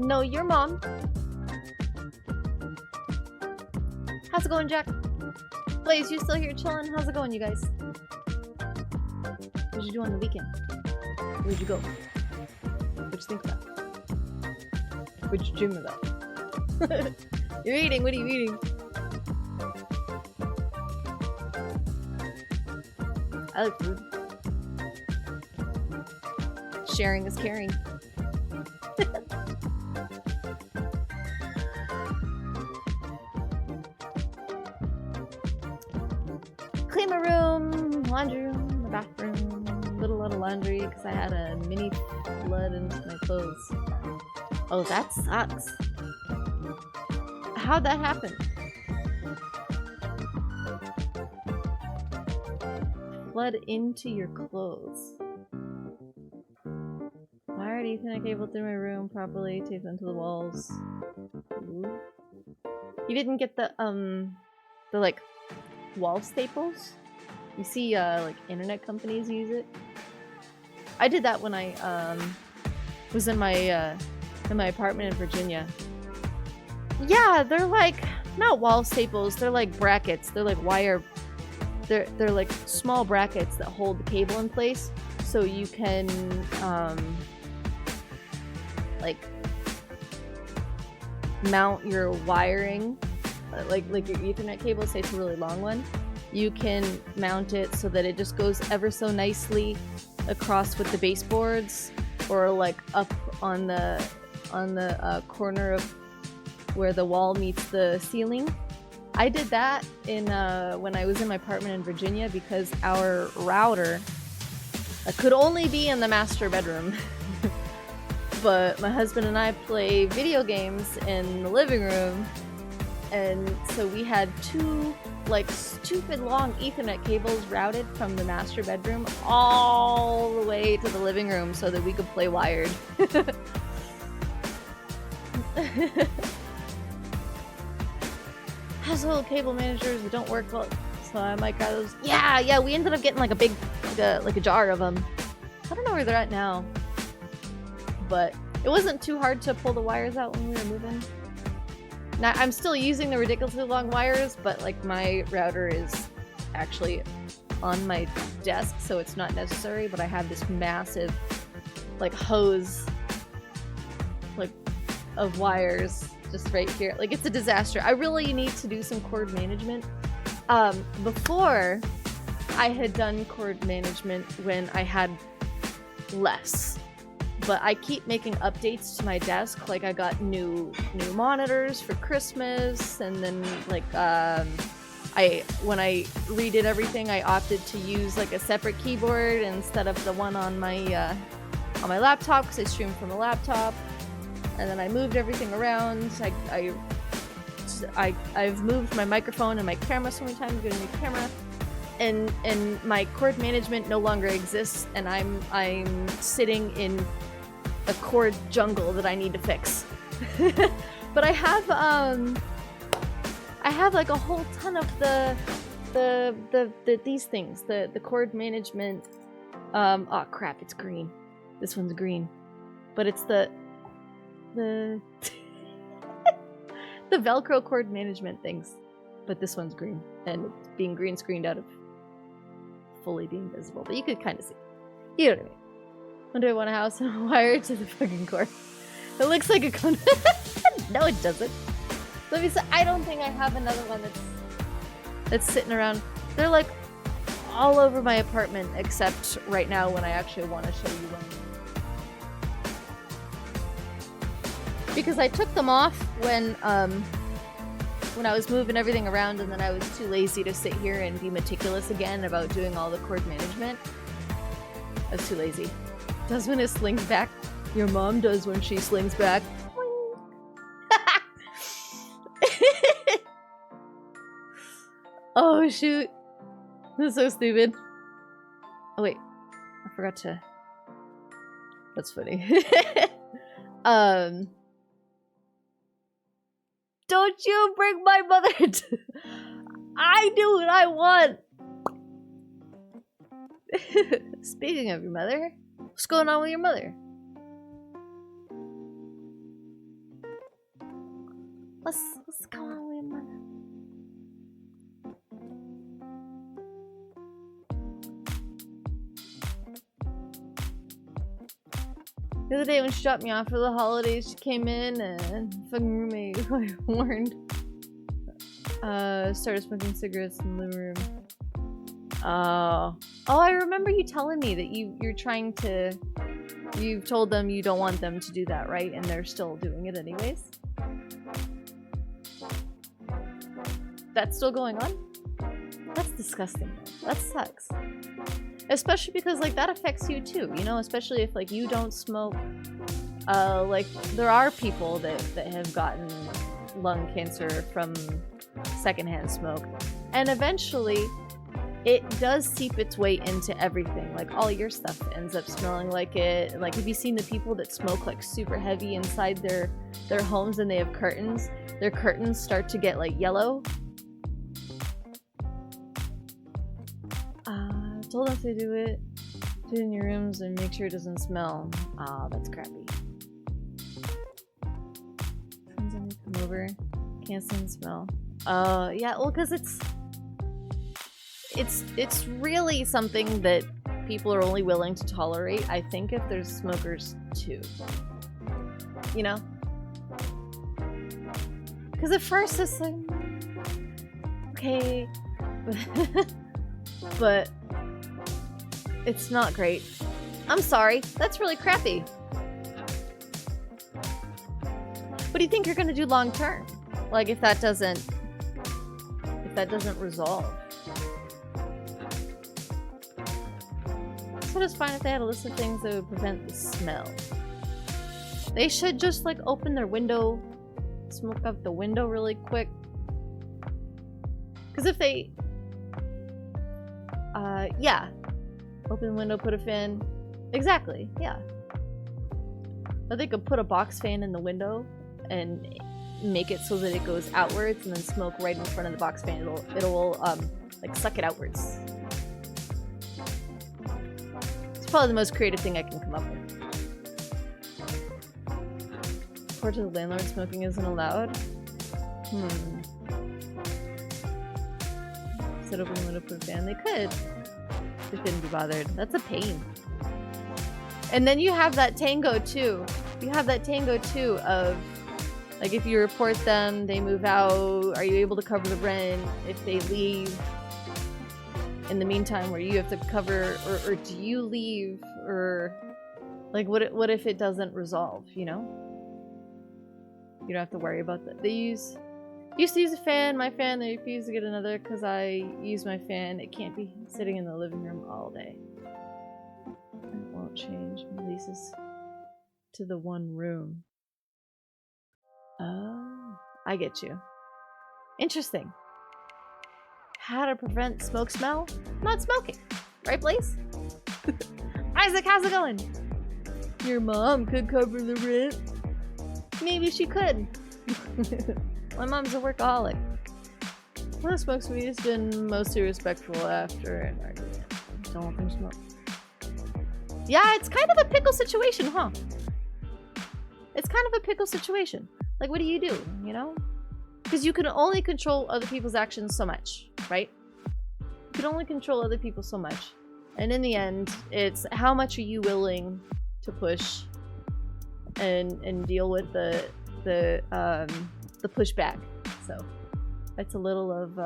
No, your mom. How's it going, Jack? Blaze, you still here chilling? How's it going, you guys? What'd you do on the weekend? Where'd you go? What'd you think about? What'd you dream about? You're eating, what are you eating? I like food. Sharing is caring. Clean my room, laundry room, my bathroom, did a lot of laundry because I had a mini flood into my clothes. Oh, that sucks. How'd that happen? Flood into your clothes. Wired Ethernet cable through my room properly, taped onto the walls. Ooh. You didn't get the like wall staples? You see like internet companies use it. I did that when I was in my apartment in Virginia. Yeah, they're like not wall staples, they're like brackets. They're like wire. They're like small brackets that hold the cable in place, so you can like mount your wiring, like your Ethernet cable. Say it's a really long one, you can mount it so that it just goes ever so nicely across with the baseboards, or like up on the corner of where the wall meets the ceiling. I did that in when I was in my apartment in Virginia because our router could only be in the master bedroom. But my husband and I play video games in the living room, and so we had two like stupid long Ethernet cables routed from the master bedroom all the way to the living room so that we could play wired. Household cable managers that don't work well, so I might grab those. Yeah, we ended up getting like a big, like a jar of them. I don't know where they're at now, but it wasn't too hard to pull the wires out when we were moving. Now, I'm still using the ridiculously long wires, but like my router is actually on my desk, so it's not necessary, but I have this massive like hose like of wires just right here. Like, it's a disaster. I really need to do some cord management. Before, I had done cord management when I had less. But I keep making updates to my desk. Like, I got new monitors for Christmas, and then like when I redid everything, I opted to use like a separate keyboard instead of the one on my laptop, because I stream from a laptop. And then I moved everything around. I've moved my microphone and my camera so many times. Got a new camera, and my cord management no longer exists, and I'm sitting in a cord jungle that I need to fix. But I have like a whole ton of these things, the cord management. Oh crap! It's green. This one's green, but it's the Velcro cord management things, but this one's green, and it's being green screened out of fully being visible, but you could kind of see. You know what I mean? When do I want a house wired to the fucking cord? It looks like a con. No, it doesn't. Let me say, I don't think I have another one that's sitting around. They're like all over my apartment, except right now when I actually want to show you one. Because I took them off when I was moving everything around, and then I was too lazy to sit here and be meticulous again about doing all the cord management. I was too lazy. Does when it slings back. Your mom does when she slings back. Oh shoot. That's so stupid. Oh wait. I forgot to... That's funny. Don't you bring my mother to... I do what I want! Speaking of your mother, what's going on with your mother? What's going on with my... The other day when she dropped me off for the holidays, she came in and fucking roommate who I warned started smoking cigarettes in the living room. Oh, I remember you telling me that you're trying to... You've told them you don't want them to do that, right? And they're still doing it anyways? That's still going on? That's disgusting. That sucks. Especially because, like, that affects you too, you know? Especially if, like, you don't smoke. Like, there are people that have gotten lung cancer from secondhand smoke. And eventually, it does seep its way into everything. Like, all your stuff ends up smelling like it. Like, have you seen the people that smoke, like, super heavy inside their homes and they have curtains? Their curtains start to get, like, yellow. Told them to do it in your rooms and make sure it doesn't smell. Ah, that's crappy. Come over. Can't stand the smell. Yeah, well, because it's really something that people are only willing to tolerate, I think, if there's smokers too. You know? Because at first it's like, okay, but it's not great. I'm sorry, that's really crappy. What do you think you're gonna do long term? Like, if that doesn't resolve? So it's fine if they had a list of things that would prevent the smell. They should just, like, open their window, smoke up the window really quick. Because if they, yeah. Open the window, put a fan. Exactly, yeah. But they could put a box fan in the window and make it so that it goes outwards and then smoke right in front of the box fan. It'll like, suck it outwards. It's probably the most creative thing I can come up with. Report to the landlord, smoking isn't allowed. Set open the window, put a fan. They could. They couldn't be bothered. That's a pain. And then you have that tango too. You have that tango too of, like, if you report them, they move out, are you able to cover the rent? If they leave in the meantime, where you have to cover, or do you leave? Or, like, what if it doesn't resolve, you know? You don't have to worry about that. They used to use a fan, my fan, they refused to get another because I use my fan. It can't be sitting in the living room all day. It won't change. Releases to the one room. Oh, I get you. Interesting. How to prevent smoke smell? Not smoking. Right, Blaze? Isaac, how's it going? Your mom could cover the rent. Maybe she could. My mom's a workaholic. When I smokes weed, has been mostly respectful after an argument. Don't want them to smoke. Yeah, it's kind of a pickle situation, huh? It's kind of a pickle situation. Like, what do? You know? Because you can only control other people's actions so much, right? You can only control other people so much. And in the end, it's how much are you willing to push and deal with the pushback. So that's a little of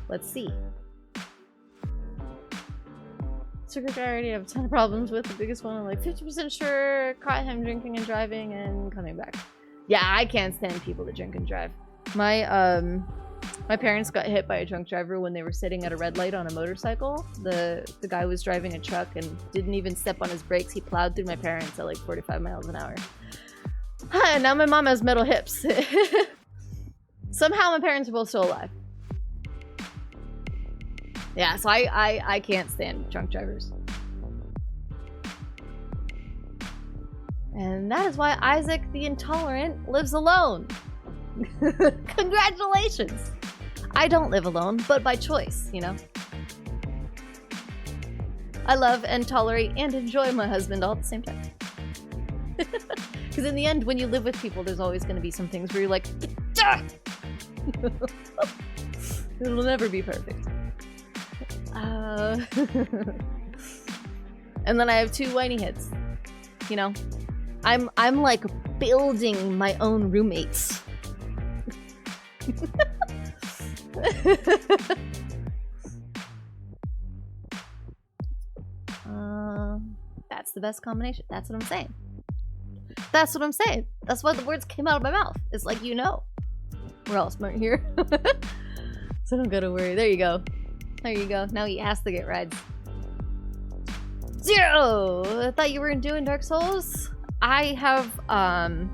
let's see. Cigarette I already have a ton of problems with. The biggest one, I'm like 50% sure, caught him drinking and driving and coming back. Yeah, I can't stand people that drink and drive. My parents got hit by a drunk driver when they were sitting at a red light on a motorcycle. The guy was driving a truck and didn't even step on his brakes. He plowed through my parents at like 45 miles an hour. And now my mom has metal hips. Somehow my parents are both still alive. Yeah, so I can't stand drunk drivers. And that is why Isaac the Intolerant lives alone. Congratulations! I don't live alone, but by choice, you know? I love and tolerate and enjoy my husband all at the same time. Because in the end, when you live with people, there's always going to be some things where you're like, Yeah! It'll never be perfect. And then I have 2 whiny heads. You know? I'm like building my own roommates. That's the best combination. That's what I'm saying. That's what I'm saying. That's why the words came out of my mouth. It's like, you know. We're all smart here. So don't gotta worry. There you go. There you go. Now he has to get rides. 0! I thought you weren't doing Dark Souls. I have, I'm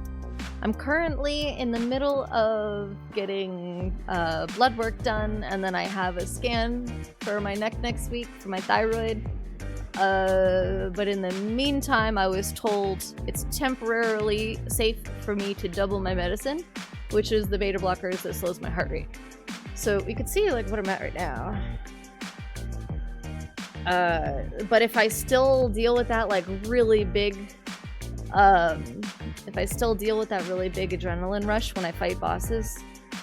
currently in the middle of getting blood work done, and then I have a scan for my neck next week for my thyroid. But in the meantime, I was told it's temporarily safe for me to double my medicine, which is the beta blockers that slows my heart rate. So we could see like what I'm at right now. But if I still deal with that like really big, if I still deal with that really big adrenaline rush when I fight bosses,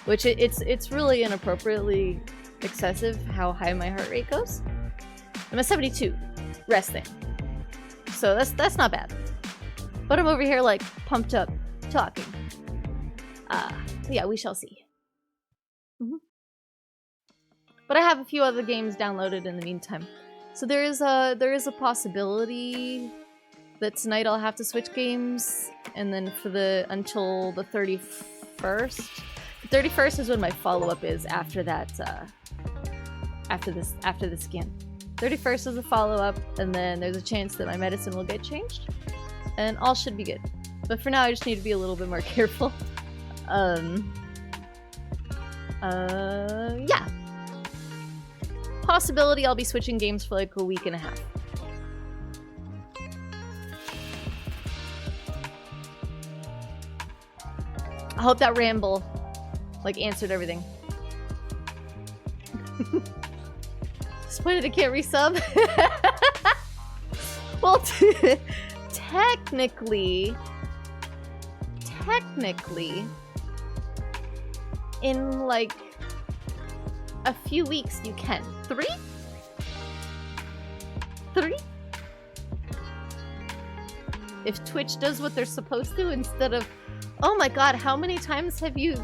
which it's really inappropriately excessive how high my heart rate goes. I'm at 72, resting. So that's not bad. But I'm over here like pumped up, talking. Yeah, we shall see. But I have a few other games downloaded in the meantime. So there is a possibility that tonight I'll have to switch games, and then for until the 31st. The 31st is when my follow-up is after that. After this scan. 31st is the follow-up, and then there's a chance that my medicine will get changed, and all should be good. But for now, I just need to be a little bit more careful. Yeah. Possibility I'll be switching games for like a week and a half. I hope that ramble like answered everything. Disappointed I can't resub. Well, technically, in like a few weeks you can. 3? If Twitch does what they're supposed to instead of, oh my god, how many times have you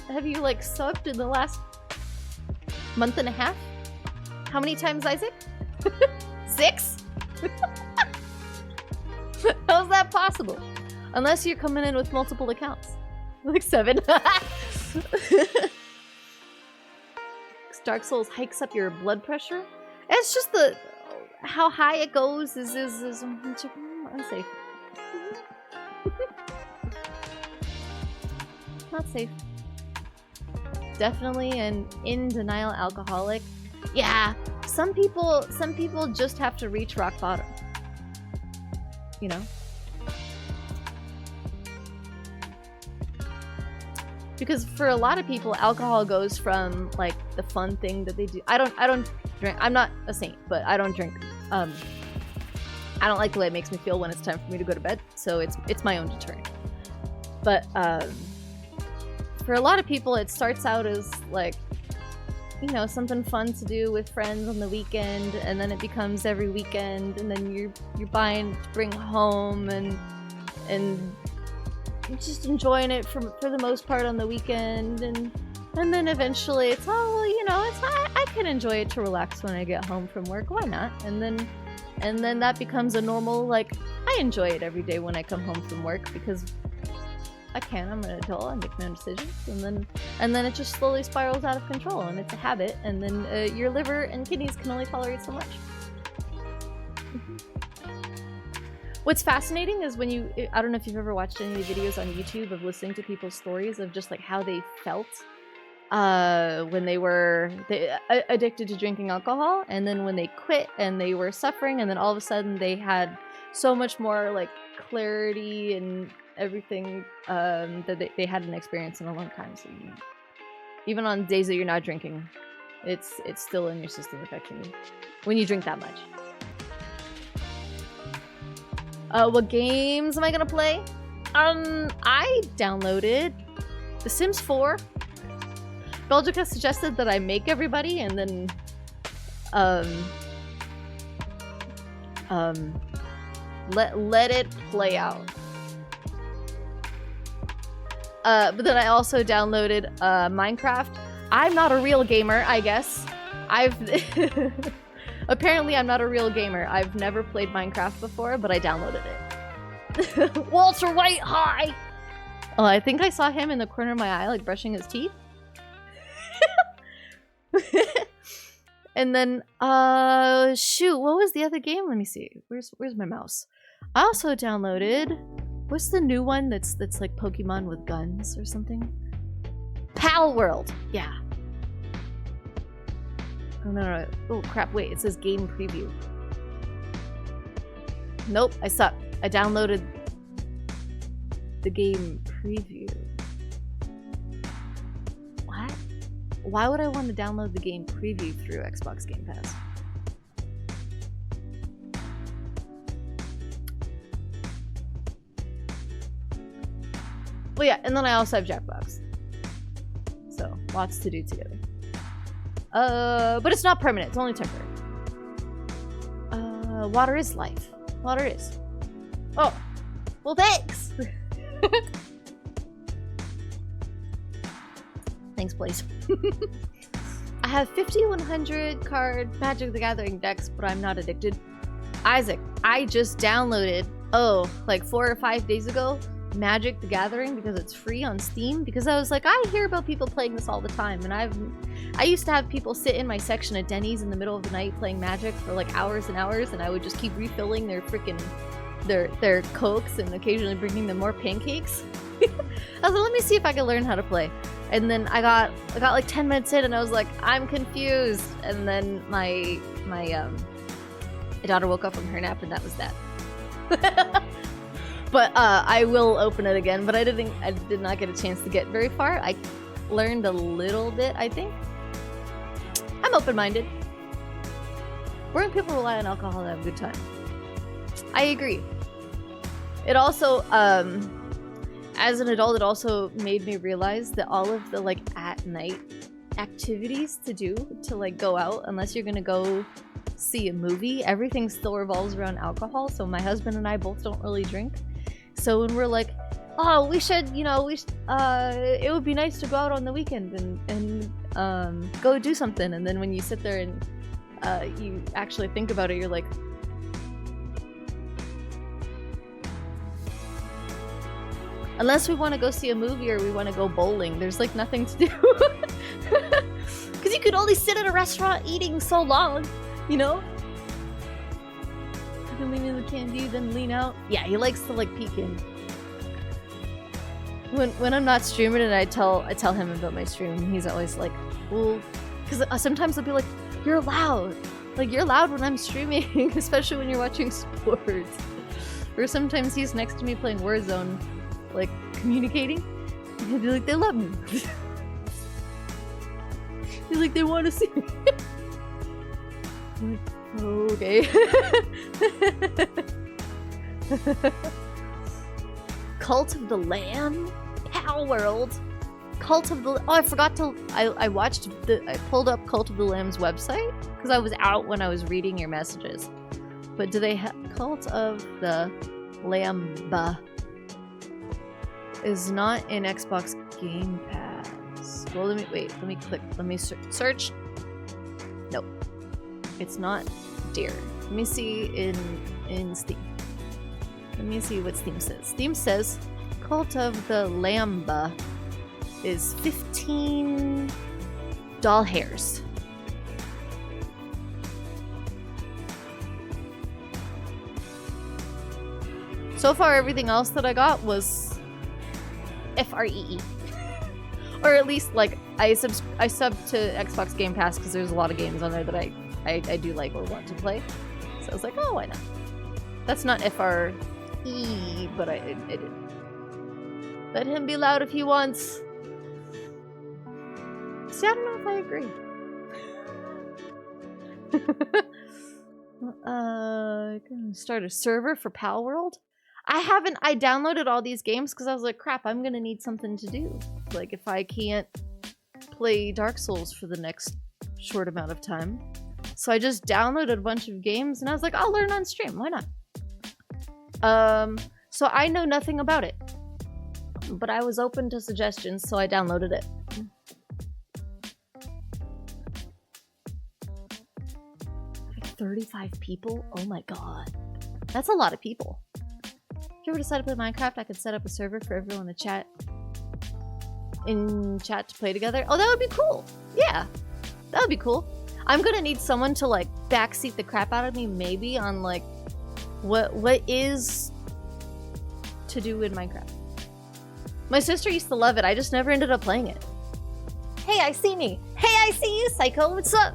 like subbed in the last month and a half? How many times, Isaac? 6? How's that possible? Unless you're coming in with multiple accounts. Like 7. Dark Souls hikes up your blood pressure. It's just how high it goes is unsafe. Not safe. Definitely an in denial alcoholic. Yeah, some people just have to reach rock bottom. You know? Because for a lot of people, alcohol goes from like the fun thing that they do. I don't drink. I'm not a saint, but I don't drink. I don't like the way it makes me feel when it's time for me to go to bed. So it's my own deterrent. But for a lot of people, it starts out as like, you know, something fun to do with friends on the weekend, and then it becomes every weekend, and then you're buying to bring home and just enjoying it for the most part on the weekend, and then eventually it's, oh well, you know, I can enjoy it to relax when I get home from work, why not? And then that becomes a normal, like, I enjoy it every day when I come home from work because I can, I'm an adult, I make my own decisions, and then it just slowly spirals out of control, and it's a habit, and then your liver and kidneys can only tolerate so much. What's fascinating is when I don't know if you've ever watched any videos on YouTube of listening to people's stories of just like how they felt when they were addicted to drinking alcohol, and then when they quit and they were suffering, and then all of a sudden they had so much more like clarity and everything that they hadn't experienced in a long time. So even on days that you're not drinking, it's still in your system affecting you when you drink that much. What games am I gonna play? I downloaded The Sims 4 Belgica suggested that I make everybody and then let it play out. But then I also downloaded Minecraft. I'm not a real gamer, I guess. Apparently I'm not a real gamer. I've never played Minecraft before, but I downloaded it. Walter White, hi! Oh, I think I saw him in the corner of my eye, like brushing his teeth. And then, shoot, what was the other game? Let me see. Where's my mouse? I also downloaded, what's the new one that's like Pokemon with guns or something? Pal World, yeah. Oh, no. Oh, crap, wait, it says game preview. Nope, I suck. I downloaded the game preview. What? Why would I want to download the game preview through Xbox Game Pass? Well, yeah, and then I also have Jackbox. So, lots to do together. But it's not permanent, it's only temporary. Water is life. Water is. Oh, well, thanks! Thanks, please. I have 5,100 card Magic the Gathering decks, but I'm not addicted. Isaac, I just downloaded, like 4 or 5 days ago, Magic the Gathering because it's free on Steam, because I was like, I hear about people playing this all the time, and I used to have people sit in my section at Denny's in the middle of the night playing Magic for like hours and hours, and I would just keep refilling their freaking their Cokes and occasionally bringing them more pancakes. I was like, let me see if I can learn how to play. And then I got like 10 minutes in and I was like, I'm confused. And then my daughter woke up from her nap and that was that. But I will open it again, but I did not get a chance to get very far. I learned a little bit, I think. I'm open-minded. Where do people rely on alcohol to have a good time? I agree. It also, as an adult, it also made me realize that all of the, like, at-night activities to do to, like, go out, unless you're gonna go see a movie, everything still revolves around alcohol, so my husband and I both don't really drink. So when we're like, oh, we should, it would be nice to go out on the weekend and go do something, and then when you sit there and you actually think about it, you're like, unless we want to go see a movie or we want to go bowling, there's like nothing to do. Because you could only sit at a restaurant eating so long, you know? You can lean in the candy, then lean out. Yeah, he likes to like peek in. When I'm not streaming and I tell him about my stream, he's always like, well, because sometimes I'll be like, you're loud. Like, you're loud when I'm streaming, especially when you're watching sports. Or sometimes he's next to me playing Warzone, like, communicating. And he'll be like, they love me. He's like, they want to see me. I'm like, oh, okay. Cult of the Lamb? Pal World? Cult of the... Oh, I forgot to... I pulled up Cult of the Lamb's website, because I was out when I was reading your messages. But do they have... Cult of the Lamb is not in Xbox Game Pass. Well, let me click. Let me search. Nope. It's not there. Let me see in Steam. Let me see what Steam says. Steam says Cult of the Lamb is 15 doll hairs. So far, everything else that I got was FREE. Or at least, like, I sub to Xbox Game Pass because there's a lot of games on there that I do like or want to play. So I was like, oh, why not? That's not FRE, but I did. Let him be loud if he wants. See, I don't know if I agree. Gonna start a server for Pal World? I downloaded all these games because I was like, crap, I'm gonna need something to do. Like, if I can't play Dark Souls for the next short amount of time. So I just downloaded a bunch of games and I was like, I'll learn on stream, why not? So I know nothing about it. But I was open to suggestions, so I downloaded it. 35 people? Oh my god. That's a lot of people. If you ever decide to play Minecraft, I could set up a server for everyone to chat to play together. Oh, that would be cool. Yeah, that would be cool. I'm gonna need someone to like backseat the crap out of me, maybe on like what is to do in Minecraft. My sister used to love it. I just never ended up playing it. Hey, I see me. Hey, I see you, Psycho. What's up?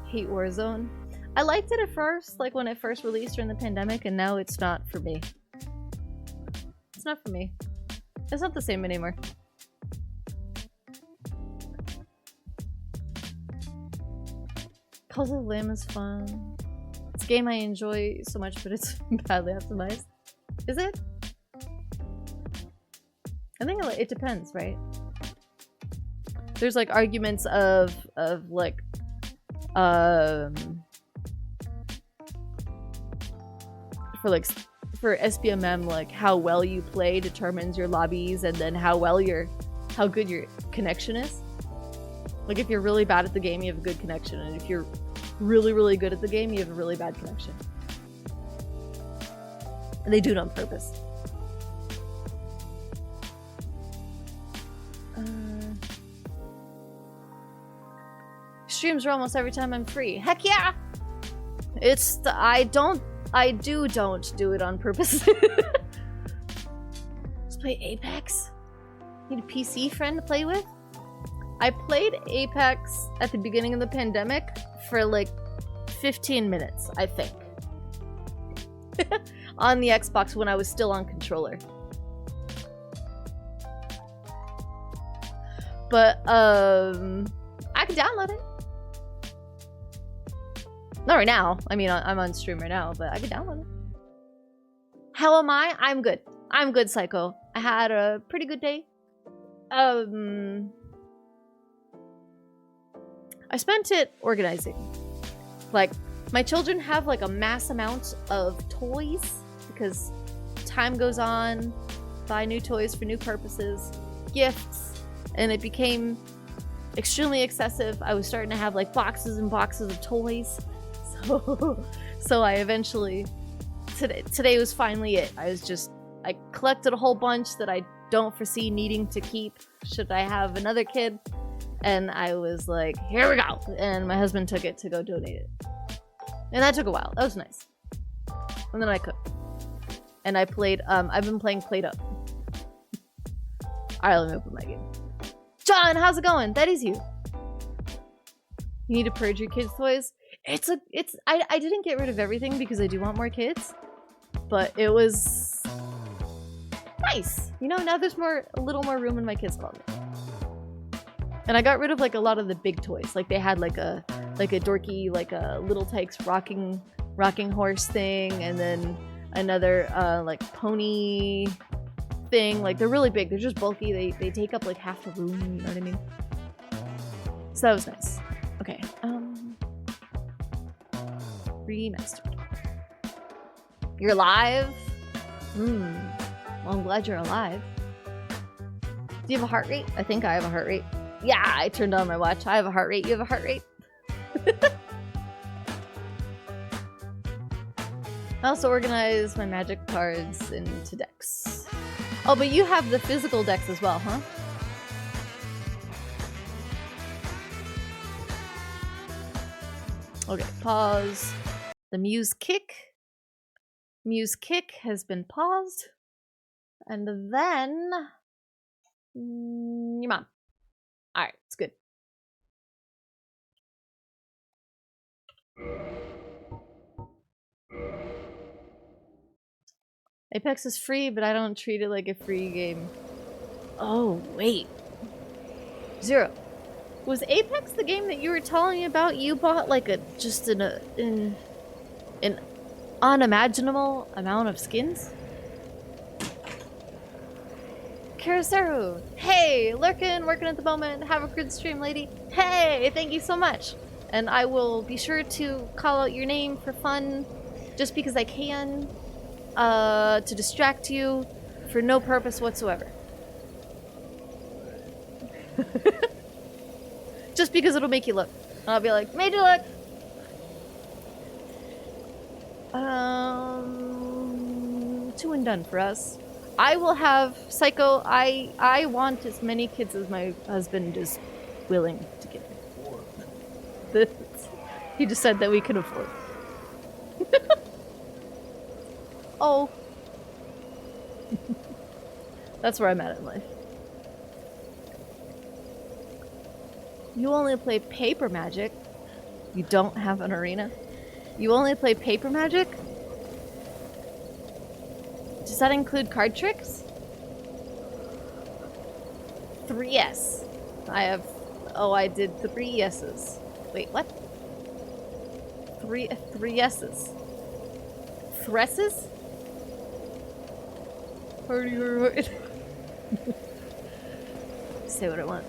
Hate Warzone. I liked it at first, like when it first released during the pandemic, and now it's not for me. It's not for me. It's not the same anymore. Cult of the Lamb is fun. It's a game I enjoy so much, but it's badly optimized. Is it? I think it depends, right? There's like arguments of like for SBMM, like how well you play determines your lobbies, and then how good your connection is. Like if you're really bad at the game, you have a good connection, and if you're really, really good at the game, you have a really bad connection. And they do it on purpose. Streams are almost every time I'm free. Heck yeah! I don't do it on purpose. Let's play Apex. Need a PC friend to play with? I played Apex at the beginning of the pandemic for like 15 minutes, I think. On the Xbox when I was still on controller. But, I could download it. Not right now. I mean, I'm on stream right now, but I could download it. How am I? I'm good. I'm good, Psycho. I had a pretty good day. I spent it organizing. Like, my children have like a mass amount of toys because time goes on, buy new toys for new purposes, gifts, and it became extremely excessive. I was starting to have like boxes and boxes of toys. So I eventually, today was finally it. I collected a whole bunch that I don't foresee needing to keep should I have another kid. And I was like, here we go. And my husband took it to go donate it. And that took a while. That was nice. And then I cooked. And I played, I've been playing Play-Doh. Alright, let me open my game. John, how's it going? That is you. You need to purge your kids' toys? I didn't get rid of everything because I do want more kids. But it was nice. You know, now there's a little more room in my kids' closet. And I got rid of like a lot of the big toys. Like they had like a dorky, like a Little Tykes rocking horse thing, and then another like pony thing. Like they're really big. They're just bulky. They take up like half the room. You know what I mean? So that was nice. Okay. Remastered. You're alive? Well, I'm glad you're alive. Do you have a heart rate? I think I have a heart rate. Yeah, I turned on my watch. I have a heart rate. You have a heart rate? I also organize my magic cards into decks. Oh, but you have the physical decks as well, huh? Okay, pause. The Muse Kick. Muse Kick has been paused. And then... your mom. Alright, it's good. Apex is free, but I don't treat it like a free game. Oh, wait. Zero. Was Apex the game that you were telling me about? You bought like an unimaginable amount of skins? Karasaru! Hey! Lurkin, working at the moment. Have a good stream, lady. Hey! Thank you so much. And I will be sure to call out your name for fun, just because I can, to distract you for no purpose whatsoever. Just because it'll make you look. I'll be like, made you look! Two and done for us. I will have Psycho. I want as many kids as my husband is willing to give me. He just said that we can afford. Oh. That's where I'm at in life. You only play paper magic. You don't have an arena. You only play paper magic? Does that include card tricks? 3 yes. I have... Oh, I did 3 yeses. Wait, what? Three yeses. Thresses? Say what I want.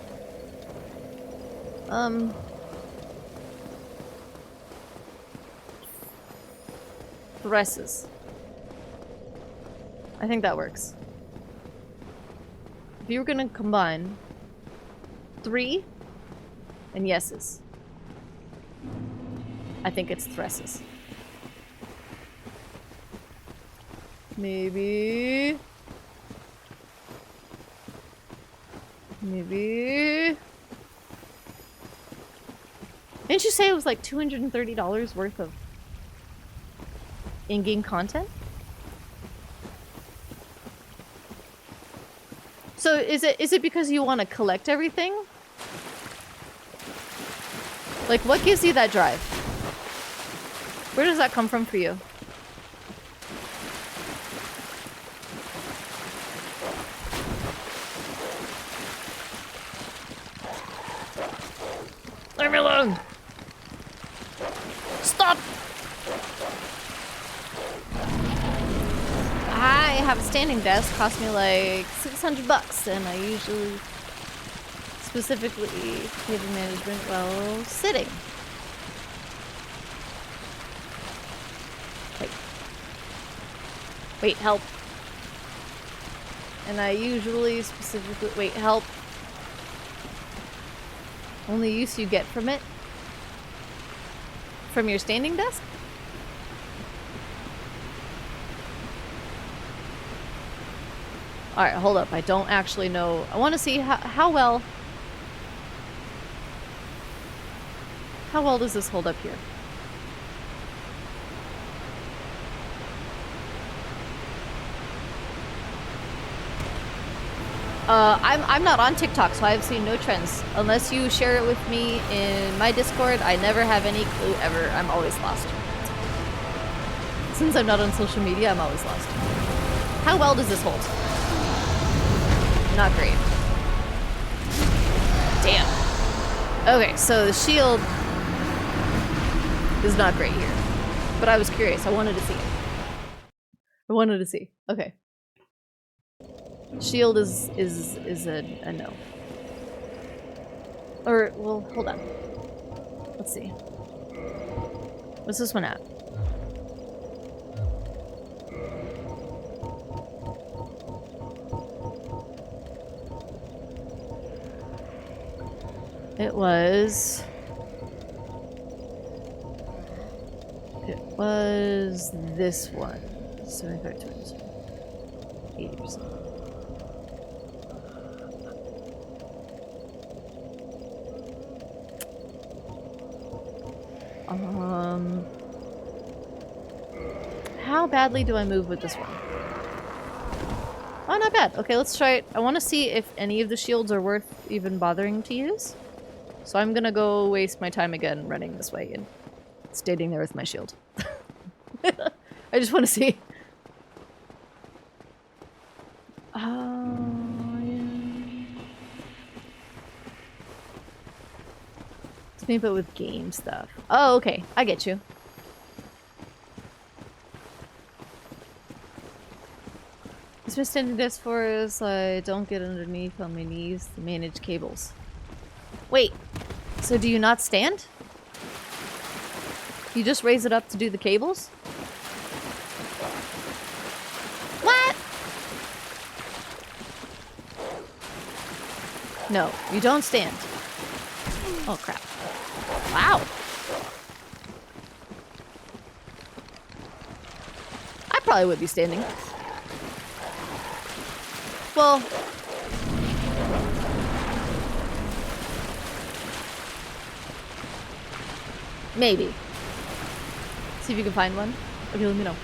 Thresses. I think that works. If you were gonna combine 3 and yeses, I think it's thresses. Maybe. Maybe. Didn't you say it was like $230 worth of in-game content? So is it because you want to collect everything? Like, what gives you that drive? Where does that come from for you? Leave me alone! Stop! I have a standing desk, cost me like $600, and I usually specifically pay the management while sitting. Wait, help. And I usually specifically... Wait, help. Only use you get from it? From your standing desk? Alright, hold up. I don't actually know. I want to see how well... How well does this hold up here? I'm not on TikTok, so I've seen no trends. Unless you share it with me in my Discord, I never have any clue ever. I'm always lost. Since I'm not on social media, I'm always lost. How well does this hold? Not great. Damn. Okay, so the shield is not great here. But I was curious. I wanted to see it. I wanted to see. Okay. Shield is a no. Or, well, hold on. Let's see. What's this one at? It was this one. 75 times 80%. How badly do I move with this one? Oh, not bad. Okay, let's try it. I want to see if any of the shields are worth even bothering to use. So I'm gonna go waste my time again running this way and standing there with my shield. I just want to see. Yeah. It's me, but with game stuff. Oh, okay. I get you. Use my standing desk for so I don't get underneath on my knees to manage cables. Wait, so do you not stand? You just raise it up to do the cables? What? No, you don't stand. Oh crap. Wow. I probably would be standing. Well, maybe. See if you can find one. Okay, let me know.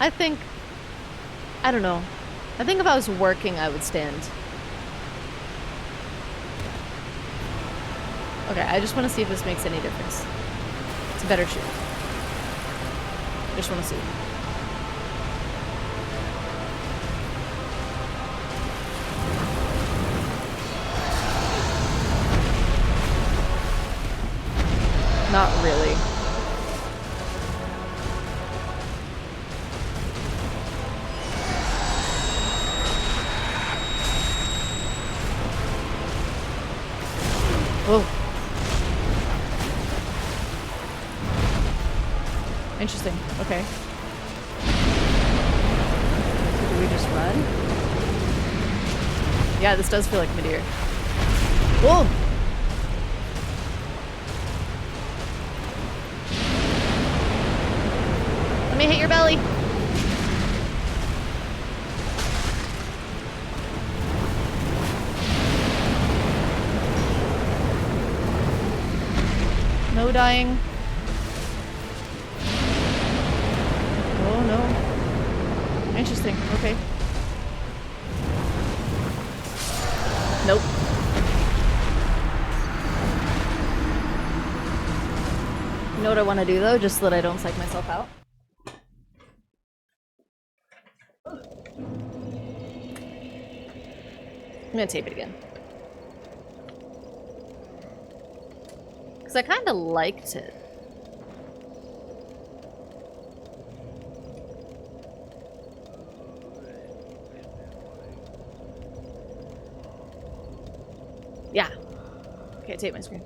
I don't know. I think if I was working, I would stand. Okay, I just want to see if this makes any difference. It's a better shoot. Just want to see. Not really. Whoa. Interesting. Okay. Do we just run? Yeah, this does feel like mid-air. Whoa! Let me hit your belly. No dying. Oh no. Interesting. Okay. Nope. You know what I want to do though, just so that I don't psych myself out? I'm gonna tape it again. Because I kind of liked it. Yeah. Okay, tape my screen.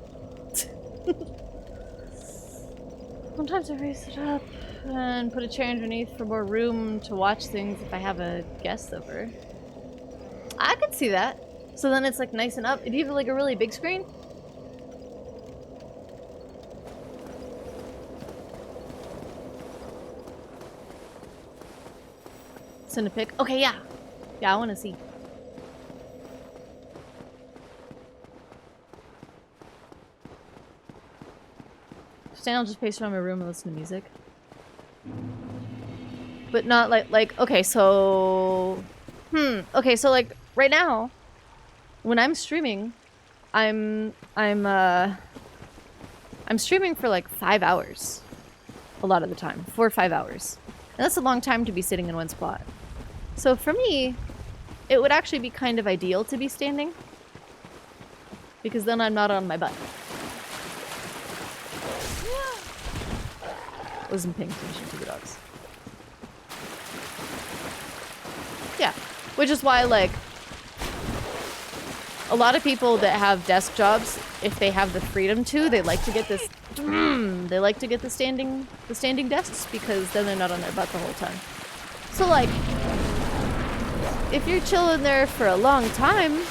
Sometimes I raise it up and put a chair underneath for more room to watch things if I have a guest over. I could see that. So then it's like nice and up. Do you have like a really big screen? Send a pic. Okay, yeah. Yeah, I want to see. Stand, I'll just pace around my room and listen to music. But not like okay, so okay, so like right now when I'm streaming, I'm streaming for like 5 hours a lot of the time. 4 or 5 hours. And that's a long time to be sitting in one spot. So for me, it would actually be kind of ideal to be standing because then I'm not on my butt. Wasn't paying attention to the dogs. Yeah, which is why like a lot of people that have desk jobs, if they have the freedom to, they like to get this. They like to get the standing desks because then they're not on their butt the whole time. So like, if you're chilling there for a long time,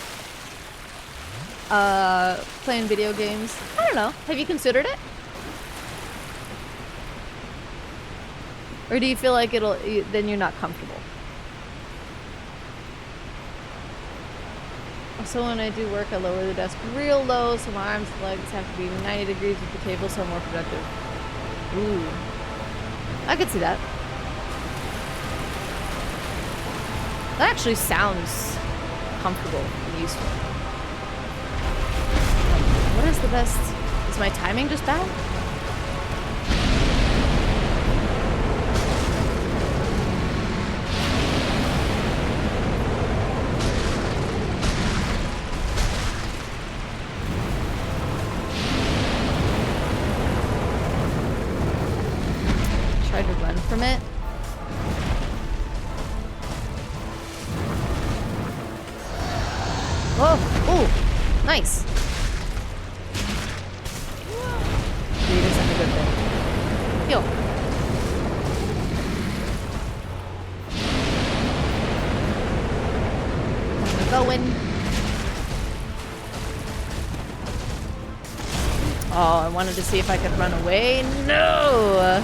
playing video games, I don't know. Have you considered it? Or do you feel like then you're not comfortable? So when I do work, I lower the desk real low so my arms and legs have to be 90 degrees with the table so I'm more productive. Ooh. I could see that. That actually sounds comfortable and useful. What is the best? Is my timing just bad? Tried to run from it. Oh, oh, nice. Greed isn't a good thing. Heal. I'm going. Oh, I wanted to see if I could run away. No!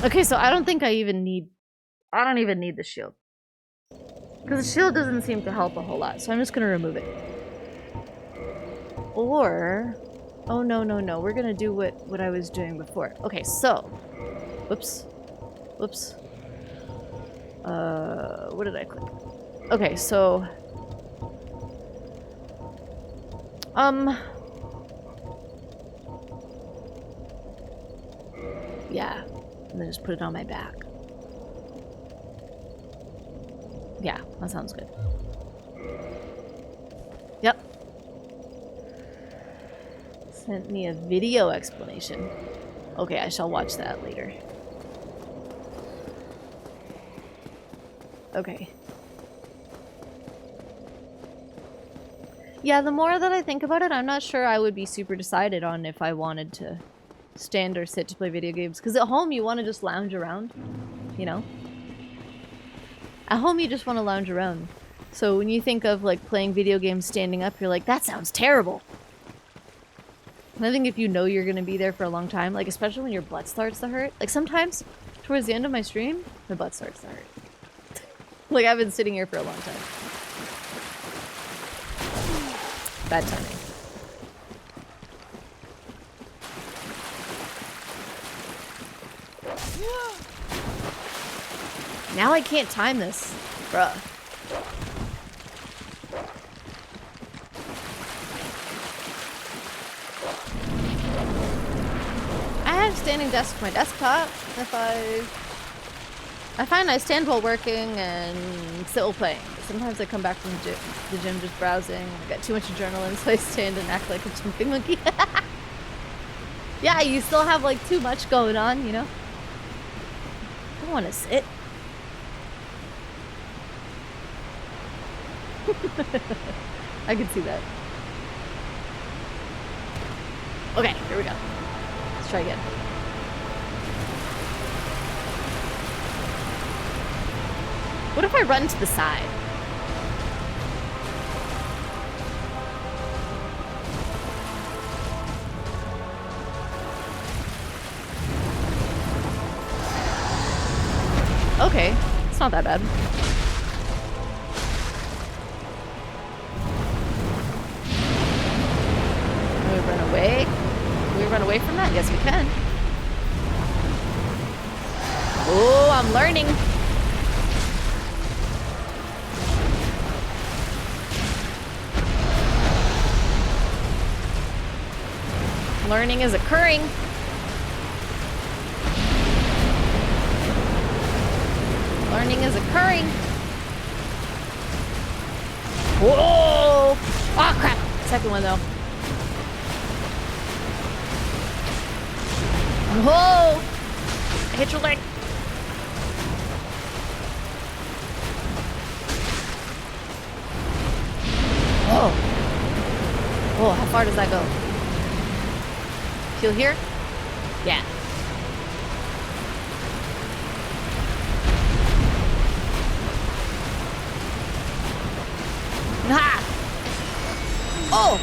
Okay, so I don't think I don't even need the shield. Because the shield doesn't seem to help a whole lot, so I'm just gonna remove it. Or... Oh, no, no, no. We're gonna do what I was doing before. Okay, so... Whoops. Whoops. What did I click? Okay, so... Yeah. And then just put it on my back. Yeah, that sounds good. Yep. Sent me a video explanation. Okay, I shall watch that later. Okay. Yeah, the more that I think about it, I'm not sure I would be super decided on if I wanted to stand or sit to play video games. Because at home, you want to just lounge around, you know? At home, you just want to lounge around. So when you think of, like, playing video games standing up, you're like, that sounds terrible! And I think if you know you're gonna be there for a long time, like, especially when your butt starts to hurt. Like, sometimes, towards the end of my stream, my butt starts to hurt. Like, I've been sitting here for a long time. Bad timing. Now I can't time this. Bruh. I have standing desk for my desktop. If I find I stand while working and sit while playing. Sometimes I come back from the gym just browsing. I got too much adrenaline, so I stand and act like a jumping monkey. Yeah, you still have like too much going on, you know? I don't want to sit. I can see that. Okay, here we go. Let's try again. What if I run to the side? Okay, it's not that bad. Can we run away? Can we run away from that? Yes, we can. Oh, I'm learning. Learning is occurring. Learning is occurring. Whoa! Oh crap! Second one though. Whoa! I hit your leg. Whoa! Whoa! How far does that go? Heal here? Yeah. Ha! Oh!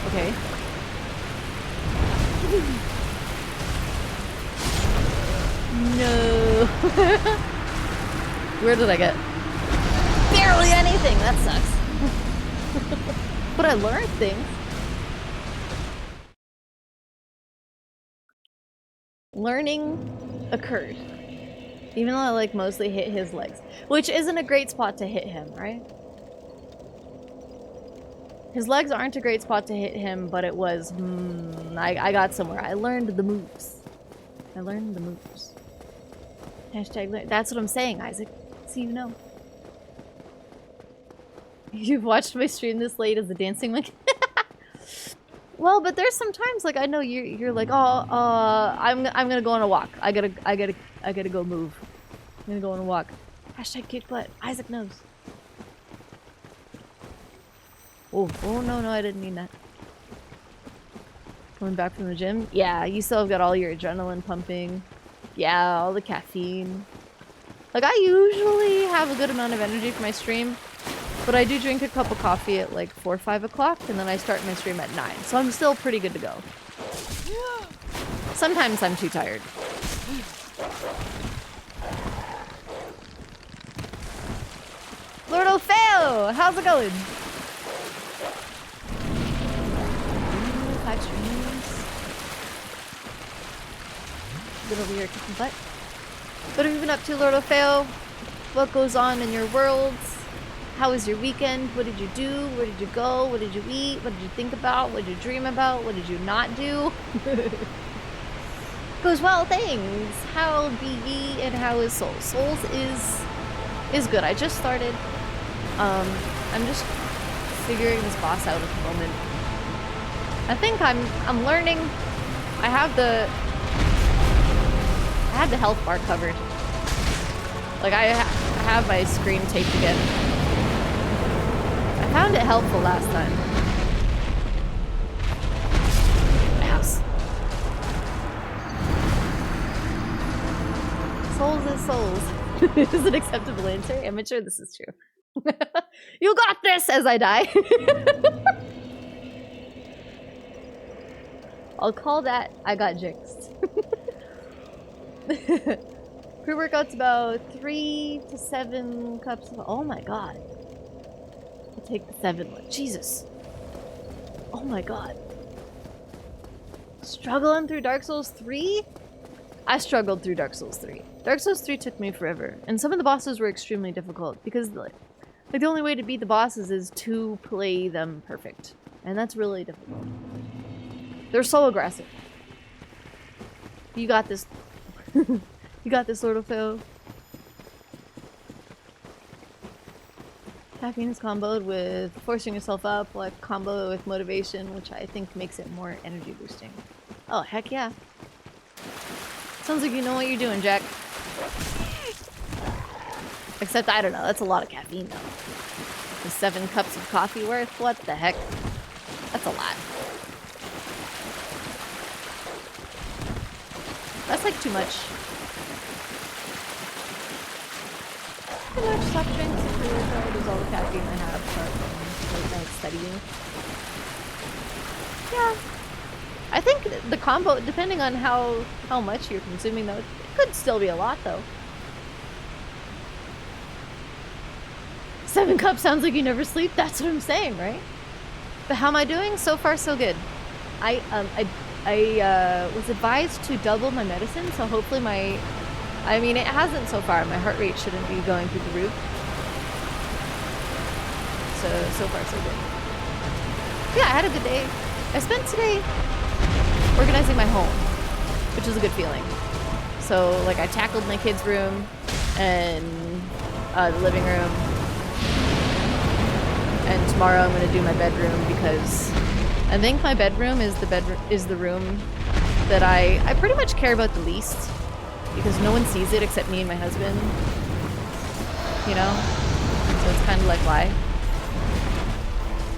Okay. No. Where did I get? Barely anything. That sucks. But I learned things. Learning occurred. Even though I like mostly hit his legs. Which isn't a great spot to hit him, right? His legs aren't a great spot to hit him, but it was, I got somewhere. I learned the moves. I learned the moves. Hashtag learn. That's what I'm saying, Isaac. So you know. You've watched my stream this late as a dancing monkey? Well, but there's sometimes like I know you're like, oh, I'm gonna go on a walk. I gotta go move. I'm gonna go on a walk. Hashtag kick butt. Isaac knows. Oh, oh no, I didn't mean that. Coming back from the gym? Yeah, you still have got all your adrenaline pumping. Yeah, all the caffeine. Like, I usually have a good amount of energy for my stream, but I do drink a cup of coffee at like 4 or 5 o'clock, and then I start my stream at 9, so I'm still pretty good to go. Sometimes I'm too tired. Lord O'Feo! How's it going? 5 streams. Get over here, kicking butt. What have you been up to, Lord O'Feo? What goes on in your world? How was your weekend? What did you do? Where did you go? What did you eat? What did you think about? What did you dream about? What did you not do? Goes well, thanks. How be ye and how is Souls? Souls is good. I just started. I'm just figuring this boss out at the moment. I think I'm learning. I have the health bar covered. Like I have my screen taped again. I found it helpful last time. House. Souls is souls. Is an acceptable answer? I'm sure this is true. You got this as I die. I'll call that I got jinxed. Pre-workout's about 3 to 7 cups of— oh my god. I'll take the 7 one. Jesus. Oh my god. Struggling through Dark Souls 3? I struggled through Dark Souls 3. Dark Souls 3 took me forever. And some of the bosses were extremely difficult because like the only way to beat the bosses is to play them perfect. And that's really difficult. They're so aggressive. You got this. You got this, Lord O'Feo. Caffeine is comboed with forcing yourself up, like combo with motivation, which I think makes it more energy boosting. Oh, heck yeah. Sounds like you know what you're doing, Jack. Except, I don't know, that's a lot of caffeine, though. Is 7 cups of coffee worth? What the heck? That's a lot. That's like too much. Pretty much soft drinks and pre-workout is all the caffeine I have apart from late night studying. Yeah. I think the combo, depending on how much you're consuming though, it could still be a lot though. 7 cups sounds like you never sleep. That's what I'm saying, right? But how am I doing? So far, so good. I was advised to double my medicine, so hopefully I mean, it hasn't so far. My heart rate shouldn't be going through the roof. So far, so good. Yeah, I had a good day. I spent today organizing my home, which is a good feeling. So, like, I tackled my kids' room and the living room. And tomorrow I'm gonna do my bedroom because I think my bedroom is the room that I pretty much care about the least because no one sees it except me and my husband. You know? So it's kind of like why?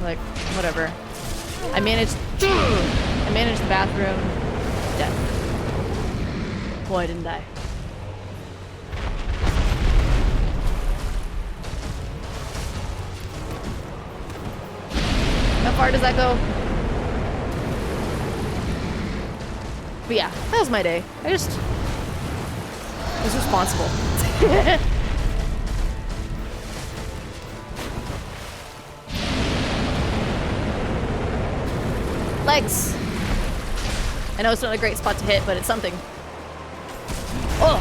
Like whatever. I managed the bathroom. Death. Boy, I didn't die. How far does that go? But yeah, that was my day. I was responsible. Legs. I know it's not a great spot to hit, but it's something. Oh!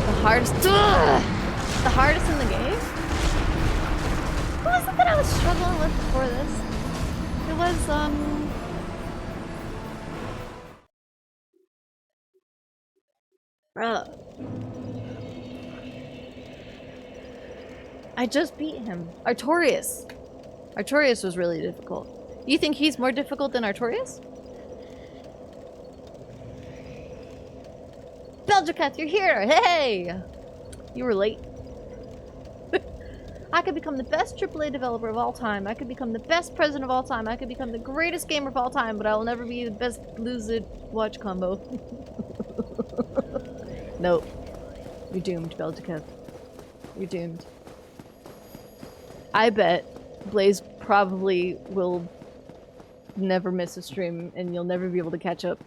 The hardest. The hardest in the game? What was it that I was struggling with before this? It was, Bruh. I just beat him. Artorias. Artorias was really difficult. You think he's more difficult than Artorias? Belgicath, you're here! Hey! You were late. I could become the best AAA developer of all time. I could become the best president of all time. I could become the greatest gamer of all time, but I will never be the best lose-it watch combo. Nope. You're doomed, Belgicath. You're doomed. I bet Blaze probably will never miss a stream and you'll never be able to catch up.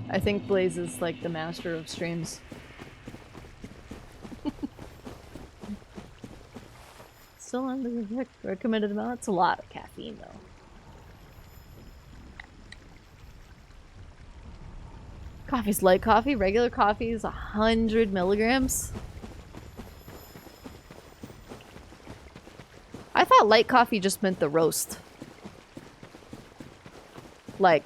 I think Blaze is like the master of streams. Still on the recommended amount? It's a lot of caffeine though. Coffee's light coffee. Regular coffee is 100 milligrams. I thought light coffee just meant the roast. Like,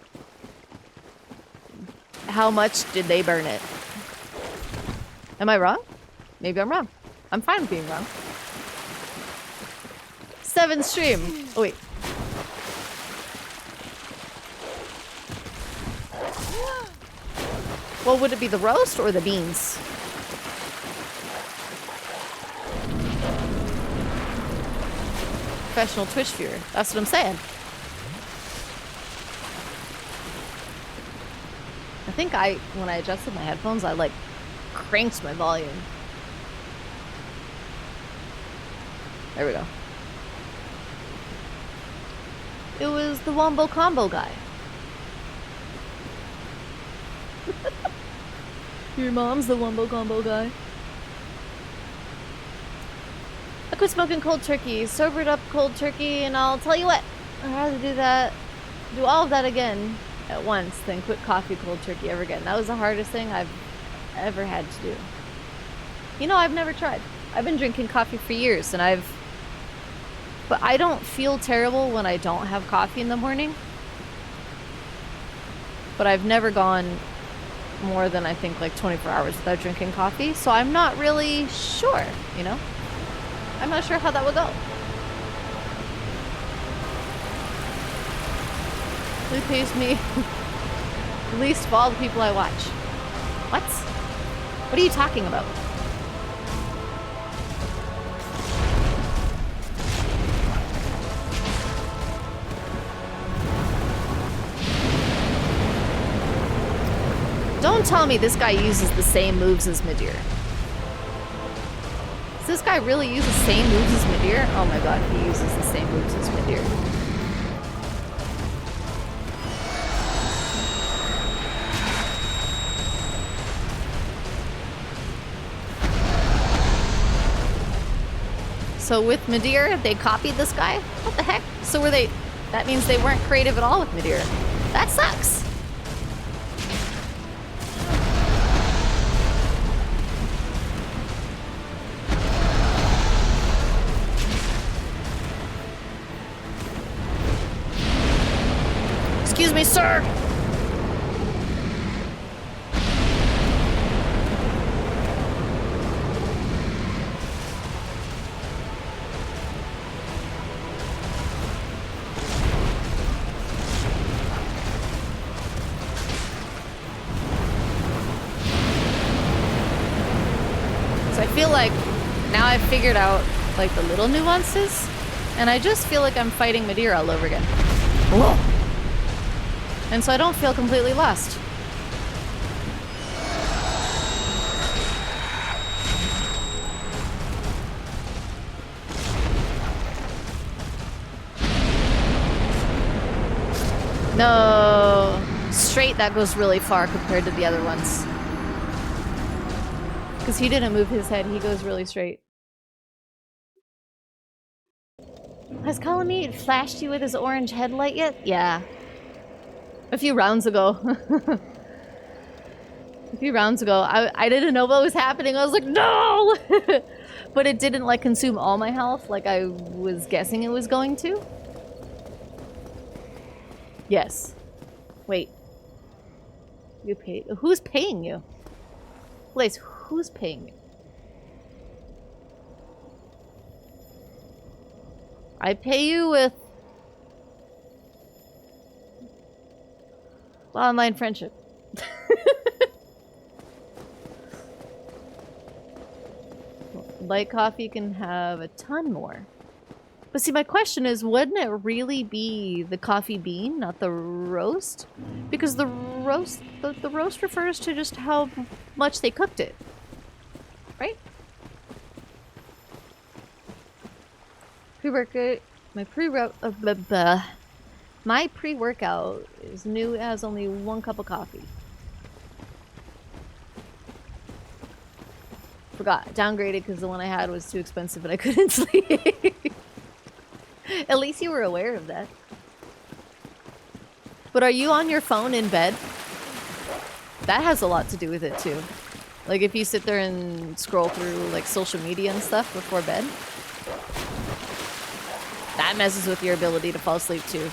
how much did they burn it? Am I wrong? Maybe I'm wrong. I'm fine with being wrong. 7th stream. Oh wait. Well, would it be the roast or the beans? Professional Twitch viewer. That's what I'm saying. I think when I adjusted my headphones, I like cranked my volume. There we go. It was the Wombo Combo guy. Your mom's the Wombo Combo guy. I quit smoking cold turkey, sobered up cold turkey, and I'll tell you what, I'd rather do all of that again at once than quit coffee cold turkey ever again. That was the hardest thing I've ever had to do. You know, I've never tried. I've been drinking coffee for years, and but I don't feel terrible when I don't have coffee in the morning. But I've never gone more than I think like 24 hours without drinking coffee, so I'm not really sure, you know? I'm not sure how that would go. Who pays me the least of all the people I watch? What? What are you talking about? Don't tell me this guy uses the same moves as Midir. Does this guy really use the same moves as Midir? Oh my god, he uses the same moves as Midir. So with Midir, they copied this guy? What the heck? So were they... That means they weren't creative at all with Midir. That sucks. Excuse me, sir! So I feel like now I've figured out like the little nuances, and I just feel like I'm fighting Midir all over again. Whoa! And so I don't feel completely lost. No. Straight, that goes really far compared to the other ones. Because he didn't move his head, he goes really straight. Has Calamite flashed you with his orange headlight yet? Yeah. A few rounds ago. A few rounds ago. I didn't know what was happening. I was like, no! But it didn't like consume all my health like I was guessing it was going to. Yes. Wait. You paid? Who's paying you? Blaze, who's paying you? I pay you with online friendship. Light coffee can have a ton more. But see, my question is, wouldn't it really be the coffee bean, not the roast? Because the roast refers to just how much they cooked it. Right? Pre-workout, my pre-workout is new. It has only 1 cup of coffee. Forgot. Downgraded because the one I had was too expensive and I couldn't sleep. At least you were aware of that. But are you on your phone in bed? That has a lot to do with it too. Like if you sit there and scroll through like social media and stuff before bed, that messes with your ability to fall asleep too.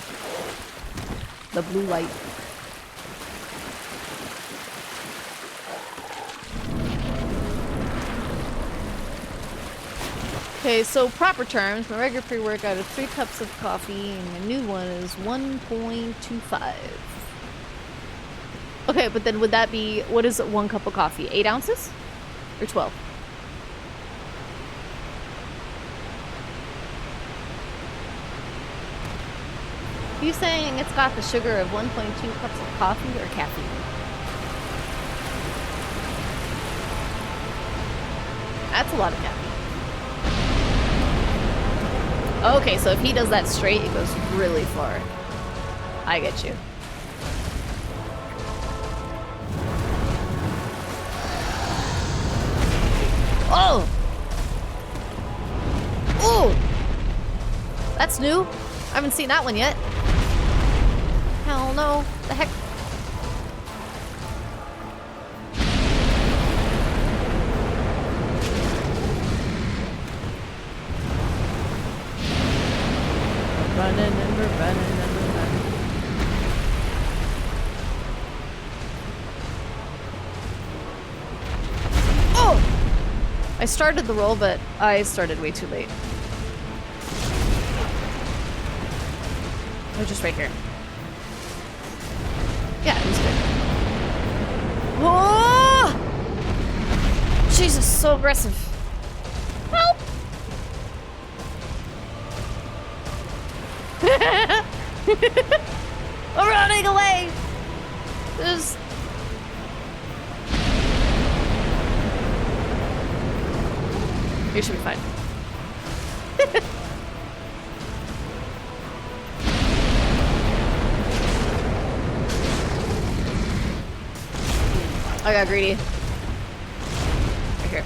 The blue light. Okay, so proper terms, my regular pre-workout is 3 cups of coffee, and my new one is 1.25. Okay, but then would that be, what is 1 cup of coffee? 8 ounces? Or 12? Are you saying it's got the sugar of 1.2 cups of coffee or caffeine? That's a lot of caffeine. Okay, so if he does that straight, it goes really far. I get you. Oh! Ooh! That's new. I haven't seen that one yet. Hell no. The heck? Running and we're running and we're running. Oh! I started the roll, but I started way too late. Oh, just right here. Yeah, it was good. Oh! Jesus, so aggressive. Help! I'm running away! There's... You should be fine. I got greedy. Right here.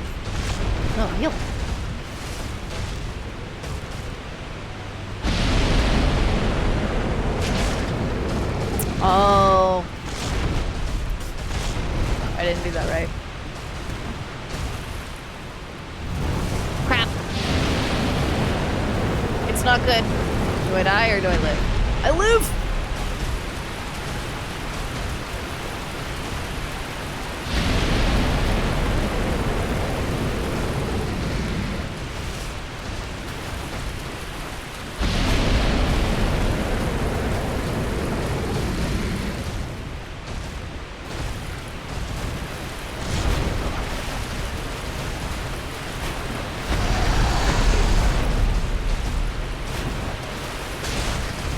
Oh, heal. Oh. I didn't do that right. Crap. It's not good. Do I die or do I live? I live!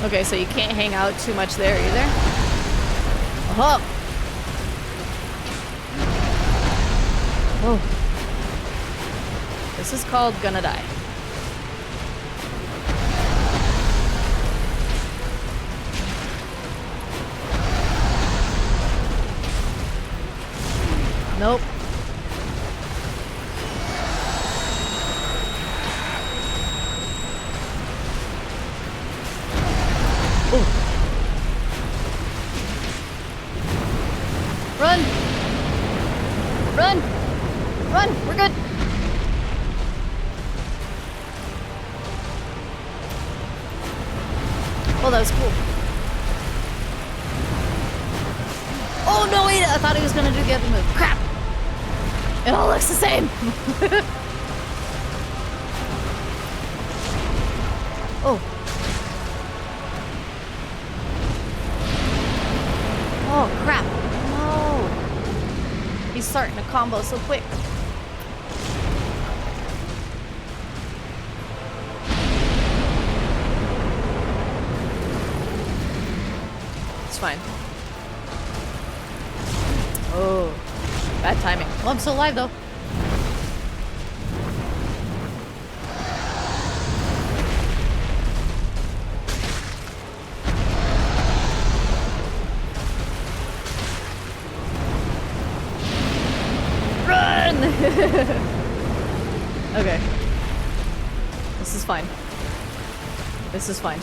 Okay, so you can't hang out too much there either. Oh! Oh. This is called gonna die. Nope. Run! Run! Run! We're good! Oh, that was cool. Oh, no, wait! I thought he was gonna do the other move. Crap! It all looks the same! Oh. Oh, crap. No. He's starting a combo so quick. It's fine. Oh. Bad timing. Well, I'm still alive, though. Okay. This is fine. This is fine.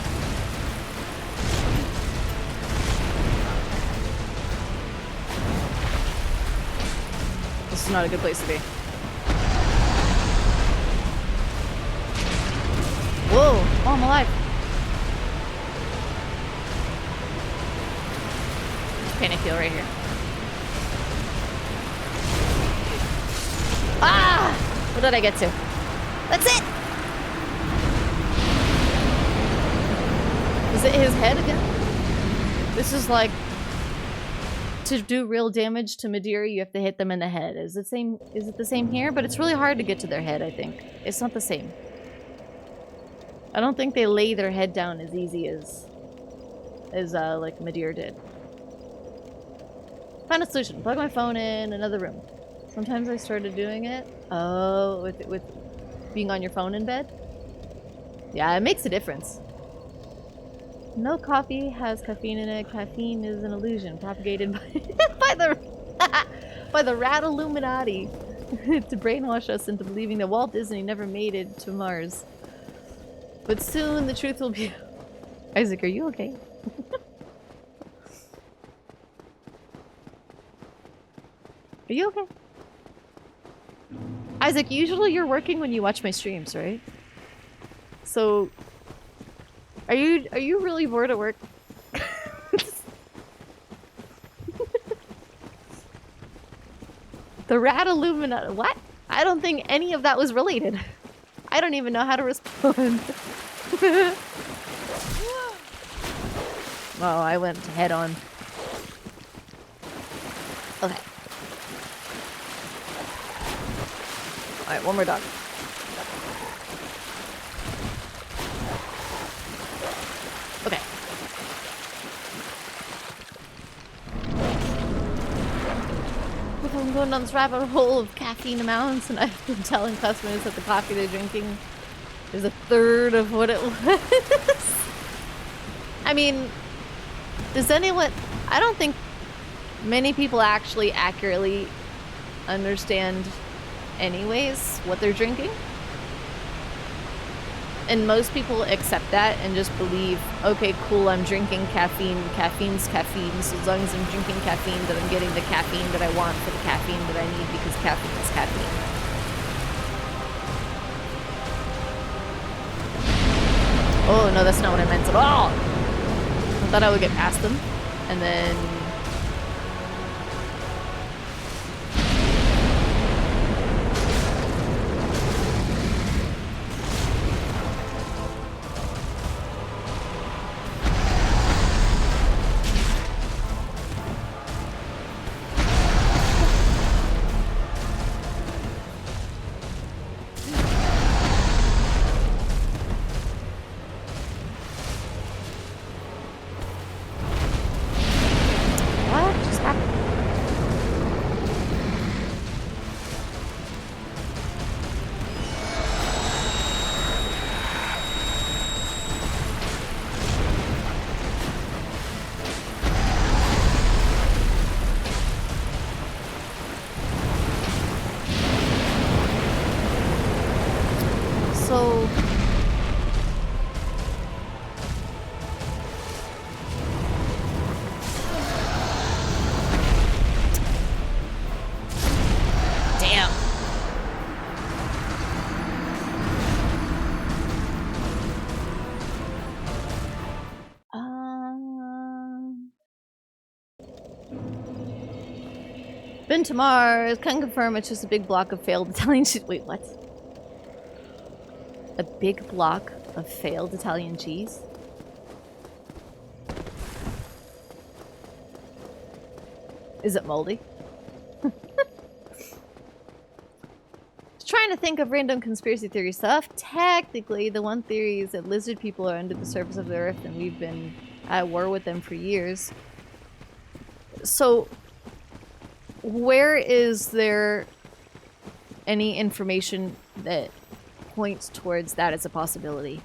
This is not a good place to be. Whoa! Oh, I'm alive. There's panic heal right here. Ah! What did I get to? That's it! Is it his head again? This is like... To do real damage to Madeira, you have to hit them in the head. Is it the same here? But it's really hard to get to their head, I think. It's not the same. I don't think they lay their head down as easy as like Madeira did. Found a solution. Plug my phone in another room. Sometimes I started doing it. Oh, with being on your phone in bed? Yeah, it makes a difference. No coffee has caffeine in it. Caffeine is an illusion propagated by the rat Illuminati to brainwash us into believing that Walt Disney never made it to Mars. But soon the truth will be... Isaac, are you okay? Are you okay? Isaac, usually you're working when you watch my streams, right? So... Are you really bored at work? The rat Illuminati. What? I don't think any of that was related. I don't even know how to respond. Oh, I went head on. Okay. Alright, one more dog. Okay. I'm going down this rabbit hole of caffeine amounts, and I've been telling customers that the coffee they're drinking is a third of what it was. I mean, does anyone... I don't think many people actually accurately understand anyways what they're drinking. And most people accept that and just believe, okay, cool, I'm drinking caffeine. Caffeine's caffeine, so as long as I'm drinking caffeine, that I'm getting the caffeine that I want for the caffeine that I need because caffeine is caffeine. Oh, no, that's not what I meant at all. I thought I would get past them, and then... Been to Mars. Can confirm it's just a big block of failed Italian shit. Wait, what? A big block of failed Italian cheese. Is it moldy? Just trying to think of random conspiracy theory stuff. Technically, the one theory is that lizard people are under the surface of the earth and we've been at war with them for years. So, where is there any information that points towards that as a possibility?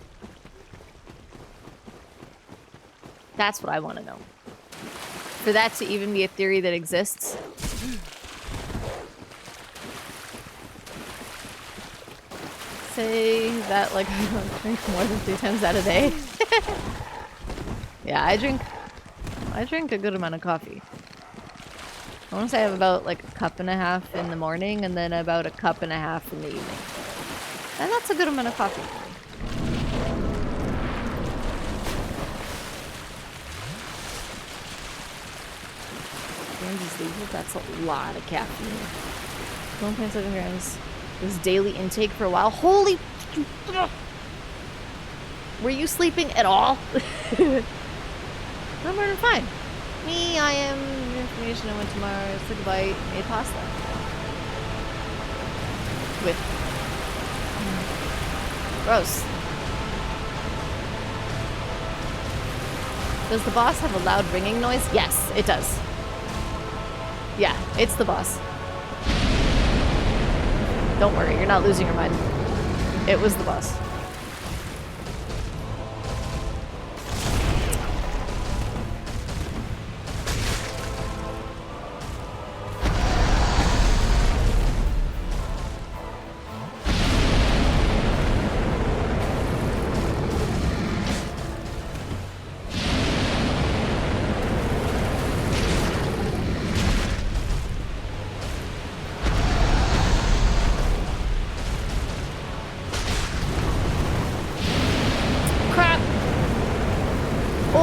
That's what I want to know. For that to even be a theory that exists. Say that like I don't drink more than 3 times out a day. Yeah, I drink a good amount of coffee. I want to say I have about like a cup and a half in the morning and then about a cup and a half in the evening. And that's a good amount of coffee for me. That's a lot of caffeine. 1.7 grams was daily intake for a while. Holy... Were you sleeping at all? I'm fine. Me, I am... Information, I went to Mars, took a bite, made pasta. With... Gross. Does the boss have a loud ringing noise? Yes, it does. Yeah, it's the boss. Don't worry, you're not losing your mind. It was the boss.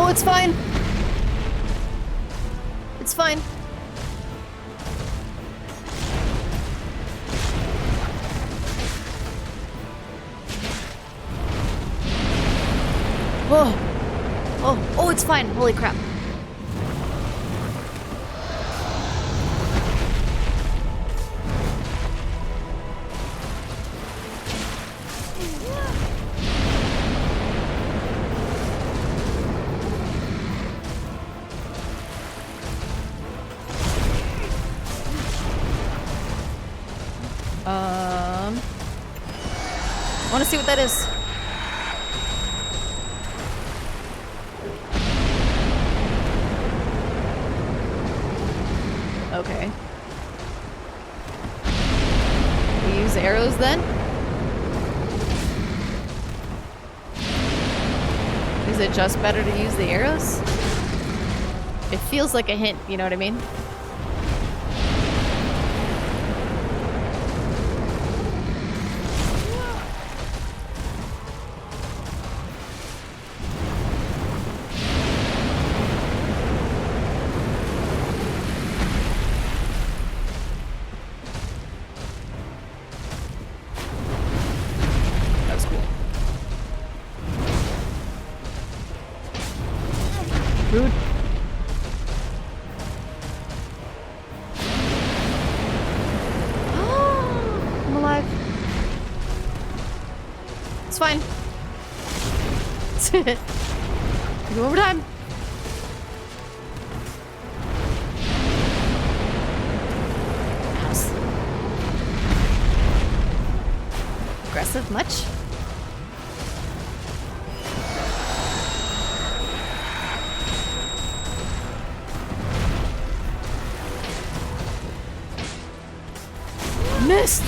It's fine. It's fine. Oh. Oh, it's fine. Holy crap. I want to see what that is. Okay. We use arrows then? Is it just better to use the arrows? It feels like a hint, you know what I mean? Rude. I'm alive. It's fine. Do one more time. House. Aggressive much? Missed!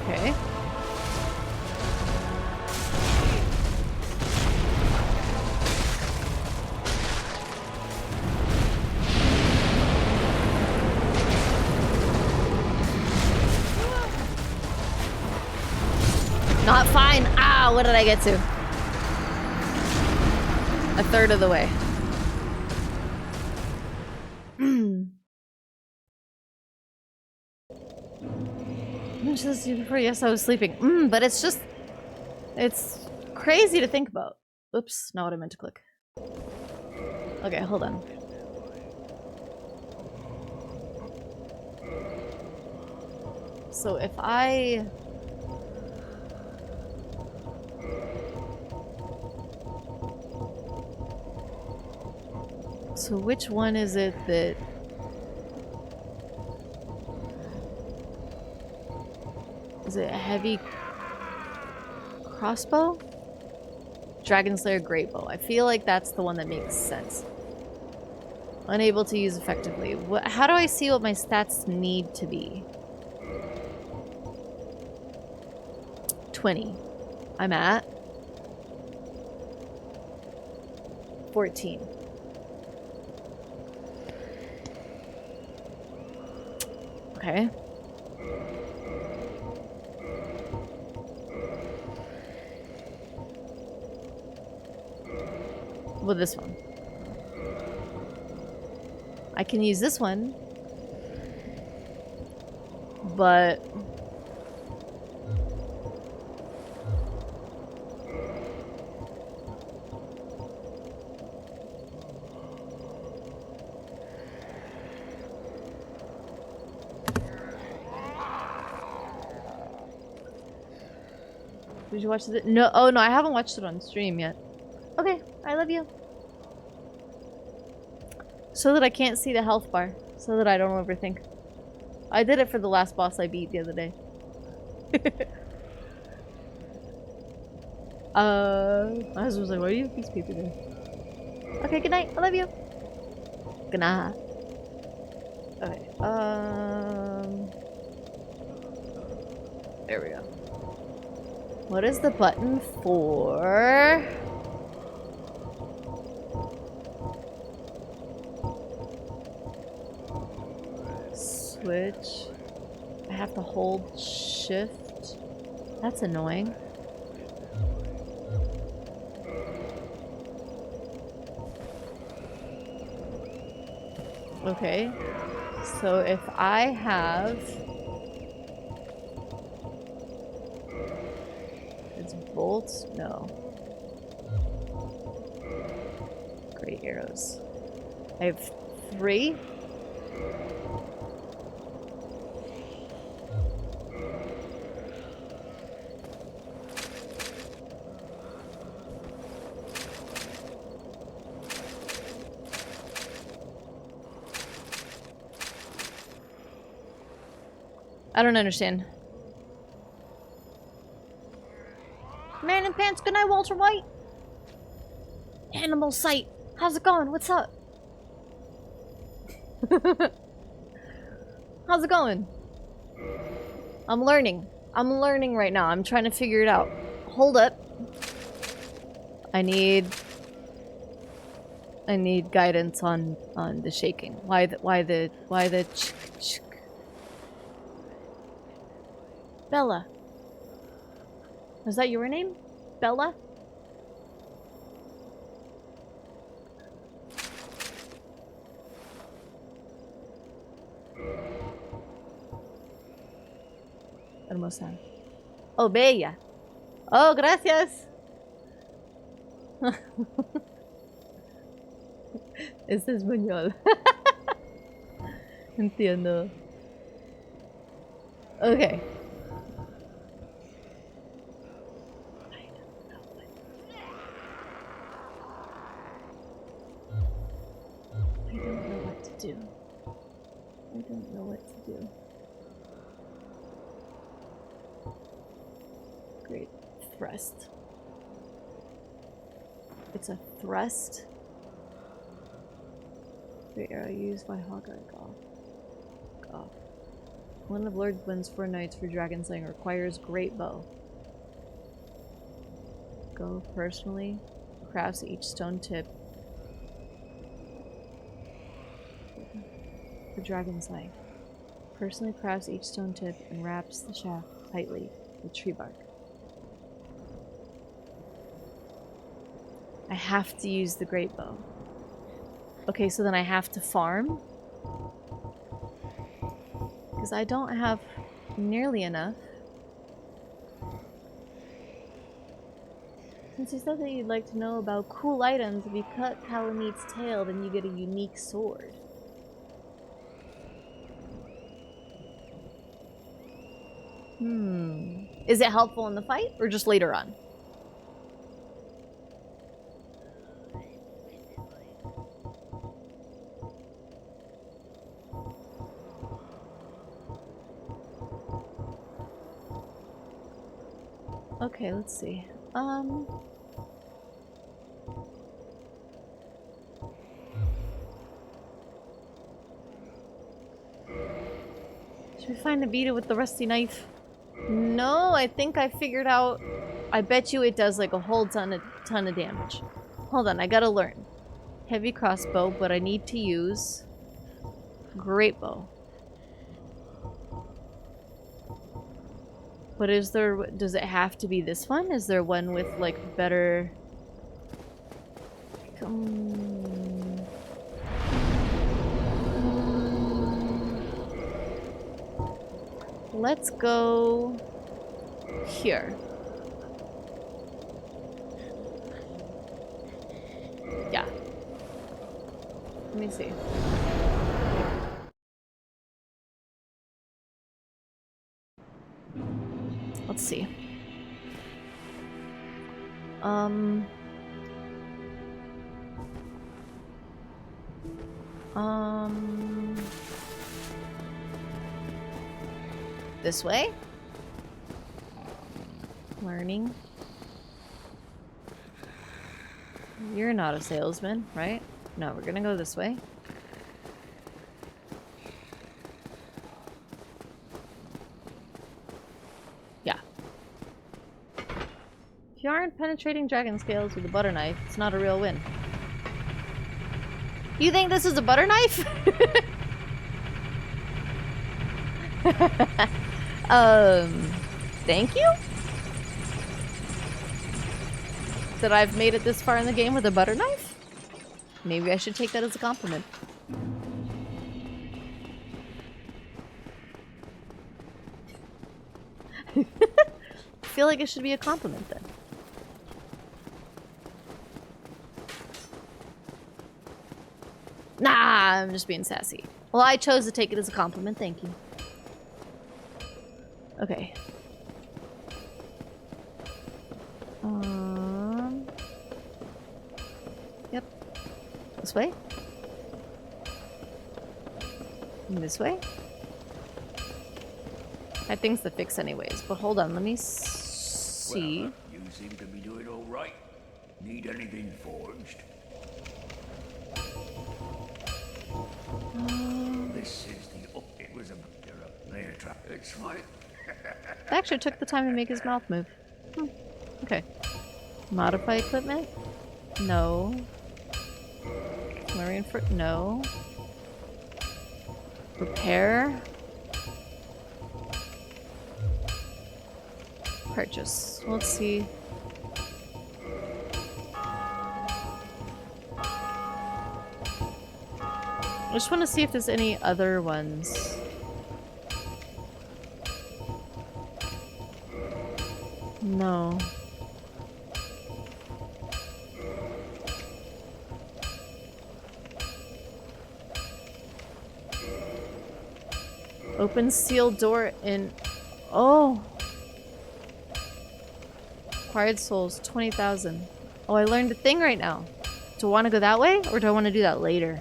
Okay. Fine. Ah, what did I get to? A third of the way. Before, yes, I was sleeping. But it's just... It's crazy to think about. Oops, not what I meant to click. Okay, hold on. So if I... So which one is it that... Is it a heavy crossbow? Dragon Slayer Great Bow. I feel like that's the one that makes sense. Unable to use effectively. How do I see what my stats need to be? 20. I'm at 14. Okay. Well, this one. I can use this one, but did you watch it? No, oh no, I haven't watched it on stream yet. Okay, I love you. So that I can't see the health bar. So that I don't overthink. I did it for the last boss I beat the other day. My husband was like, why do you have these people there? Okay, good night. I love you. Good night. Okay, there we go. What is the button for? Switch. I have to hold shift. That's annoying. Okay. So if I have... It's bolts? No. Great arrows. I have 3. I don't understand. Man in pants, good night, Walter White. Animal sight. How's it going? What's up? How's it going? I'm learning. I'm learning right now. I'm trying to figure it out. Hold up. I need guidance on the shaking. Why the Bella. Is that your name? Bella? Hermosa. Oh, bella. Oh, gracias. Es español. Entiendo. Okay. I don't know what to do. I don't know what to do. Great. Thrust. It's a thrust. Great arrow used by Hawkeye. Golf. One of Lord Gwen's 4 knights for dragon slaying requires great bow. Go personally. Crafts each stone tip for dragon slaying. Personally crafts each stone tip and wraps the shaft tightly with tree bark. I have to use the great bow. Okay, so then I have to farm. Because I don't have nearly enough. Since you said that you'd like to know about cool items, if you cut Calameet's tail, then you get a unique sword. Is it helpful in the fight, or just later on? Okay, let's see. Should we find the beater with the rusty knife? No, I think I figured out. I bet you it does like a whole ton of damage. Hold on, I gotta learn. Heavy crossbow, but I need to use great bow. But is there, does it have to be this one? Is there one with like better... Let's go here. Yeah. Let me see. Let's see. This way? Learning. You're not a salesman, right? No, we're gonna go this way. Yeah. If you aren't penetrating dragon scales with a butter knife, it's not a real win. You think this is a butter knife? Thank you? That I've made it this far in the game with a butter knife? Maybe I should take that as a compliment. I feel like it should be a compliment then. Nah, I'm just being sassy. Well, I chose to take it as a compliment, thank you. Okay. Yep. This way? This way? I think's the fix anyways, but hold on, let me see. Well, you seem to be doing all right. Need anything forged? This is the... Oh, it was a... layer trap. It's fine. I actually took the time to make his mouth move. Okay. Modify equipment? No. Marine fruit? No. Repair? Purchase. Let's see. I just want to see if there's any other ones. No. Open sealed door in... Oh! Acquired souls, 20,000. Oh, I learned a thing right now. Do I want to go that way? Or do I want to do that later?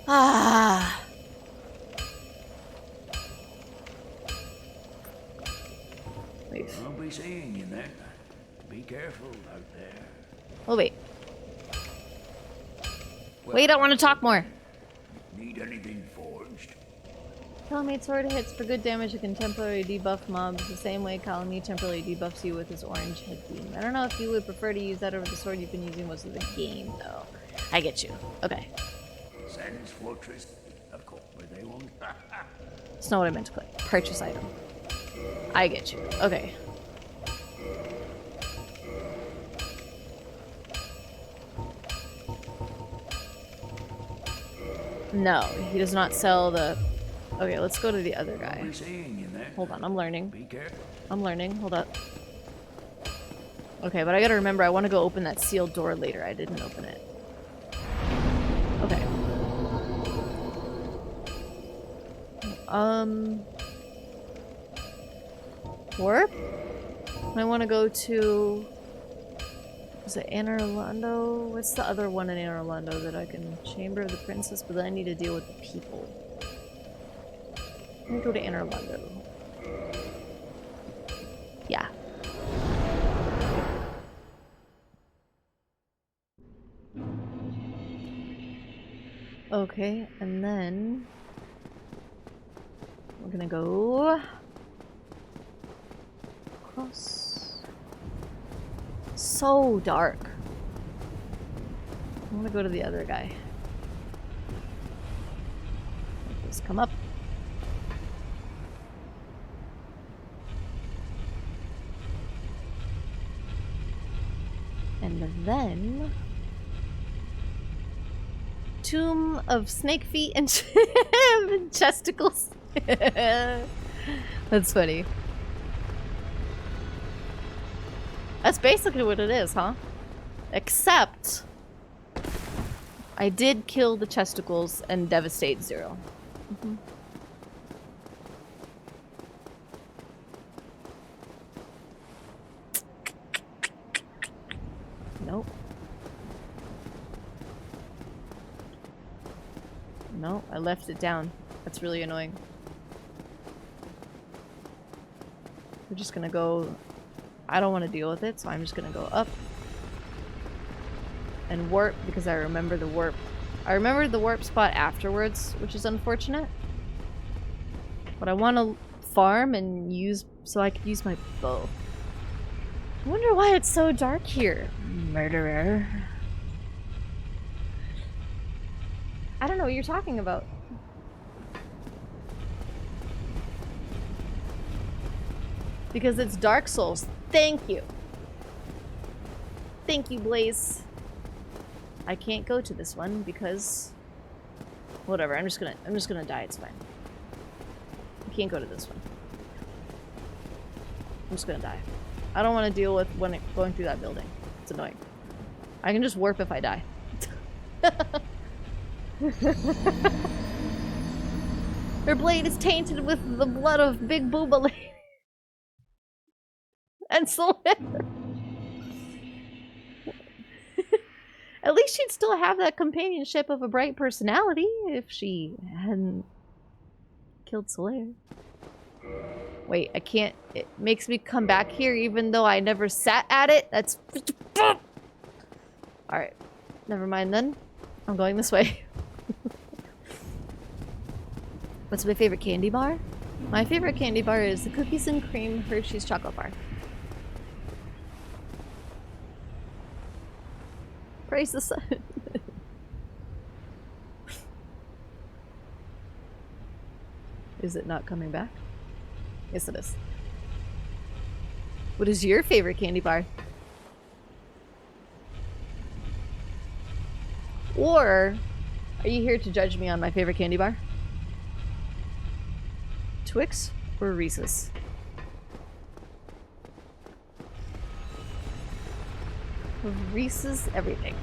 Ah! Wait. I'll be seeing you then. Be careful out there. Oh, wait. Wait, I want to talk more. Need anything forged? Calameet sword hits for good damage. It can temporarily debuff mobs the same way Calameet temporarily debuffs you with his orange head beam. I don't know if you would prefer to use that over the sword you've been using most of the game, though. I get you. Okay. Sands Fortress. Of course, where they won't. That's not what I meant to click. Purchase item. I get you. Okay. No, he does not sell the... Okay, let's go to the other guy. We're seeing you there. Hold on, I'm learning. Be careful. I'm learning. Hold up. Okay, but I gotta remember I want to go open that sealed door later. I didn't open it. Okay. Warp? I want to go to... Is it Anne Orlando? What's the other one in Anne Orlando that I can... Chamber of the Princess, but then I need to deal with the people. Let me go to Anne Orlando. Yeah. Okay, and then... We're gonna go... Across... So dark. I'm gonna go to the other guy. Just come up. And then... Tomb of snake feet and chesticles. That's funny. That's basically what it is, huh? Except... I did kill the chesticles and devastate Zero. Mm-hmm. Nope. No, I left it down. That's really annoying. We're just gonna go... I don't want to deal with it, so I'm just gonna go up. And warp, because I remember the warp. I remembered the warp spot afterwards, which is unfortunate. But I want to farm and use... so I could use my bow. I wonder why it's so dark here. Murderer. I don't know what you're talking about. Because it's Dark Souls. Thank you. Thank you, Blaze. I can't go to this one because... Whatever, I'm just gonna die, it's fine. I can't go to this one. I'm just gonna die. I don't want to deal with going through that building. It's annoying. I can just warp if I die. Her blade is tainted with the blood of Big Booba Lady. And Solaire. At least she'd still have that companionship of a bright personality if she hadn't killed Solaire. Wait, I can't... It makes me come back here even though I never sat at it? That's... Alright. Never mind then. I'm going this way. What's my favorite candy bar? My favorite candy bar is the cookies and cream Hershey's chocolate bar. Praise the sun. Is it not coming back? Yes, it is. What is your favorite candy bar? Or are you here to judge me on my favorite candy bar? Twix or Reese's? Reese's everything.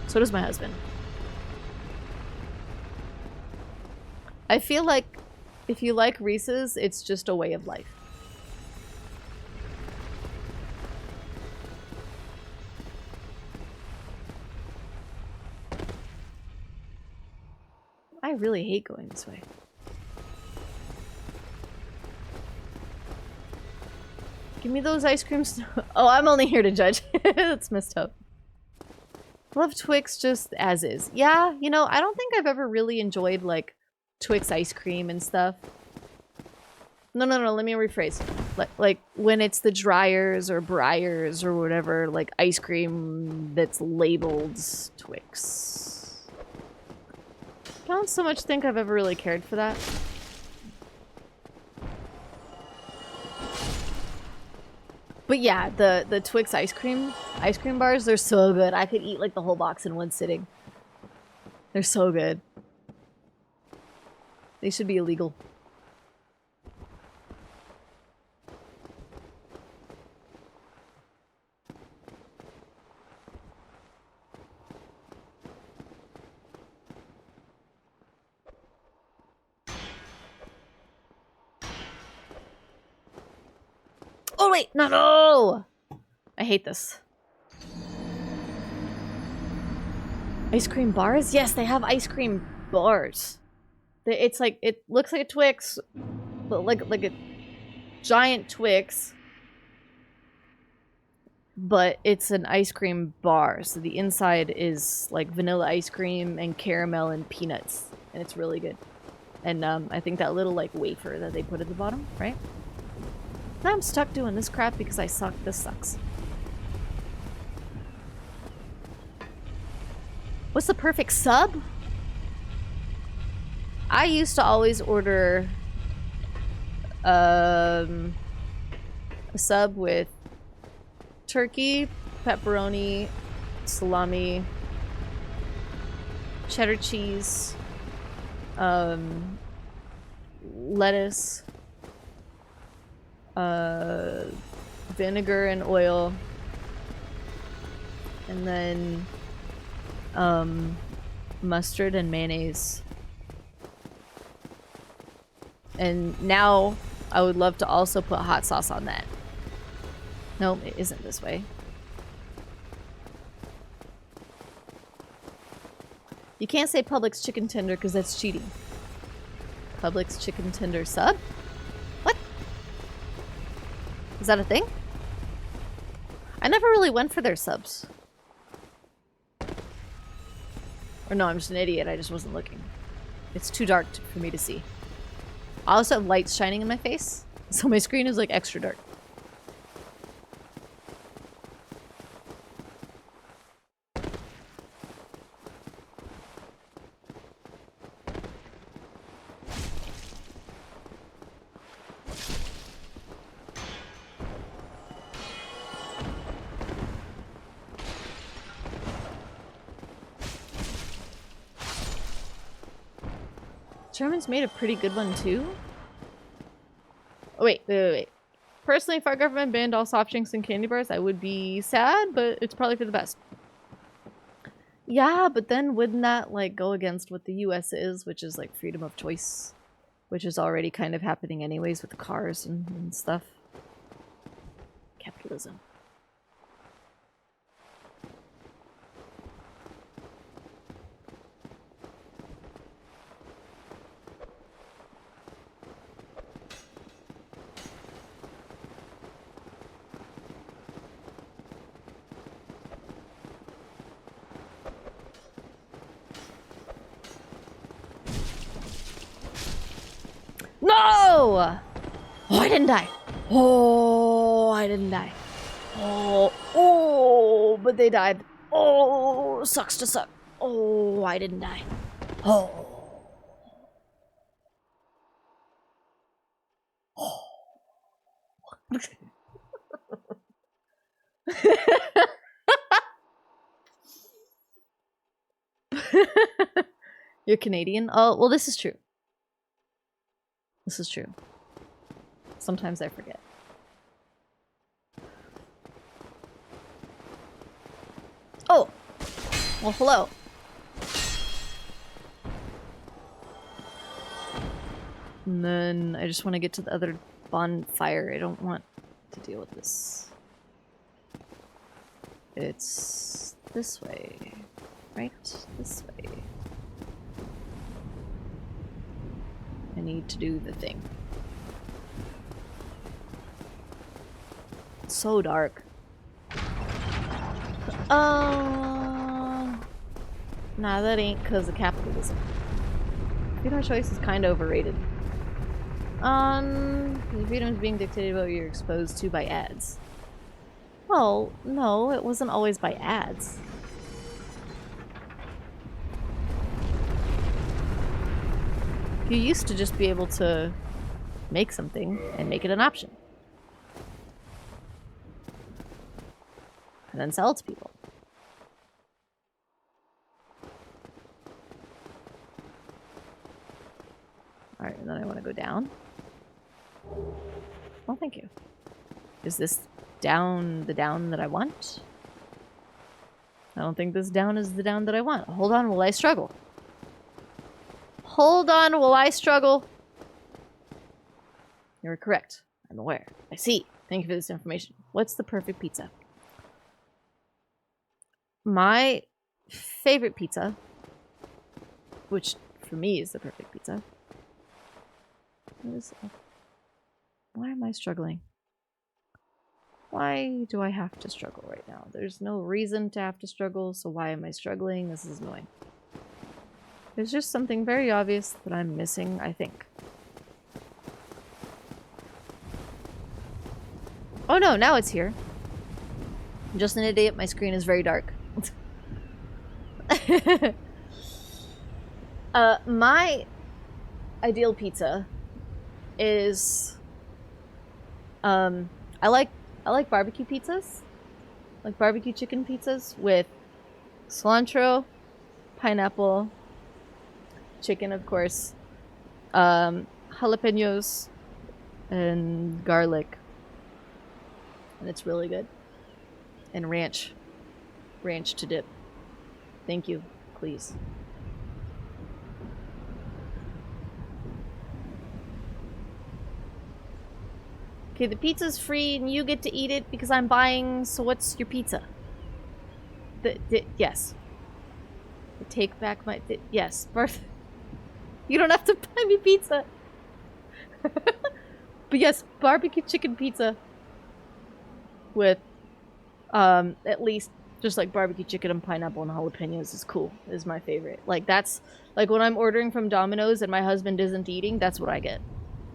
So does my husband. I feel like if you like Reese's, it's just a way of life. I really hate going this way. Give me those ice creams. Oh, I'm only here to judge. That's messed up. Love Twix just as is. Yeah, you know, I don't think I've ever really enjoyed, like, Twix ice cream and stuff. No, let me rephrase. Like, when it's the Dryers or Briars or whatever, like, ice cream that's labeled Twix. I don't so much think I've ever really cared for that. But yeah, the Twix ice cream bars, they're so good. I could eat like the whole box in one sitting. They're so good. They should be illegal. Oh wait, no! I hate this. Ice cream bars? Yes, they have ice cream bars. It's like, it looks like a Twix, but like a giant Twix. But it's an ice cream bar, so the inside is like vanilla ice cream and caramel and peanuts, and it's really good. And I think that little like wafer that they put at the bottom, right? Now I'm stuck doing this crap because I suck. This sucks. What's the perfect sub? I used to always order a sub with turkey, pepperoni, salami, cheddar cheese, lettuce, vinegar and oil, and then mustard and mayonnaise. And now I would love to also put hot sauce on that. No, it isn't this way. You can't say Publix chicken tender because that's cheating. Publix chicken tender sub? What? Is that a thing? I never really went for their subs. Or no, I'm just an idiot. I just wasn't looking. It's too dark for me to see. I also have lights shining in my face, so my screen is like extra dark. Germans made a pretty good one too. Oh wait. Personally, if our government banned all soft drinks and candy bars, I would be sad, but it's probably for the best. Yeah, but then wouldn't that like go against what the US is, which is like freedom of choice, which is already kind of happening anyways with cars and stuff. Capitalism. No! Oh, I didn't die. Oh, I didn't die. Oh, but they died. Oh, sucks to suck. Oh, I didn't die. Oh. You're Canadian? Oh, well, this is true. This is true. Sometimes I forget. Oh! Well, hello. And then I just want to get to the other bonfire. I don't want to deal with this. It's this way. Right? This way. I need to do the thing. It's so dark. Nah, that ain't because of capitalism. Freedom of choice is kind of overrated. Freedom is being dictated by what you're exposed to by ads. Well, no, it wasn't always by ads. You used to just be able to make something and make it an option. And then sell it to people. Alright, and then I want to go down. Well, thank you. Is this down the down that I want? I don't think this down is the down that I want. Hold on while I struggle. Hold on while I struggle. You're correct. I'm aware. I see. Thank you for this information. What's the perfect pizza? My favorite pizza, which for me is the perfect pizza. Why am I struggling? Why do I have to struggle right now? There's no reason to have to struggle, so why am I struggling? This is annoying. There's just something very obvious that I'm missing, I think. Oh no, now it's here. I'm just an idiot, my screen is very dark. My ideal pizza is I like barbecue pizzas. Like barbecue chicken pizzas with cilantro, pineapple, chicken of course, jalapenos, and garlic. And it's really good. And ranch. Ranch to dip. Thank you, please. Okay, the pizza's free and you get to eat it because I'm buying, so what's your pizza? Yes. Take back my... yes, Barth. You don't have to buy me pizza. But yes, barbecue chicken pizza. With, at least just like barbecue chicken and pineapple and jalapenos is cool. Is my favorite. Like that's, like when I'm ordering from Domino's and my husband isn't eating, that's what I get.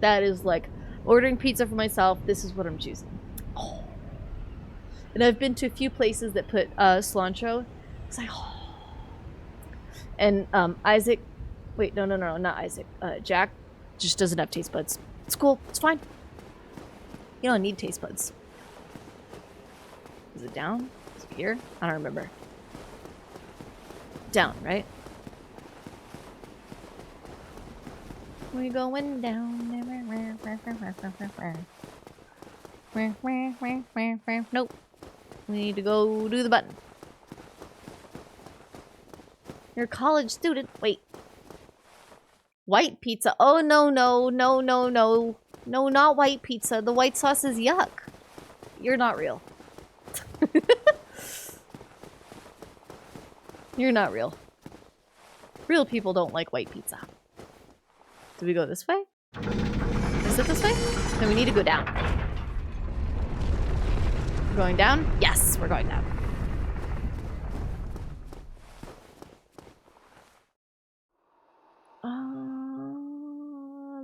That is like... ordering pizza for myself, this is what I'm choosing. Oh. And I've been to a few places that put cilantro. It's like, oh. And Isaac, wait, no, not Isaac. Jack just doesn't have taste buds. It's cool, it's fine. You don't need taste buds. Is it down? Is it here? I don't remember. Down, right? We're going down. Nope. We need to go do the button. You're a college student. Wait. White pizza. Oh, no. No, not white pizza. The white sauce is yuck. You're not real. You're not real. Real people don't like white pizza. Do we go this way? Is it this way? No, we need to go down. We're going down? Yes, we're going down.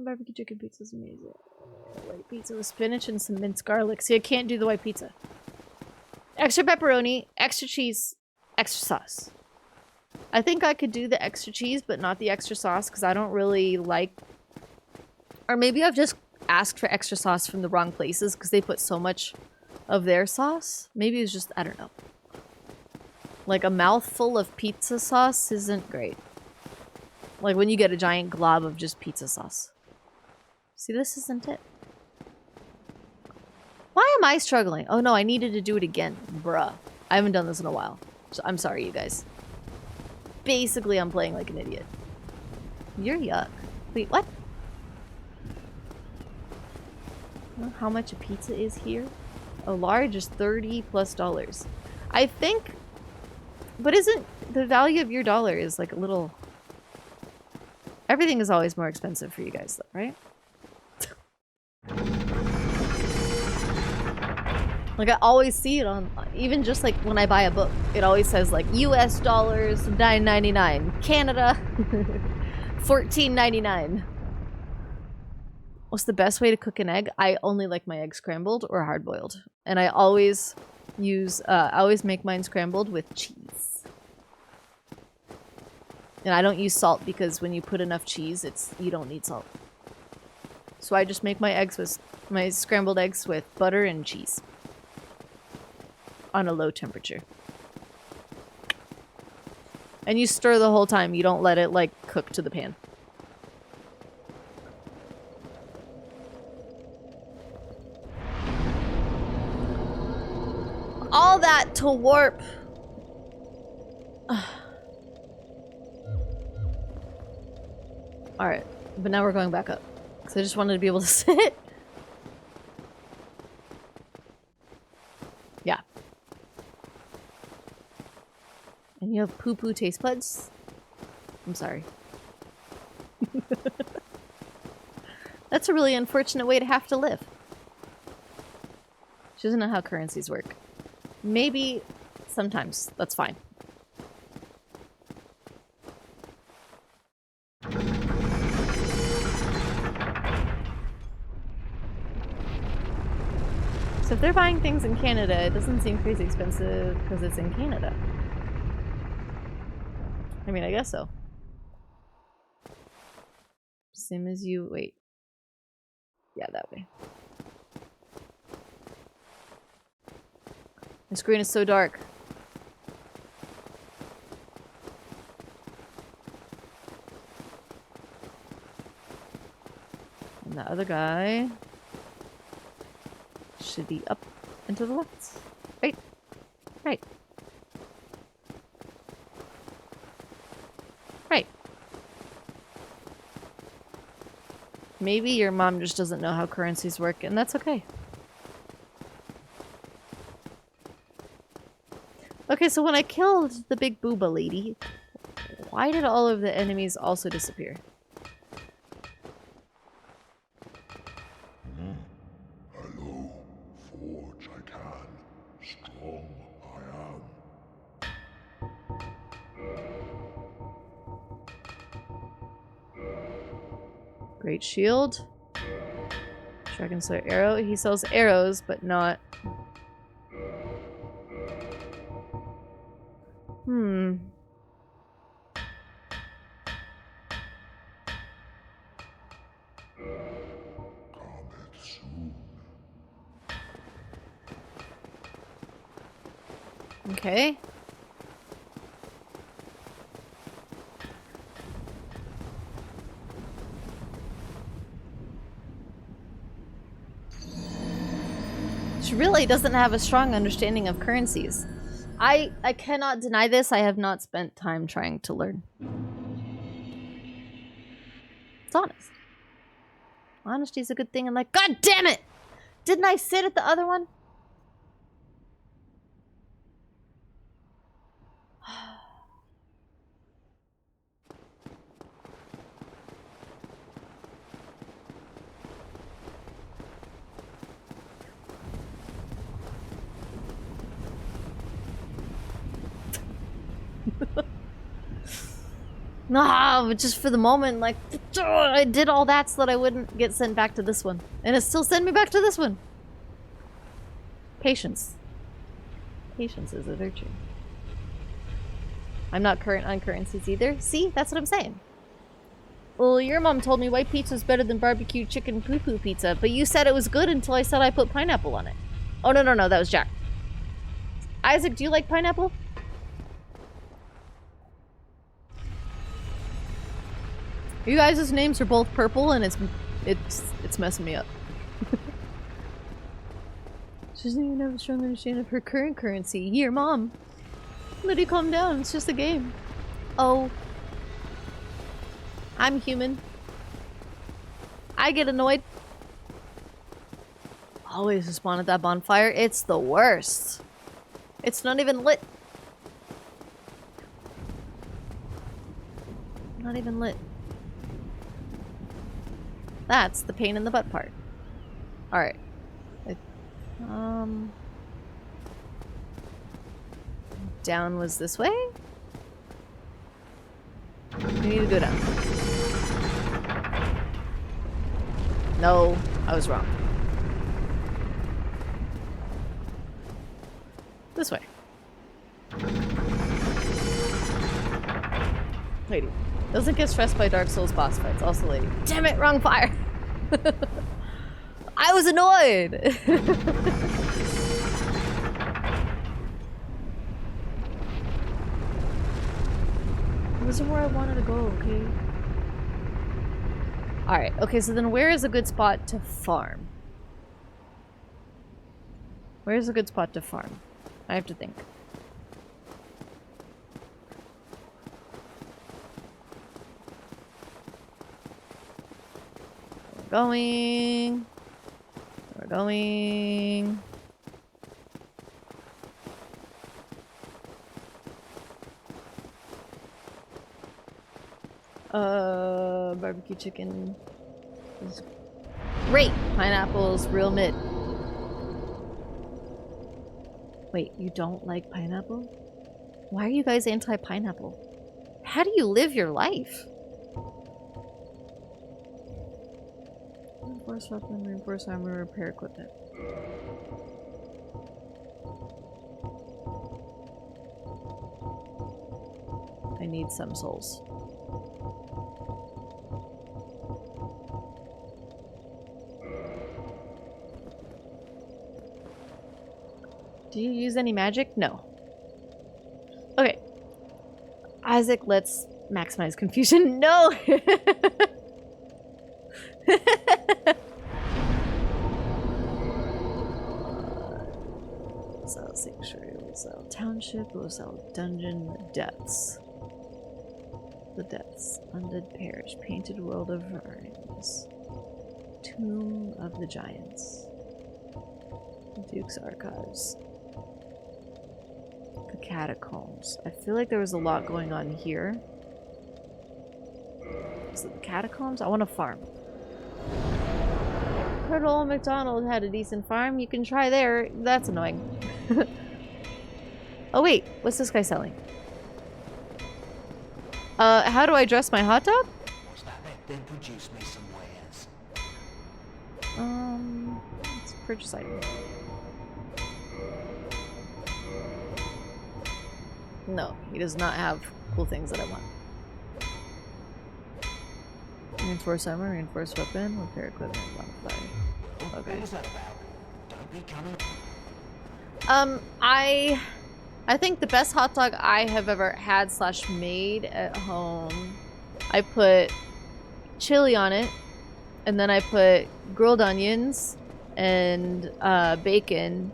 Barbecue chicken pizza is amazing. White pizza with spinach and some minced garlic. See, I can't do the white pizza. Extra pepperoni, extra cheese, extra sauce. I think I could do the extra cheese, but not the extra sauce, because I don't really like... Or maybe I've just asked for extra sauce from the wrong places, because they put so much of their sauce. Maybe it's just... I don't know. Like, a mouthful of pizza sauce isn't great. Like, when you get a giant glob of just pizza sauce. See, this isn't it. Why am I struggling? Oh no, I needed to do it again. Bruh. I haven't done this in a while. So I'm sorry, you guys. Basically, I'm playing like an idiot. You're yuck. Wait, what? How much a pizza is here? A large is $30+. I think... But isn't the value of your dollar is like a little... Everything is always more expensive for you guys though, right? Like I always see it on, even just like when I buy a book, it always says like US dollars, $9.99. Canada, $14.99. What's the best way to cook an egg? I only like my egg scrambled or hard boiled. And I always use, I always make mine scrambled with cheese. And I don't use salt because when you put enough cheese, you don't need salt. So I just make my eggs with, my scrambled eggs with butter and cheese. On a low temperature. And you stir the whole time. You don't let it like cook to the pan. all that to warp. Alright, but now we're going back up. Because I just wanted to be able to sit. Yeah. And you have poo-poo taste buds? I'm sorry. That's a really unfortunate way to have to live. She doesn't know how currencies work. Maybe sometimes. That's fine. So if they're buying things in Canada, it doesn't seem crazy expensive because it's in Canada. I mean, I guess so. Same as you. Wait. Yeah, that way. The screen is so dark. And the other guy should be up and to the left. Right. Right. Right. Maybe your mom just doesn't know how currencies work, and that's okay. Okay, so when I killed the big booba lady, why did all of the enemies also disappear? Hello, forge I can, strong I am. Great shield. Dragon Slayer arrow. He sells arrows, but not... Comment soon. Okay. She really doesn't have a strong understanding of currencies. I cannot deny this. I have not spent time trying to learn. It's honest. Honesty is a good thing. I'm like, God damn it! Didn't I sit at the other one? Nah, but just for the moment, like, I did all that so that I wouldn't get sent back to this one. And it still sent me back to this one. Patience. Patience is a virtue. I'm not current on currencies either. See? That's what I'm saying. Well, your mom told me white pizza is better than barbecue chicken poo-poo pizza, but you said it was good until I said I put pineapple on it. Oh, no, no, no, that was Jack. Isaac, do you like pineapple? You guys' names are both purple, and it's messing me up. She doesn't even have a strong understanding of her current currency. Here, Mom. Let you calm down. It's just a game. Oh. I'm human. I get annoyed. Always spawn at that bonfire. It's the worst. It's not even lit. Not even lit. That's the pain in the butt part. Alright. Down was this way? We need to go down. No, I was wrong. This way. Lady. Doesn't get stressed by Dark Souls boss fights. Also lady. Damn it, wrong fire! I was annoyed! It wasn't where I wanted to go, okay? Alright, okay, so then where is a good spot to farm? Where's a good spot to farm? I have to think. We're going. We're going. Barbecue chicken is great. Pineapple's real mid. Wait, you don't like pineapple? Why are you guys anti-pineapple? How do you live your life? Reinforced weapon, reinforced armor, repair equipment. I need some souls. Do you use any magic? No. Okay. Isaac, let's maximize confusion. No! Roselle Sanctuary, Roselle Township, Roselle Dungeon, the Depths. The Depths. Undead Parish, Painted World of Ruins. Tomb of the Giants. Duke's Archives. The Catacombs. I feel like there was a lot going on here. Is it the Catacombs? I want to farm. Heard old McDonald had a decent farm. You can try there. That's annoying. Oh wait, what's this guy selling? How do I dress my hot dog? Then produce me some wares. Let's purchase item. No, he does not have cool things that I want. Reinforced armor, reinforced weapon, repair equipment, modify. Okay. What's that about? Don't be coming. I think the best hot dog I have ever had / made at home, I put chili on it, and then I put grilled onions and bacon,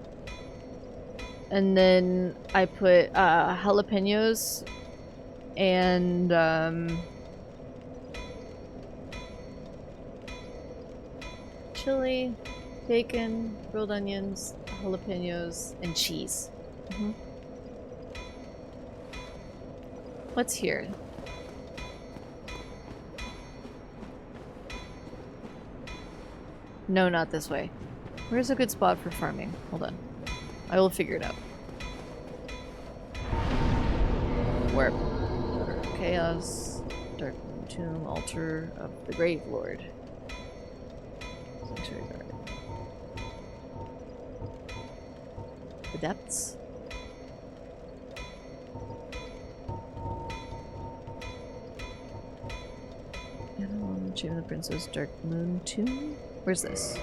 and then I put jalapenos and chili, bacon, grilled onions, jalapenos, and cheese. What's here? No, not this way. Where's a good spot for farming? Hold on. I will figure it out. Where? Chaos, Dark Tomb, Altar of the Grave Lord. Sanctuary Garden. The Depths. Chamber of the Princess, Dark Moon Tomb? Where's this?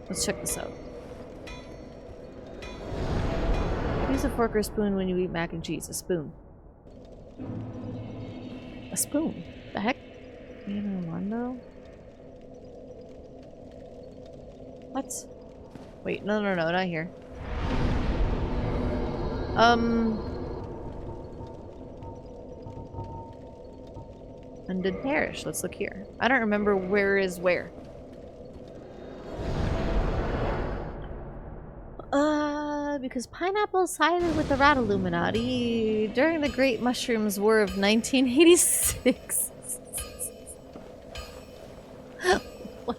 Let's check this out. Use a fork or spoon when you eat mac and cheese. A spoon. A spoon? The heck? Wando? What? Wait, no, not here. Undead Parish. Let's look here. I don't remember where is where. Because Pineapple sided with the Rat Illuminati during the Great Mushrooms War of 1986. What?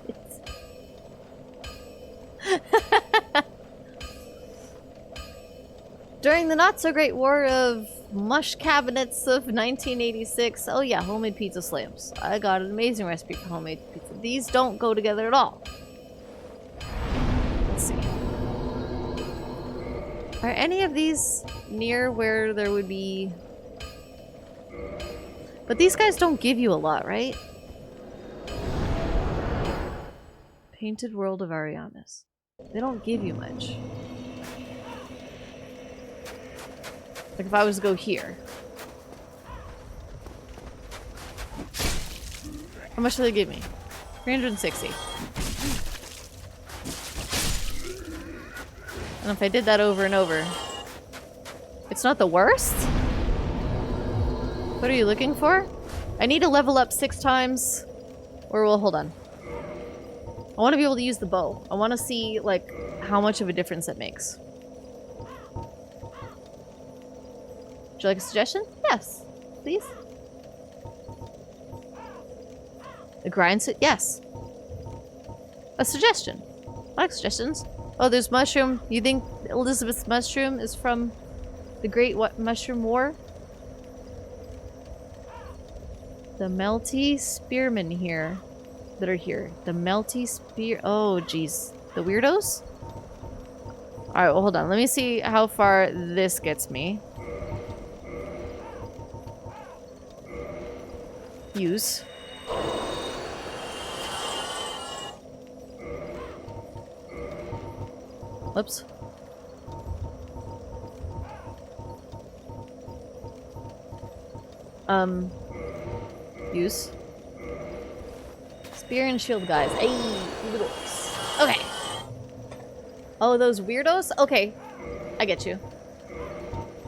During the not-so-great War of Mush Cabinets of 1986. Oh yeah, homemade pizza slams. I got an amazing recipe for homemade pizza. These don't go together at all. Let's see. Are any of these near where there would be... But these guys don't give you a lot, right? Painted World of Ariamis. They don't give you much. Like if I was to go here. How much do they give me? 360. And if I did that over and over, It's not the worst? What are you looking for? I need to level up 6 times. Or well, hold on. I want to be able to use the bow. I want to see, like, how much of a difference it makes. Would you like a suggestion? Yes. Please. A grind set? Yes. A suggestion. I like suggestions. Oh, there's mushroom. You think Elizabeth's mushroom is from the Great Mushroom War? The melty spearmen here. That are here. The melty spear. Oh, jeez. The weirdos? Alright, well, hold on. Let me see how far this gets me. Use. Whoops. Use. Spear and shield guys. Hey, weirdos. Okay. Oh, those weirdos? Okay. I get you.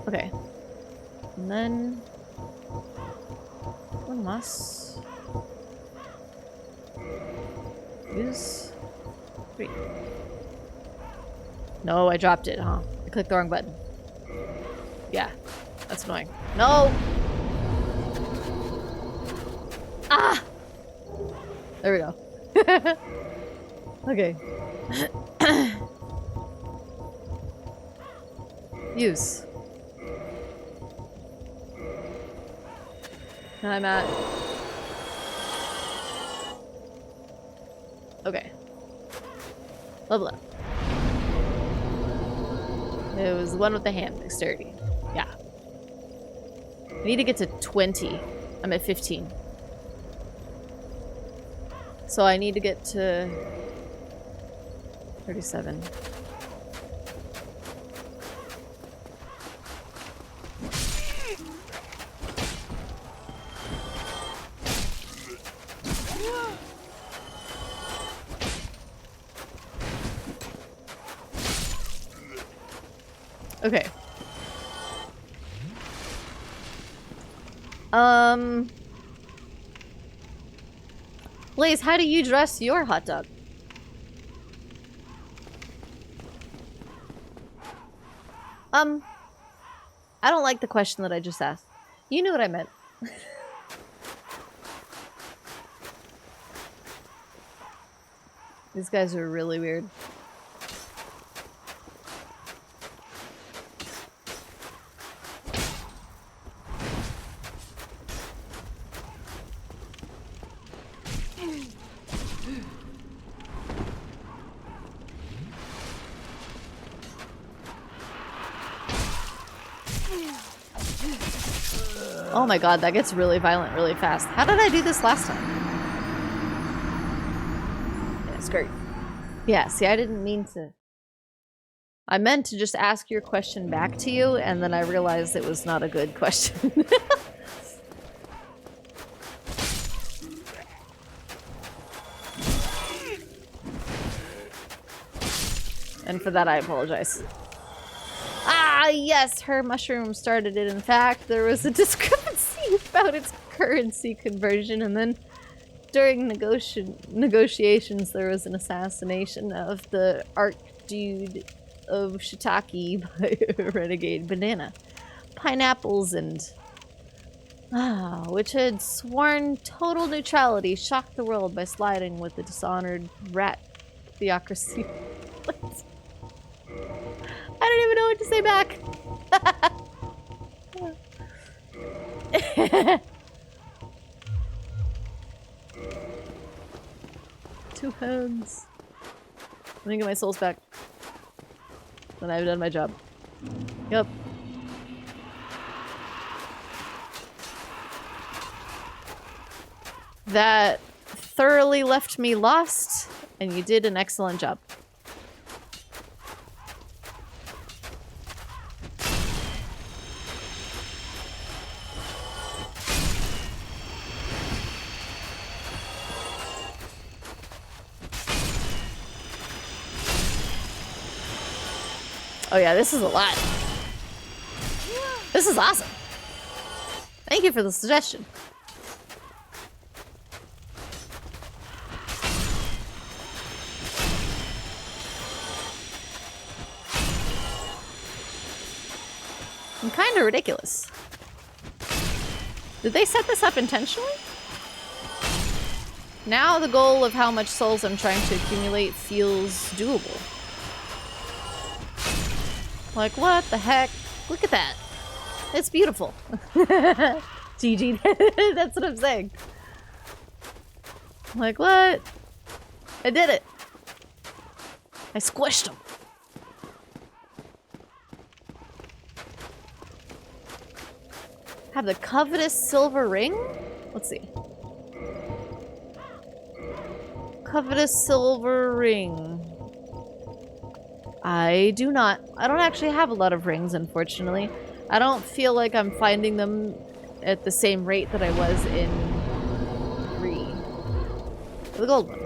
Okay. And then... one must... use... 3. No, I dropped it, huh? I clicked the wrong button. Yeah. That's annoying. No! Ah! There we go. Okay. Use. And I'm at... okay. Level up. It was the one with the hand dexterity. Yeah. I need to get to 20. I'm at 15. So I need to get to 37. Okay. Blaze, how do you dress your hot dog? I don't like the question that I just asked. You knew what I meant. These guys are really weird. Oh my god, that gets really violent really fast. How did I do this last time? Yeah, skirt. Yeah, see, I didn't mean to... I meant to just ask your question back to you, and then I realized it was not a good question. And for that, I apologize. Ah, yes, her mushroom started it. In fact, there was a discrepancy about its currency conversion, and then during negotiations, there was an assassination of the Archduke of Shiitake by a renegade banana. Pineapples and... which had sworn total neutrality, shocked the world by sliding with the dishonored rat theocracy. I don't even know what to say back. Two hands. Let me get my souls back. Then I've done my job. Yep. That thoroughly left me lost, and you did an excellent job. Oh yeah, this is a lot. This is awesome. Thank you for the suggestion. I'm kind of ridiculous. Did they set this up intentionally? Now the goal of how much souls I'm trying to accumulate feels doable. Like, what the heck? Look at that. It's beautiful. GG. That's what I'm saying. Like, what? I did it. I squished him. Have the covetous silver ring? Let's see. Covetous silver ring. I do not. I don't actually have a lot of rings, unfortunately. I don't feel like I'm finding them at the same rate that I was in 3. The gold one.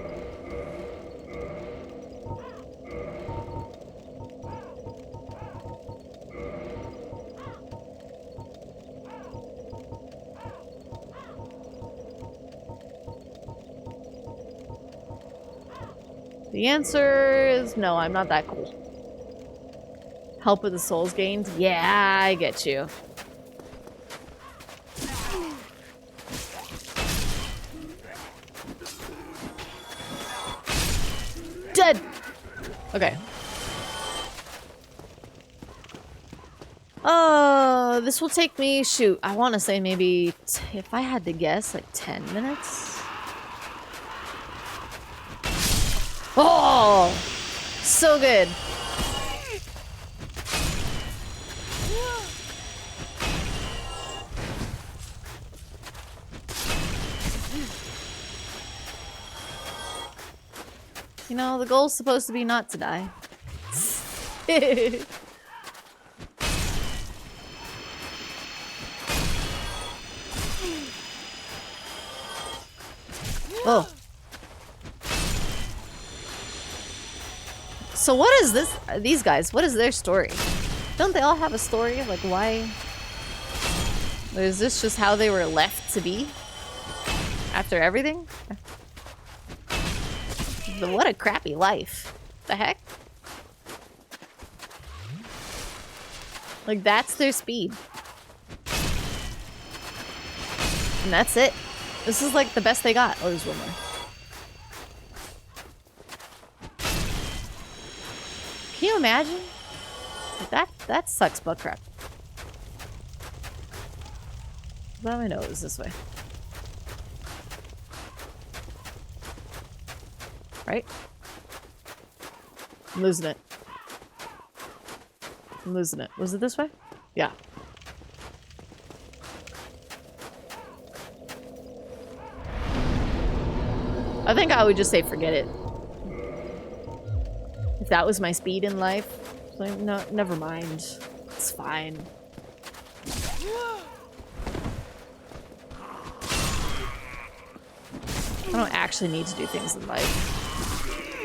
The answer is no, I'm not that cool. Help with the souls gained? Yeah, I get you. Dead! Okay. This will take me, shoot, I want to say maybe, if I had to guess, like 10 minutes? Oh! So good. You know, the goal's supposed to be not to die. Oh. So what is this? These guys, what is their story? Don't they all have a story? Like, why? Is this just how they were left to be? After everything? What a crappy life. The heck? Like, that's their speed. And that's it. This is like the best they got. Oh, there's one more. Can you imagine? That sucks butt crap. How do I know it was this way? Right? I'm losing it. I'm losing it. Was it this way? Yeah. I think I would just say forget it. If that was my speed in life, so no, never mind. It's fine. I don't actually need to do things in life.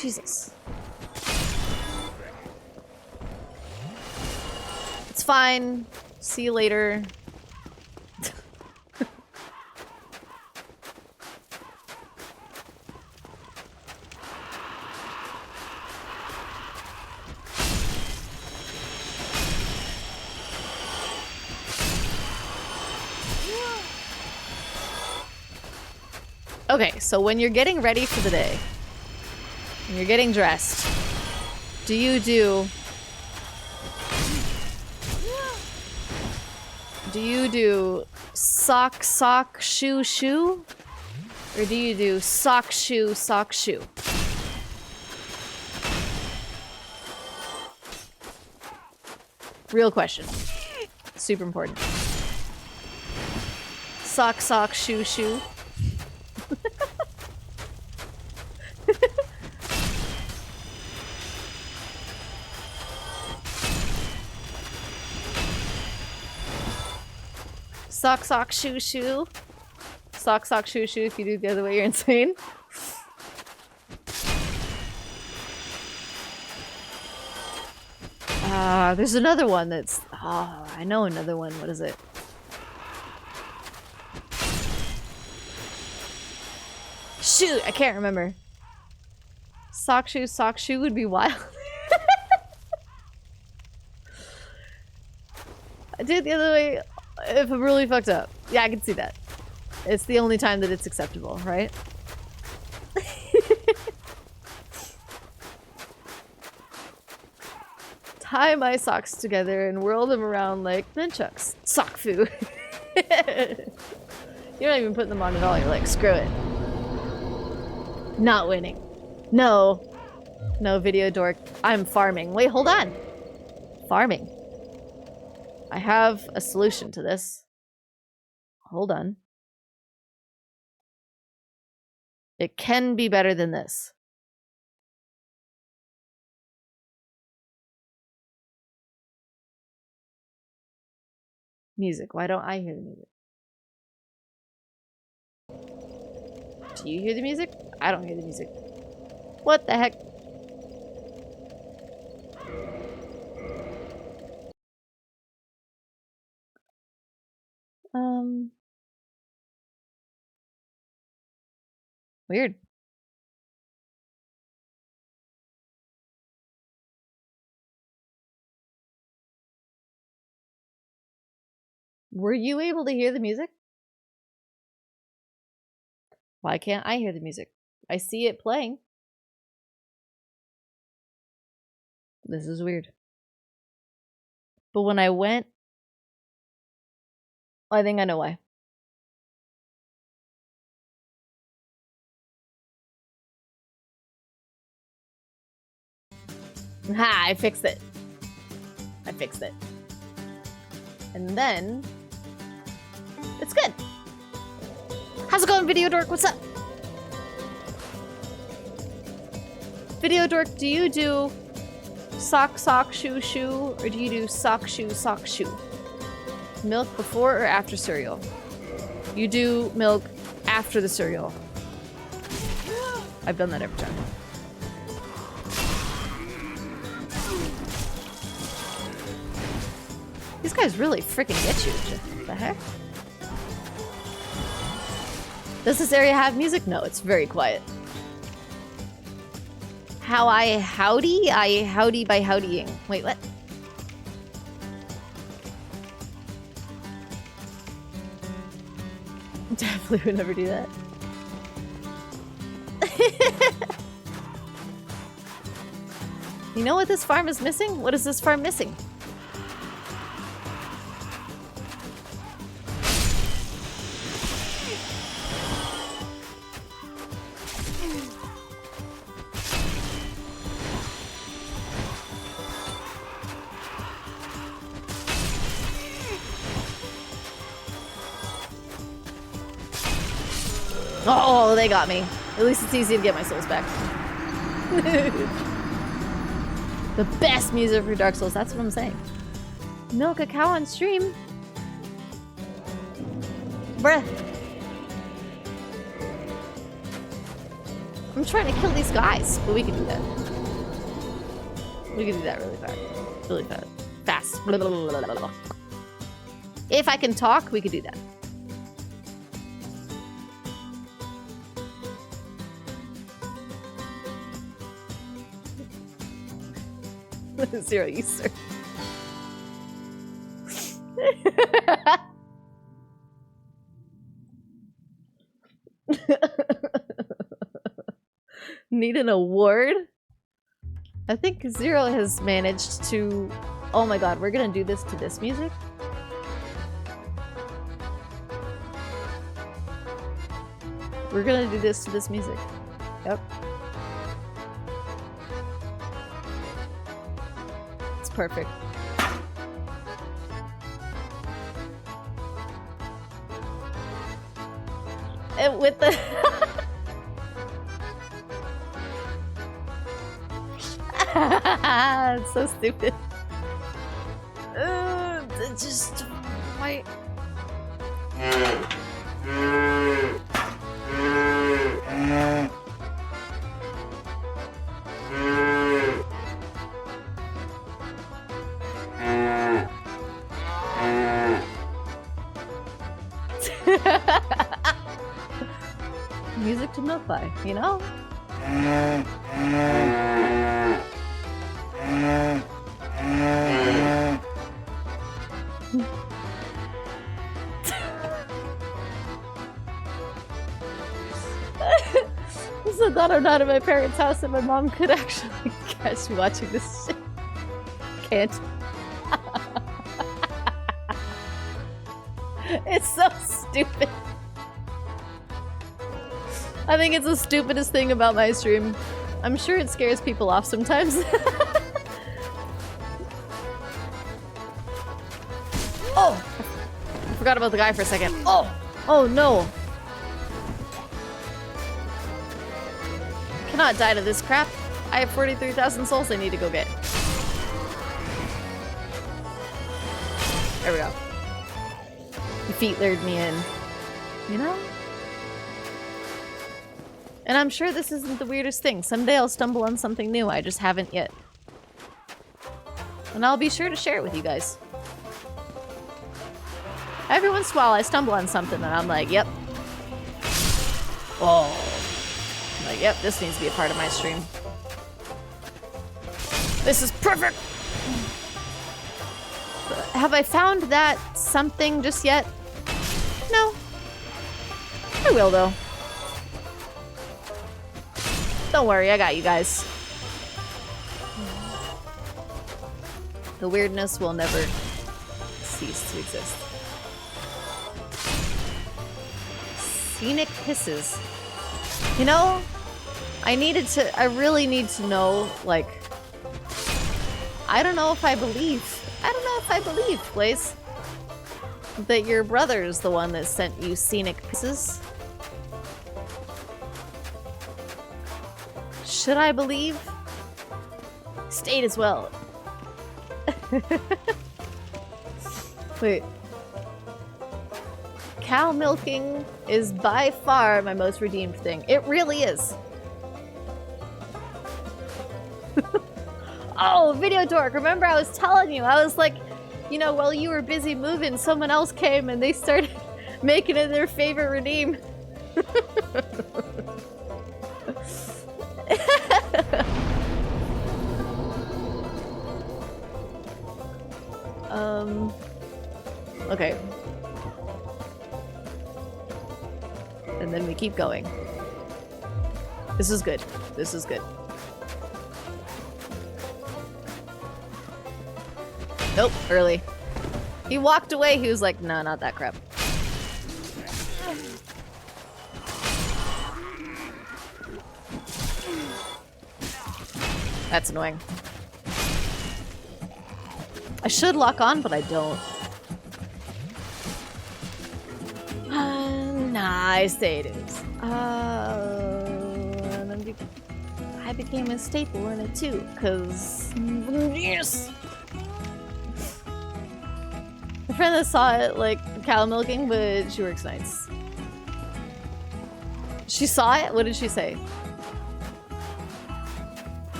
Jesus. It's fine. See you later. Okay, so when you're getting ready for the day, when you're getting dressed, do you do sock, sock, shoe, shoe? Or do you do sock, shoe, sock, shoe? Real question. Super important. Sock, sock, shoe, shoe. Sock, sock, shoe, shoe. Sock, sock, shoe, shoe. If you do it the other way, you're insane. There's another one that's... Oh, I know another one. What is it? Shoot, I can't remember. Sock shoe would be wild. I did it the other way if I'm really fucked up. Yeah, I can see that. It's the only time that it's acceptable, right? Tie my socks together and whirl them around like nunchucks. Sock foo. You're not even putting them on at all. You're like, screw it. Not winning. No. No, video dork. I'm farming. Wait, hold on. Farming. I have a solution to this. Hold on. It can be better than this. Music. Why don't I hear the music? Do you hear the music? I don't hear the music. What the heck? Weird. Were you able to hear the music? Why can't I hear the music? I see it playing. This is weird. But when I went... I think I know why. Ha! I fixed it. I fixed it. And then... It's good! How's it going, Video Dork? What's up? Video Dork, do you do sock, shoe, or do you do sock, shoe? Milk before or after cereal? You do milk after the cereal. I've done that every time. These guys really freaking get you. What the heck? Does this area have music? No, it's very quiet. How I howdy? I howdy by howdying. Wait, what? Definitely would never do that. You know what this farm is missing? What is this farm missing? Oh, they got me. At least it's easy to get my souls back. The best music for Dark Souls, that's what I'm saying. Milk a cow on stream? Bruh. I'm trying to kill these guys, but we can do that. We can do that really fast. Really fast. Fast. Blah, blah, blah, blah, blah. If I can talk, we could do that. Zero Easter. Need an award? I think Zero has managed to... Oh my god, we're gonna do this to this music? We're gonna do this to this music. Yep. It's perfect. And with the... It's so stupid. Just... Why... Music to Milfi, you know? This is the thought I'm not at my parents' house and my mom could actually catch me watching this shit. Can't. It's so stupid. I think it's the stupidest thing about my stream. I'm sure it scares people off sometimes. Oh! I forgot about the guy for a second. Oh! Oh no! Cannot die to this crap. I have 43,000 souls I need to go get. There we go. The feet lured me in. You know? And I'm sure this isn't the weirdest thing. Someday I'll stumble on something new. I just haven't yet. And I'll be sure to share it with you guys. Every once in a while I stumble on something and I'm like, yep. Oh. I'm like, yep, this needs to be a part of my stream. This is perfect! Have I found that something just yet? No. I will though. Don't worry, I got you guys. The weirdness will never cease to exist. Scenic hisses. You know, I really need to know, like, I don't know if I believe, Blaze, that your brother is the one that sent you scenic hisses. Should I believe? State as well. Wait. Cow milking is by far my most redeemed thing. It really is. Oh, Video Dork, remember I was telling you, I was like, you know, while you were busy moving, someone else came and they started making it their favorite redeem. Okay. And then we keep going. This is good. This is good. Nope, early. He walked away, he was like, nah, not that crap. That's annoying. I should lock on, but I don't. Nah, I say it is. And then I became a staple in it too, cause yes. A friend that saw it, like cow milking, but she works nights. She saw it? What did she say?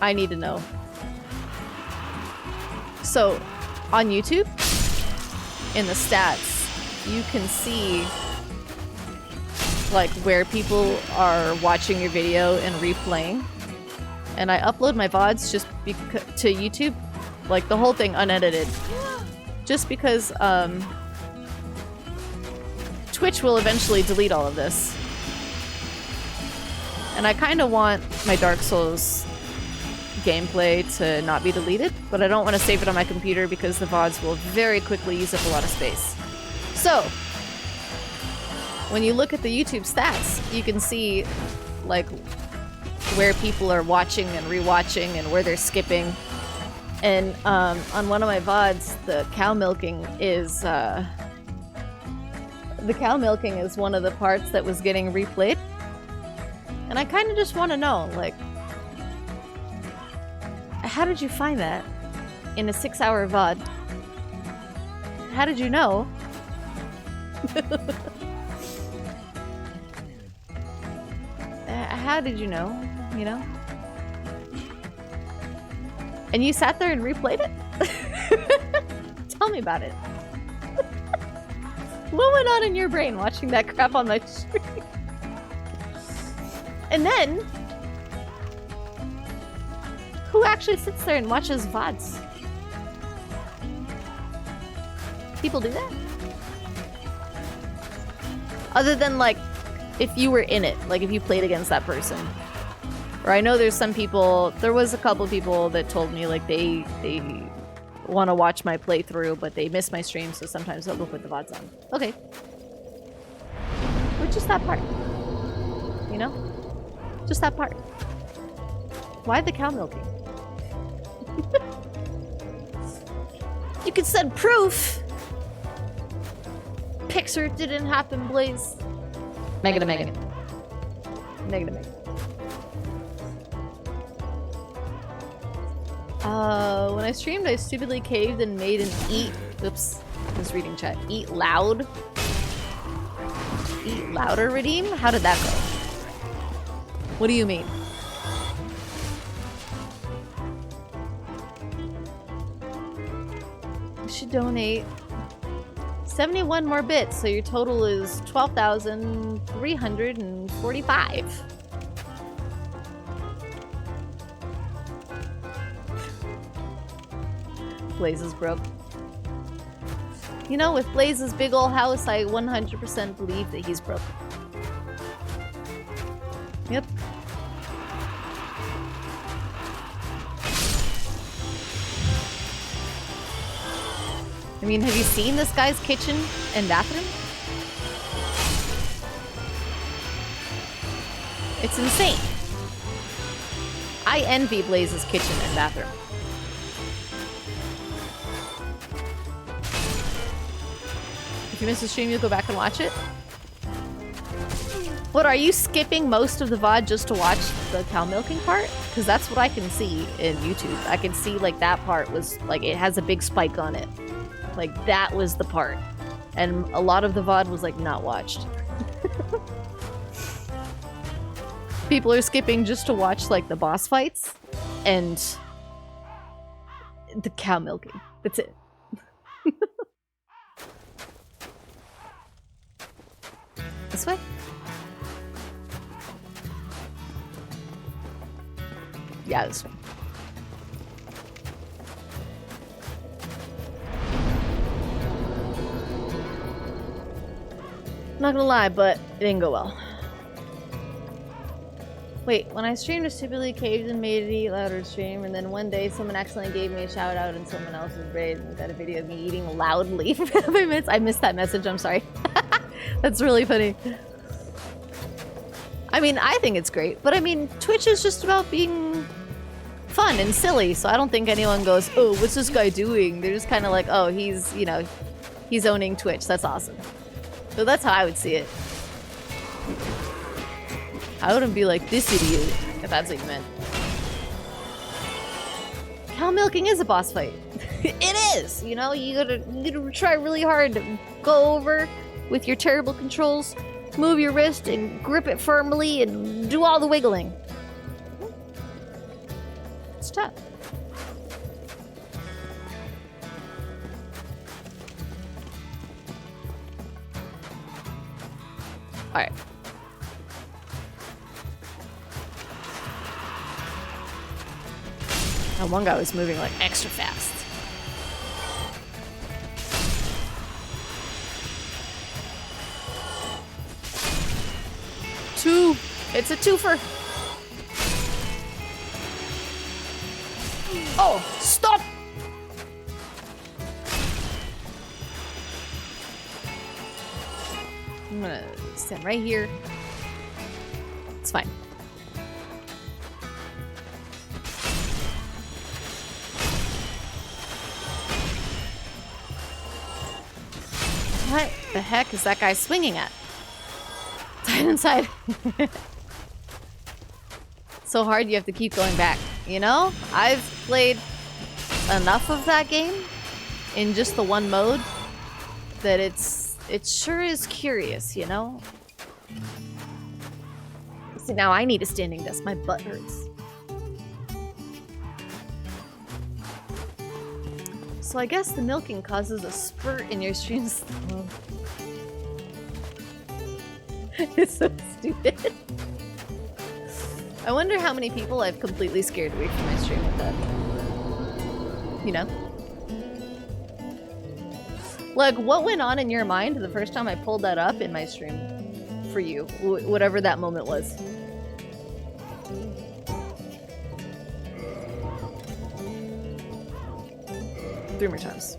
I need to know. So, on YouTube, in the stats, you can see like where people are watching your video and replaying. And I upload my VODs just to YouTube, like the whole thing unedited. Just because Twitch will eventually delete all of this. And I kind of want my Dark Souls gameplay to not be deleted, but I don't want to save it on my computer because the VODs will very quickly use up a lot of space. So, when you look at the YouTube stats, you can see like where people are watching and rewatching and where they're skipping. And on one of my VODs, the cow milking is one of the parts that was getting replayed. And I kind of just want to know, like, how did you find that in a 6-hour VOD? How did you know? How did you know? You know? And you sat there and replayed it? Tell me about it. What went on in your brain watching that crap on my stream? And then, who actually sits there and watches VODs? People do that? Other than, like, if you were in it, like if you played against that person. Or I know there's some people, there was a couple people that told me, like, they want to watch my playthrough, but they miss my stream, so sometimes they'll go put the VODs on. Okay. But just that part. You know? Just that part. Why the cow milking? You could send proof! Picture didn't happen, Blaze. Mega to Mega. Mega to Mega. When I streamed, I stupidly caved and made an eat. Oops, I was reading chat. Eat loud. Eat louder redeem? How did that go? What do you mean? You should donate 71 more bits, so your total is 12,345. Blaze is broke. You know, with Blaze's big ol' house, I 100% believe that he's broke. Yep. I mean, have you seen this guy's kitchen and bathroom? It's insane. I envy Blaze's kitchen and bathroom. If you missed the stream, you'll go back and watch it. What, are you skipping most of the VOD just to watch the cow milking part? Because that's what I can see in YouTube. I can see, like, that part was, like, it has a big spike on it. Like, that was the part. And a lot of the VOD was, like, not watched. People are skipping just to watch, like, the boss fights and the cow milking. That's it. This way? Yeah, this way. Not gonna lie, but it didn't go well. Wait, when I streamed, I stupidly caved and made it eat louder stream, and then one day someone accidentally gave me a shout out in someone else's raid and got a video of me eating loudly for 5 minutes. I missed that message, I'm sorry. That's really funny. I mean, I think it's great, but I mean, Twitch is just about being fun and silly, so I don't think anyone goes, oh, what's this guy doing? They're just kind of like, oh, he's, you know, he's owning Twitch. That's awesome. So that's how I would see it. I wouldn't be like, this idiot, if that's what you meant. Cow milking is a boss fight. It is! You know, you gotta try really hard to go over with your terrible controls, move your wrist and grip it firmly and do all the wiggling. It's tough. Alright. That one guy was moving like extra fast. Two. It's a twofer. Oh, stop! I'm gonna stand right here. It's fine. What the heck is that guy swinging at? Hide inside. So hard you have to keep going back. You know? I've played enough of that game in just the one mode that it sure is curious, you know? See, now I need a standing desk. My butt hurts. So I guess the milking causes a spurt in your streams. Oh. It's so stupid. I wonder how many people I've completely scared away from my stream with that. You know? Like, what went on in your mind the first time I pulled that up in my stream for you? Whatever that moment was. 3 more times.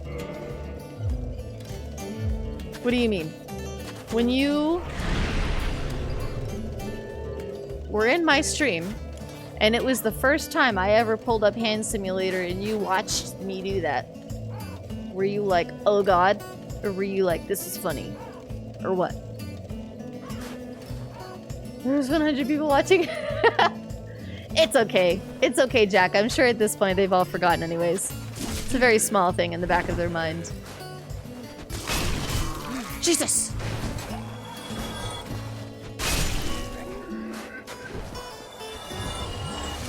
What do you mean? When you were in my stream, and it was the first time I ever pulled up Hand Simulator and you watched me do that, were you like, oh god? Or were you like, this is funny? Or what? There's 100 people watching. It's okay. It's okay, Jack. I'm sure at this point they've all forgotten anyways. It's a very small thing in the back of their mind. Jesus!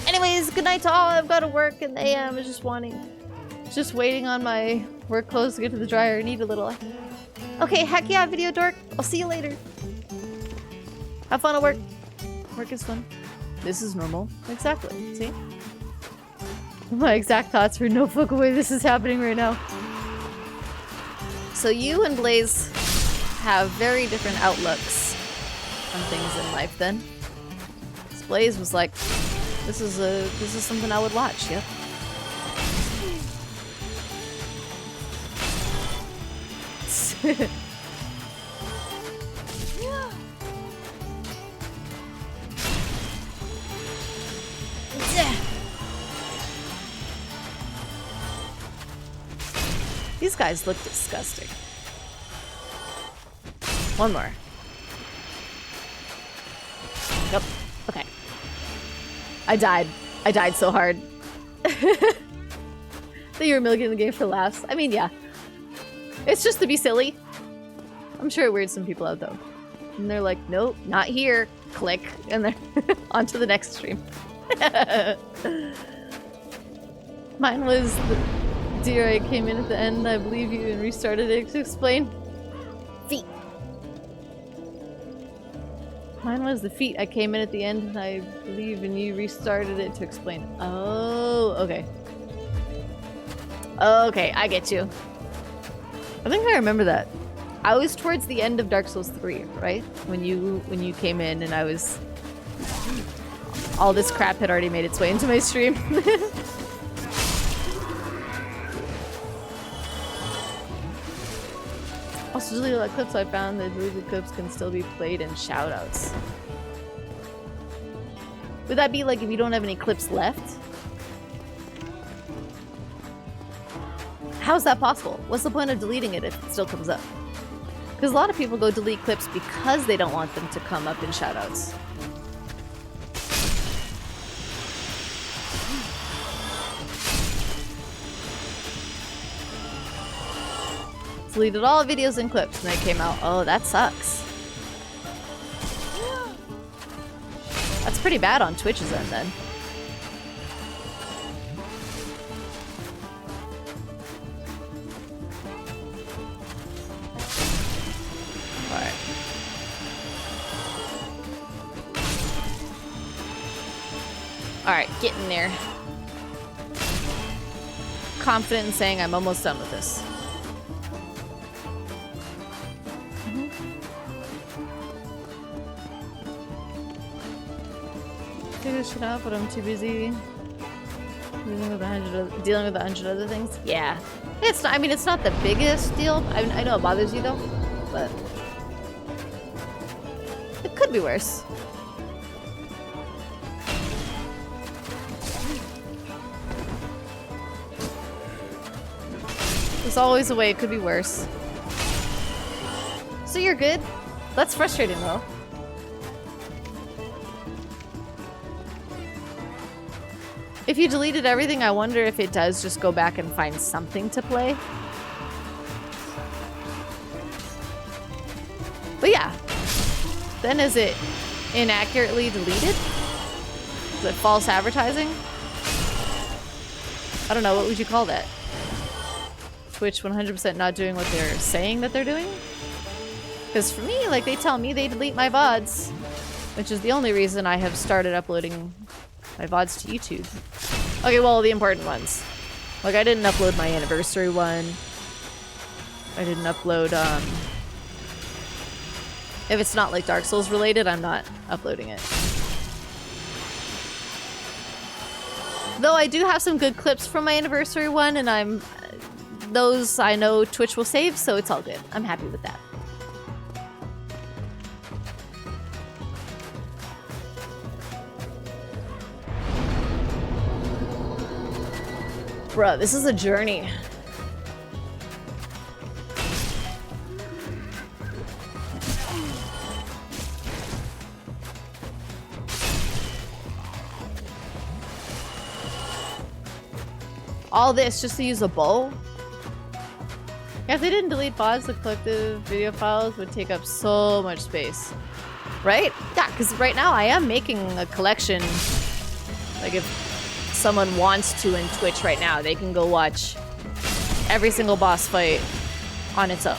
Anyways, good night to all. I've got to work and the AM is just waiting on my work clothes to get to the dryer. I need a little. Okay, heck yeah, video dork. I'll see you later. Have fun at work. Work is fun. This is normal. Exactly. See? My exact thoughts were no fuck away. This is happening right now. So you and Blaze have very different outlooks on things in life then. Blaze was like, this is something I would watch, yep. These guys look disgusting. One more. Nope. Okay. I died. I died so hard. That you were milking the game for laughs. I mean, yeah. It's just to be silly. I'm sure it weirds some people out though. And they're like, nope, not here. Click. And they're on to the next stream. Mine was the deer I came in at the end. I believe you and restarted it to explain. Feet. Mine was the feet. I came in at the end and I believe and you restarted it to explain. Oh, okay. Okay, I get you. I think I remember that. I was towards the end of Dark Souls 3, right? When you came in and I was... all this crap had already made its way into my stream. Also, deleted all clips I found. The deleted clips can still be played in shoutouts. Would that be like if you don't have any clips left? How's that possible? What's the point of deleting it if it still comes up? Because a lot of people go delete clips because they don't want them to come up in shoutouts. Deleted all videos and clips and they came out. Oh, that sucks. That's pretty bad on Twitch's end then. Alright. Alright, getting there. Confident in saying I'm almost done with this. Figure shit out, but I'm too busy dealing with 100 other things. Yeah, it's not. I mean, it's not the biggest deal. I know it bothers you though, but it could be worse. There's always a way it could be worse. So you're good. That's frustrating though. If you deleted everything, I wonder if it does just go back and find something to play. But yeah. Then is it inaccurately deleted? Is it false advertising? I don't know, what would you call that? Twitch 100% not doing what they're saying that they're doing? Because for me, like, they tell me they delete my VODs. Which is the only reason I have started uploading my VODs to YouTube. Okay, well, the important ones. Like, I didn't upload my anniversary one. I didn't upload, if it's not, like, Dark Souls related, I'm not uploading it. Though I do have some good clips from my anniversary one, and those I know Twitch will save, so it's all good. I'm happy with that. Bruh, this is a journey. All this just to use a bow? Yeah, if they didn't delete VODs, the collective video files would take up so much space. Right? Yeah, because right now I am making a collection. Like, if someone wants to in Twitch right now, they can go watch every single boss fight on its own.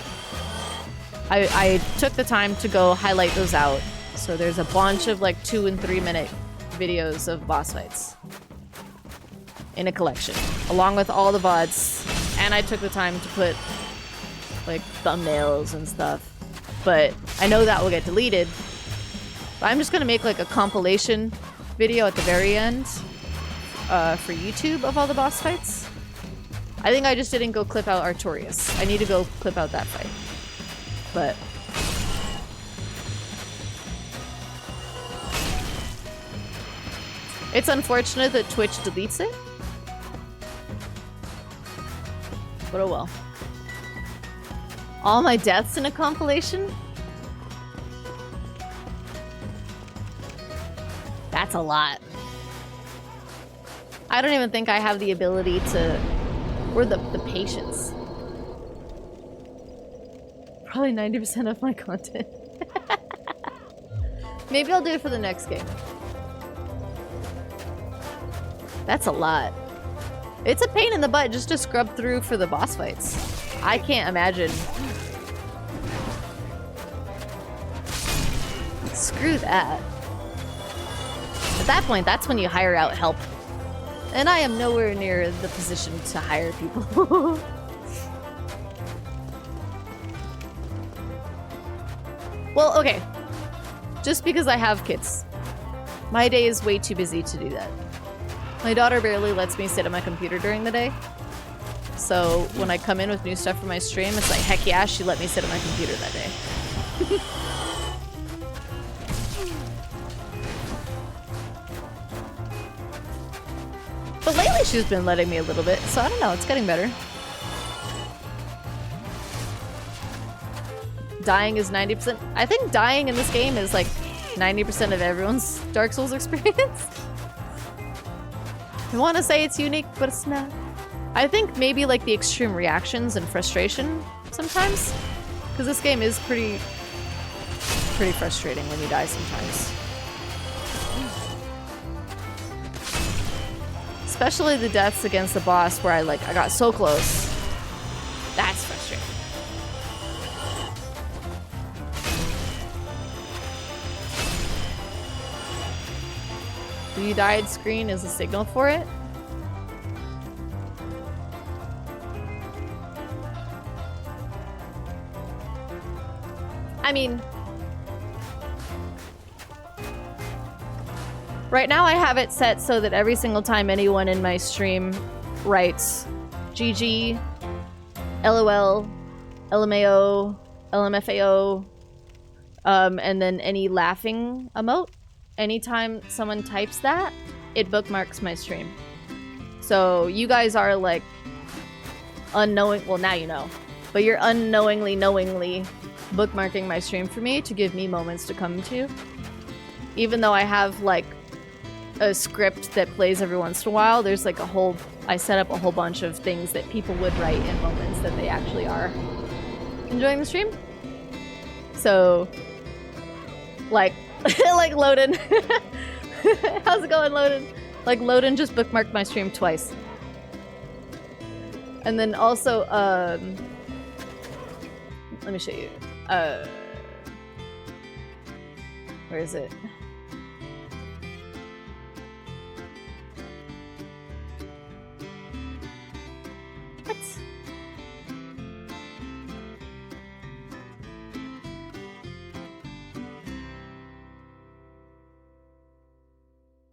I took the time to go highlight those out. So there's a bunch of like 2 and 3 minute videos of boss fights in a collection, along with all the VODs. And I took the time to put like thumbnails and stuff. But I know that will get deleted. But I'm just gonna make like a compilation video at the very end for YouTube of all the boss fights. I think I just didn't go clip out Artorias. I need to go clip out that fight. But it's unfortunate that Twitch deletes it. But oh well. All my deaths in a compilation? That's a lot. I don't even think I have the ability to... or the patience. Probably 90% of my content. Maybe I'll do it for the next game. That's a lot. It's a pain in the butt just to scrub through for the boss fights. I can't imagine. Screw that. At that point, that's when you hire out help. And I am nowhere near the position to hire people. Well, okay. Just because I have kids. My day is way too busy to do that. My daughter barely lets me sit at my computer during the day. So when I come in with new stuff for my stream, it's like, heck yeah, she let me sit at my computer that day. But lately she's been letting me a little bit, so I don't know, it's getting better. Dying is 90%. I think dying in this game is like 90% of everyone's Dark Souls experience. I want to say it's unique, but it's not. I think maybe like the extreme reactions and frustration sometimes. Because this game is pretty frustrating when you die sometimes. Especially the deaths against the boss where I got so close. That's frustrating. The "you died" screen is a signal for it. I mean, right now I have it set so that every single time anyone in my stream writes GG, LOL, LMAO, LMFAO, and then any laughing emote, anytime someone types that, it bookmarks my stream. So you guys are like unknowing, well now you know, but you're unknowingly, knowingly bookmarking my stream for me to give me moments to come to. Even though I have like a script that plays every once in a while, there's like I set up a whole bunch of things that people would write in moments that they actually are enjoying the stream. So, like, like Loden. How's it going, Loden? Like, Loden just bookmarked my stream twice. And then also, let me show you. Where is it?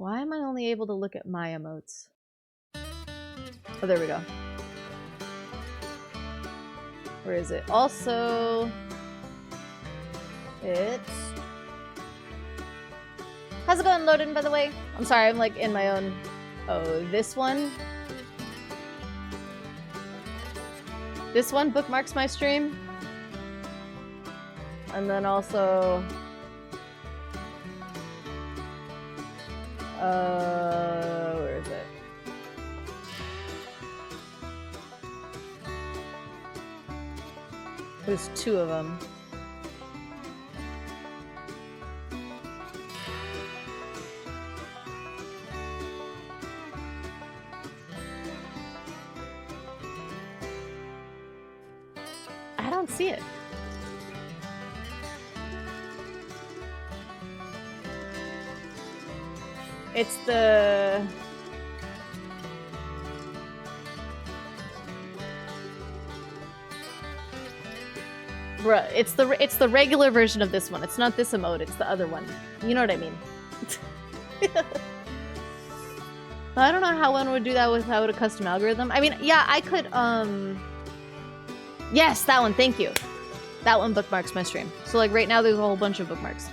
Why am I only able to look at my emotes? Oh, there we go. Where is it? Also, it's... How's it going, Loden, by the way? I'm sorry, I'm like in my own... Oh, this one? This one bookmarks my stream. And then also... where is it? There's two of them. I don't see it. It's the... Bruh, it's the regular version of this one. It's not this emote, it's the other one. You know what I mean? I don't know how one would do that without a custom algorithm. I mean, yeah, I could, Yes, that one, thank you. That one bookmarks my stream. So, like, right now there's a whole bunch of bookmarks.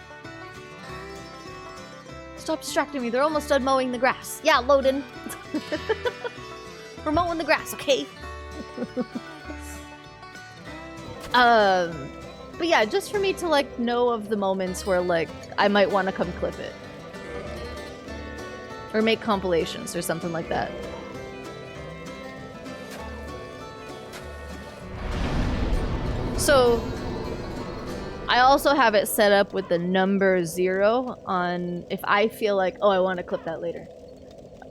Stop distracting me, they're almost done mowing the grass. Yeah, Loden. We're mowing the grass, okay? But yeah, just for me to, like, know of the moments where, like, I might want to come clip it. Or make compilations or something like that. So, I also have it set up with the number 0 on if I feel like, oh, I want to clip that later.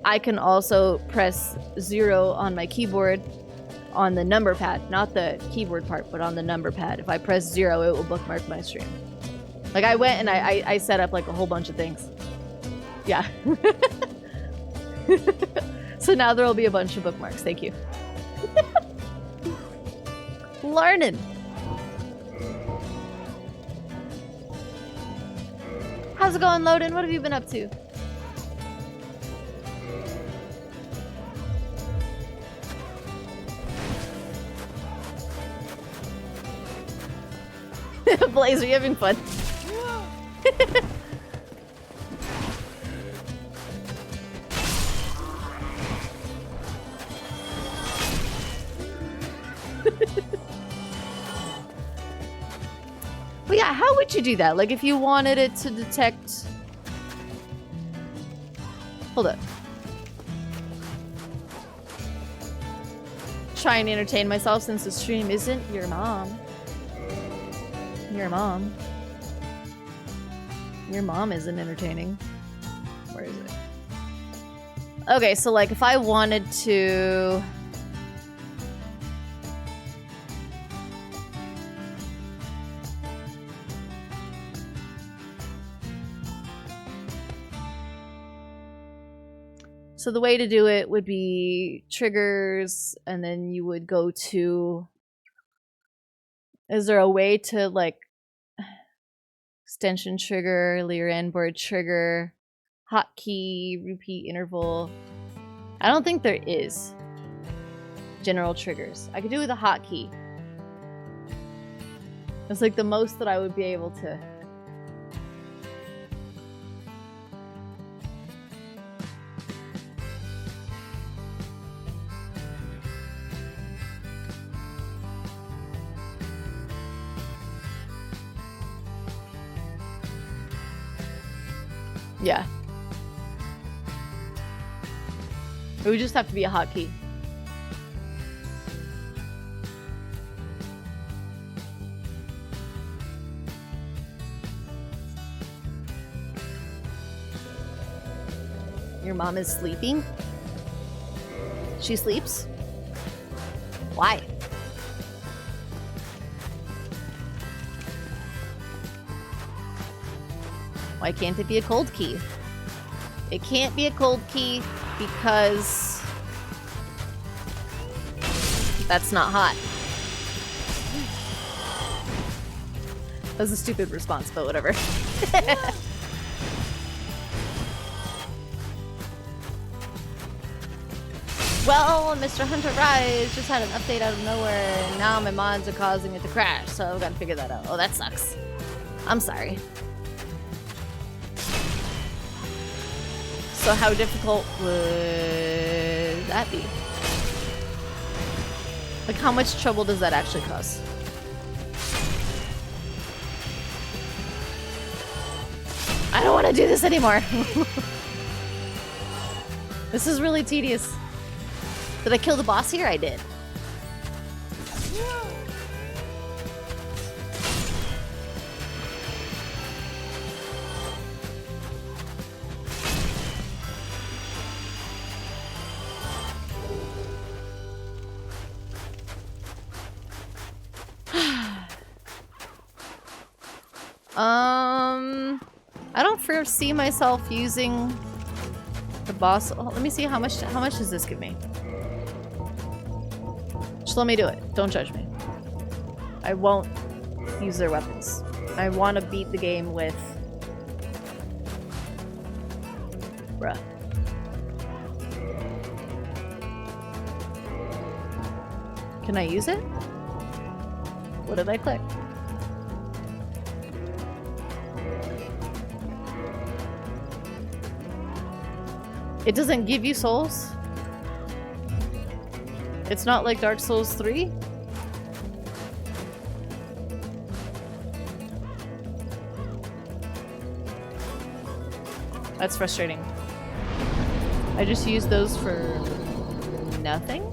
I can also press 0 on my keyboard on the number pad, not the keyboard part, but on the number pad. If I press 0, it will bookmark my stream. Like, I went and I set up like a whole bunch of things. Yeah. So now there will be a bunch of bookmarks. Thank you. Learning. How's it going, Loden? What have you been up to? Blaze, are you having fun? But yeah, how would you do that? Like, if you wanted it to detect... Hold up. Try and entertain myself since the stream isn't your mom. Your mom. Your mom isn't entertaining. Where is it? Okay, so like if I wanted to... So the way to do it would be triggers, and then you would go to... Is there a way to, like, extension trigger, Lear N-board trigger, hotkey, repeat interval? I don't think there is. General triggers. I could do with a hotkey. It's like the most that I would be able to... Yeah. It would just have to be a hotkey. Your mom is sleeping? She sleeps? Why? Why can't it be a cold key? It can't be a cold key because that's not hot. That was a stupid response, but whatever. Well, Mr. Hunter Rise just had an update out of nowhere, and now my mods are causing it to crash, so I've got to figure that out. Oh, that sucks. I'm sorry. So how difficult would that be? Like, how much trouble does that actually cause? I don't want to do this anymore. This is really tedious. Did I kill the boss here? I did. I don't foresee myself using the boss. Oh, let me see how much does this give me? Just let me do it. Don't judge me. I won't use their weapons. I want to beat the game with... Bruh. Can I use it? What did I click? It doesn't give you souls? It's not like Dark Souls 3? That's frustrating. I just use those for nothing?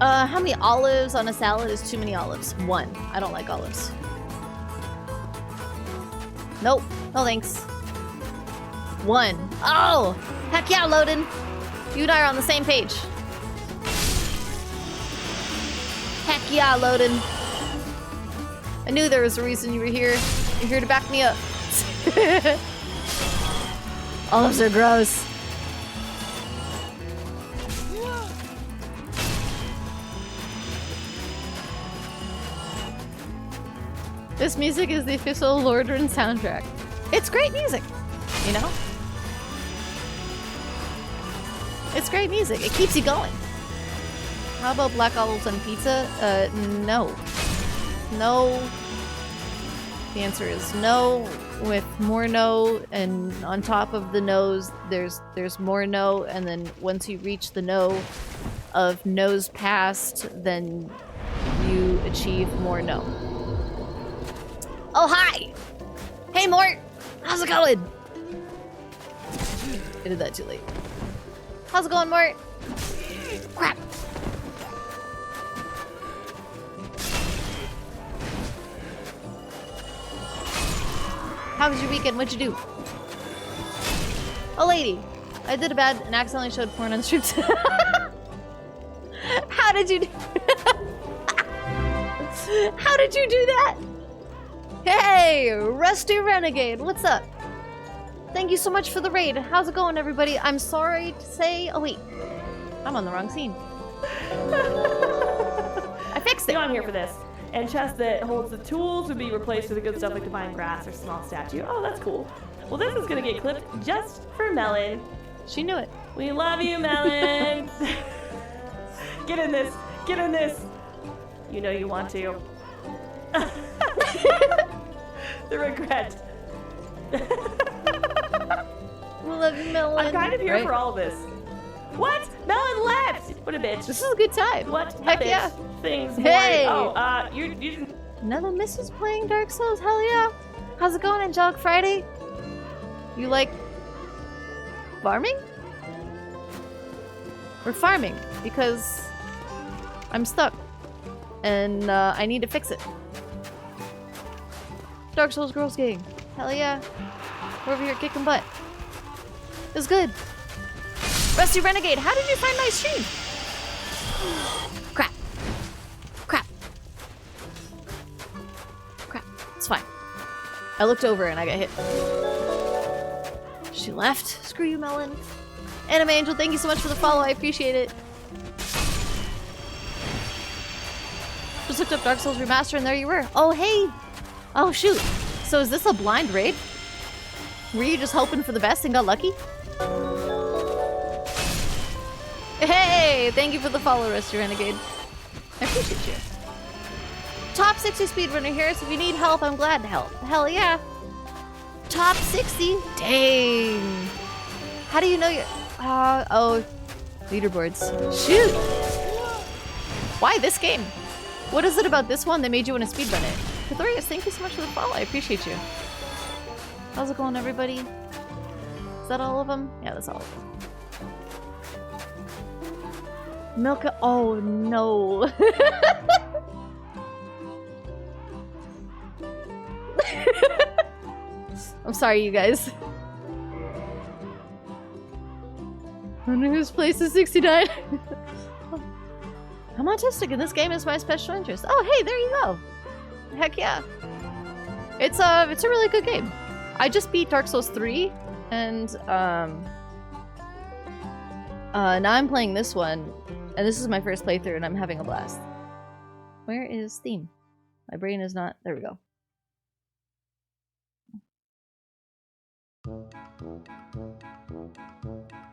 How many olives on a salad is too many olives? 1. I don't like olives. Nope. No thanks. 1. Oh! Heck yeah, Loden! You and I are on the same page. Heck yeah, Loden. I knew there was a reason you were here. You're here to back me up. Olives are gross. This music is the official Lord Rin soundtrack. It's great music, you know? It's great music. It keeps you going. How about black olives on pizza? No. No. The answer is no, with more no, and on top of the no's, there's more no, and then once you reach the no of no's past, then you achieve more no. Oh, hi! Hey, Mort! How's it going? I did that too late. How's it going, Mort? Crap! How was your weekend? What'd you do? Oh, lady! I did a bad and accidentally showed porn on stream. How did you do How did you do that? Hey, Rusty Renegade, what's up? Thank you so much for the raid. How's it going, everybody? I'm sorry to say... Oh, wait. I'm on the wrong scene. I fixed it. You know I'm here for this. And chest that holds the tools would be replaced with the good stuff like divine grass or small statue. Oh, that's cool. Well, this is gonna get clipped just for Melon. She knew it. We love you, Melon. Get in this. Get in this. You know you want to. The regret. We love you, Melon. I'm kind of here for all of this. What? Melon left! What a bitch. This is a good time. What? Heck bitch. yeah. Things. Hey! Oh, you didn't. Another missus playing Dark Souls? Hell yeah. How's it going, Angelic Friday? You like... farming? We're farming because I'm stuck and I need to fix it. Dark Souls Girls Gang. Hell yeah. We're over here kicking butt. It was good. Rusty Renegade, how did you find my stream? Crap. Crap. Crap. It's fine. I looked over and I got hit. She left. Screw you, Melon. Anime Angel, thank you so much for the follow. I appreciate it. Just looked up Dark Souls Remastered and there you were. Oh, hey. Oh, shoot. So is this a blind raid? Were you just hoping for the best and got lucky? Hey, thank you for the follow, Rusty Renegade. I appreciate you. Top 60 speedrunner here, so if you need help, I'm glad to help. Hell yeah. Top 60? Dang. How do you know you... oh, leaderboards. Shoot. Why this game? What is it about this one that made you want to speedrun it? Cathorius, thank you so much for the follow. I appreciate you. How's it going, everybody? Is that all of them? Yeah, that's all of them. Milka. Oh, no. I'm sorry, you guys. I wonder whose place is 69. I'm autistic and this game is my special interest. Oh, hey, there you go. Heck yeah. It's a really good game. I just beat Dark Souls 3 and now I'm playing this one and this is my first playthrough and I'm having a blast. Where is Steam? My brain is not... There we go.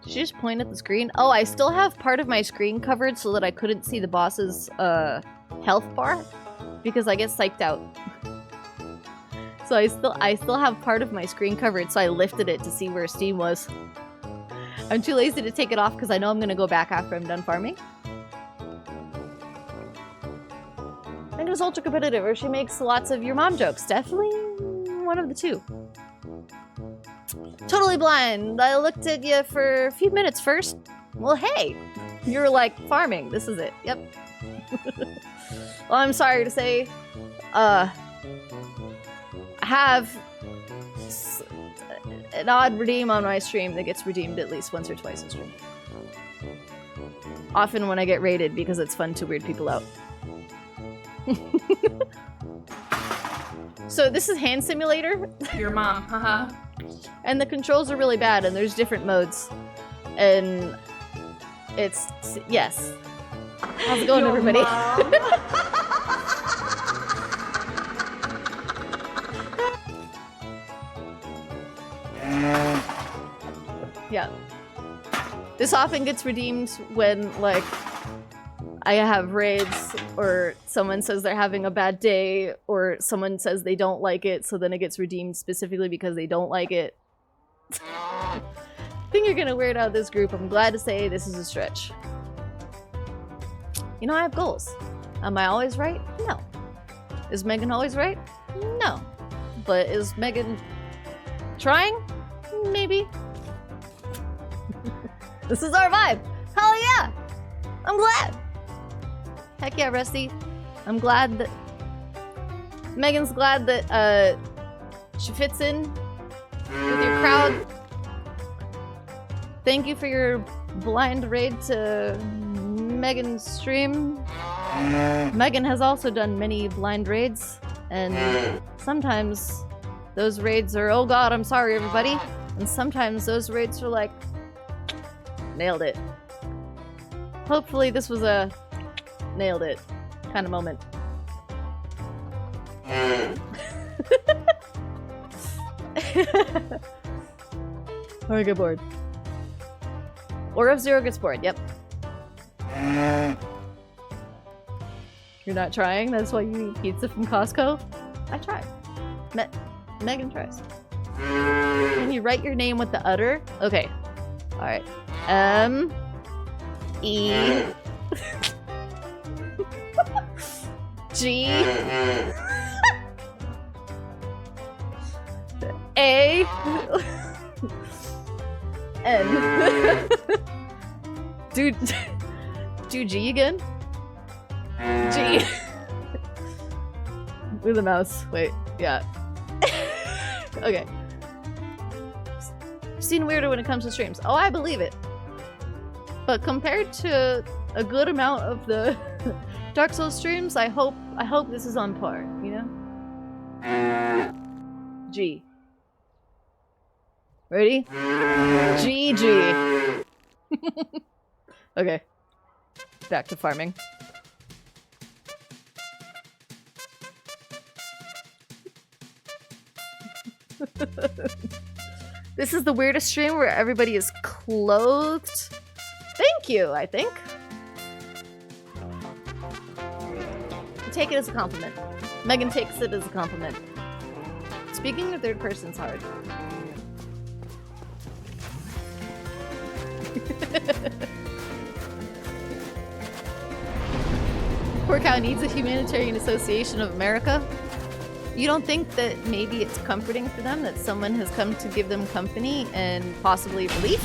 Did you just point at the screen? Oh, I still have part of my screen covered so that I couldn't see the boss's health bar because I get psyched out. So I still have part of my screen covered, so I lifted it to see where Steam was. I'm too lazy to take it off because I know I'm gonna go back after I'm done farming. I think it was ultra competitive, or she makes lots of your mom jokes. Definitely one of the two. Totally blind. I looked at you for a few minutes first. Well, hey, you were like farming. This is it. Yep. Well, I'm sorry to say, I have an odd redeem on my stream that gets redeemed at least once or twice a stream. Often when I get raided because it's fun to weird people out. So this is Hand Simulator. Your mom, haha. And the controls are really bad and there's different modes. And it's... Yes. How's it going, everybody? Yeah. This often gets redeemed when, like, I have raids, or someone says they're having a bad day, or someone says they don't like it, so then it gets redeemed specifically because they don't like it. I think you're gonna weird out this group. I'm glad to say this is a stretch. You know, I have goals. Am I always right? No. Is Megan always right? No. But is Megan trying? Maybe. This is our vibe. Hell yeah! I'm glad. Heck yeah, Rusty. I'm glad that... Megan's glad that, she fits in with your crowd. Thank you for your blind raid to Megan's stream. Megan has also done many blind raids, and sometimes those raids are, oh god, I'm sorry everybody, and sometimes those raids are like, nailed it. Hopefully this was a nailed it kind of moment. Or I get bored. Or F-Zero gets bored, yep. You're not trying? That's why you eat pizza from Costco? I try. Megan tries. Can you write your name with the udder? Okay. Alright. E G A N. Do G again? G. With a mouse. Wait, yeah. Okay. Seen weirder when it comes to streams. Oh, I believe it. But compared to a good amount of the Dark Souls streams, I hope this is on par, you know? G. Ready? GG. Okay. Back to farming. This is the weirdest stream where everybody is clothed. Thank you, I think. Take it as a compliment. Megan takes it as a compliment. Speaking of third person's hard. Poor cow needs a humanitarian association of America. You don't think that maybe it's comforting for them that someone has come to give them company and possibly relief?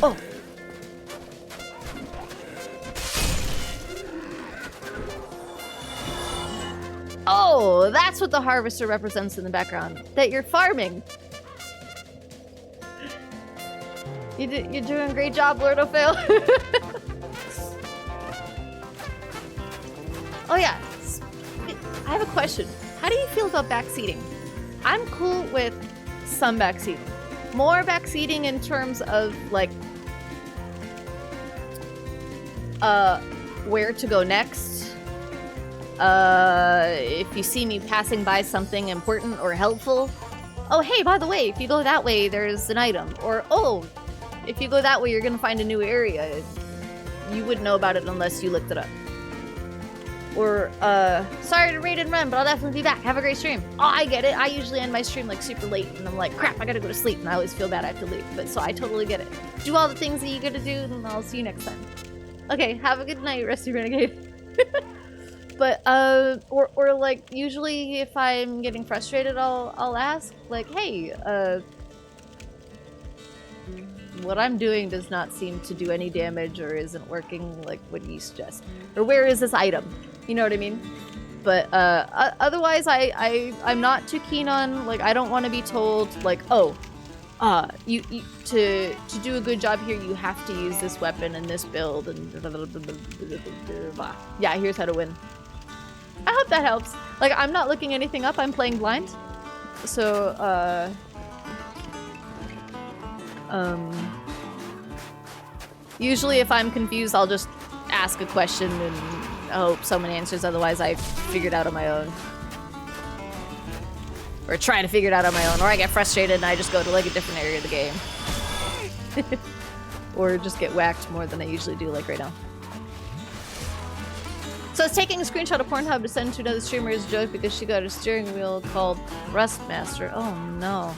Oh. Oh, that's what the harvester represents in the background. That you're farming. You're doing a great job, Lord O'Fail. Oh yeah, I have a question. How do you feel about backseating? I'm cool with some backseating. More backseating in terms of like where to go next. If you see me passing by something important or helpful. Oh hey, by the way, if you go that way there's an item. Or oh, if you go that way you're gonna find a new area. You wouldn't know about it unless you looked it up. Or, sorry to raid and run, but I'll definitely be back. Have a great stream. Oh, I get it. I usually end my stream, like, super late, and I'm like, crap, I gotta go to sleep, and I always feel bad I have to leave. But, so I totally get it. Do all the things that you gotta do, and I'll see you next time. Okay, have a good night, Rusty Renegade. But, or, like, usually if I'm getting frustrated, I'll ask, like, hey, what I'm doing does not seem to do any damage or isn't working, like, what do you suggest? Or where is this item? You know what I mean? But otherwise, I'm not too keen on, like, I don't want to be told, like, oh, you to do a good job here, you have to use this weapon and this build and yeah, here's how to win. I hope that helps. Like, I'm not looking anything up. I'm playing blind. So, usually if I'm confused, I'll just ask a question and I hope someone answers, otherwise I figure it out on my own. Or try to figure it out on my own, or I get frustrated and I just go to like a different area of the game. Or just get whacked more than I usually do, like right now. So I was taking a screenshot of Pornhub to send to another streamer as a joke because she got a steering wheel called Remastered. Oh no.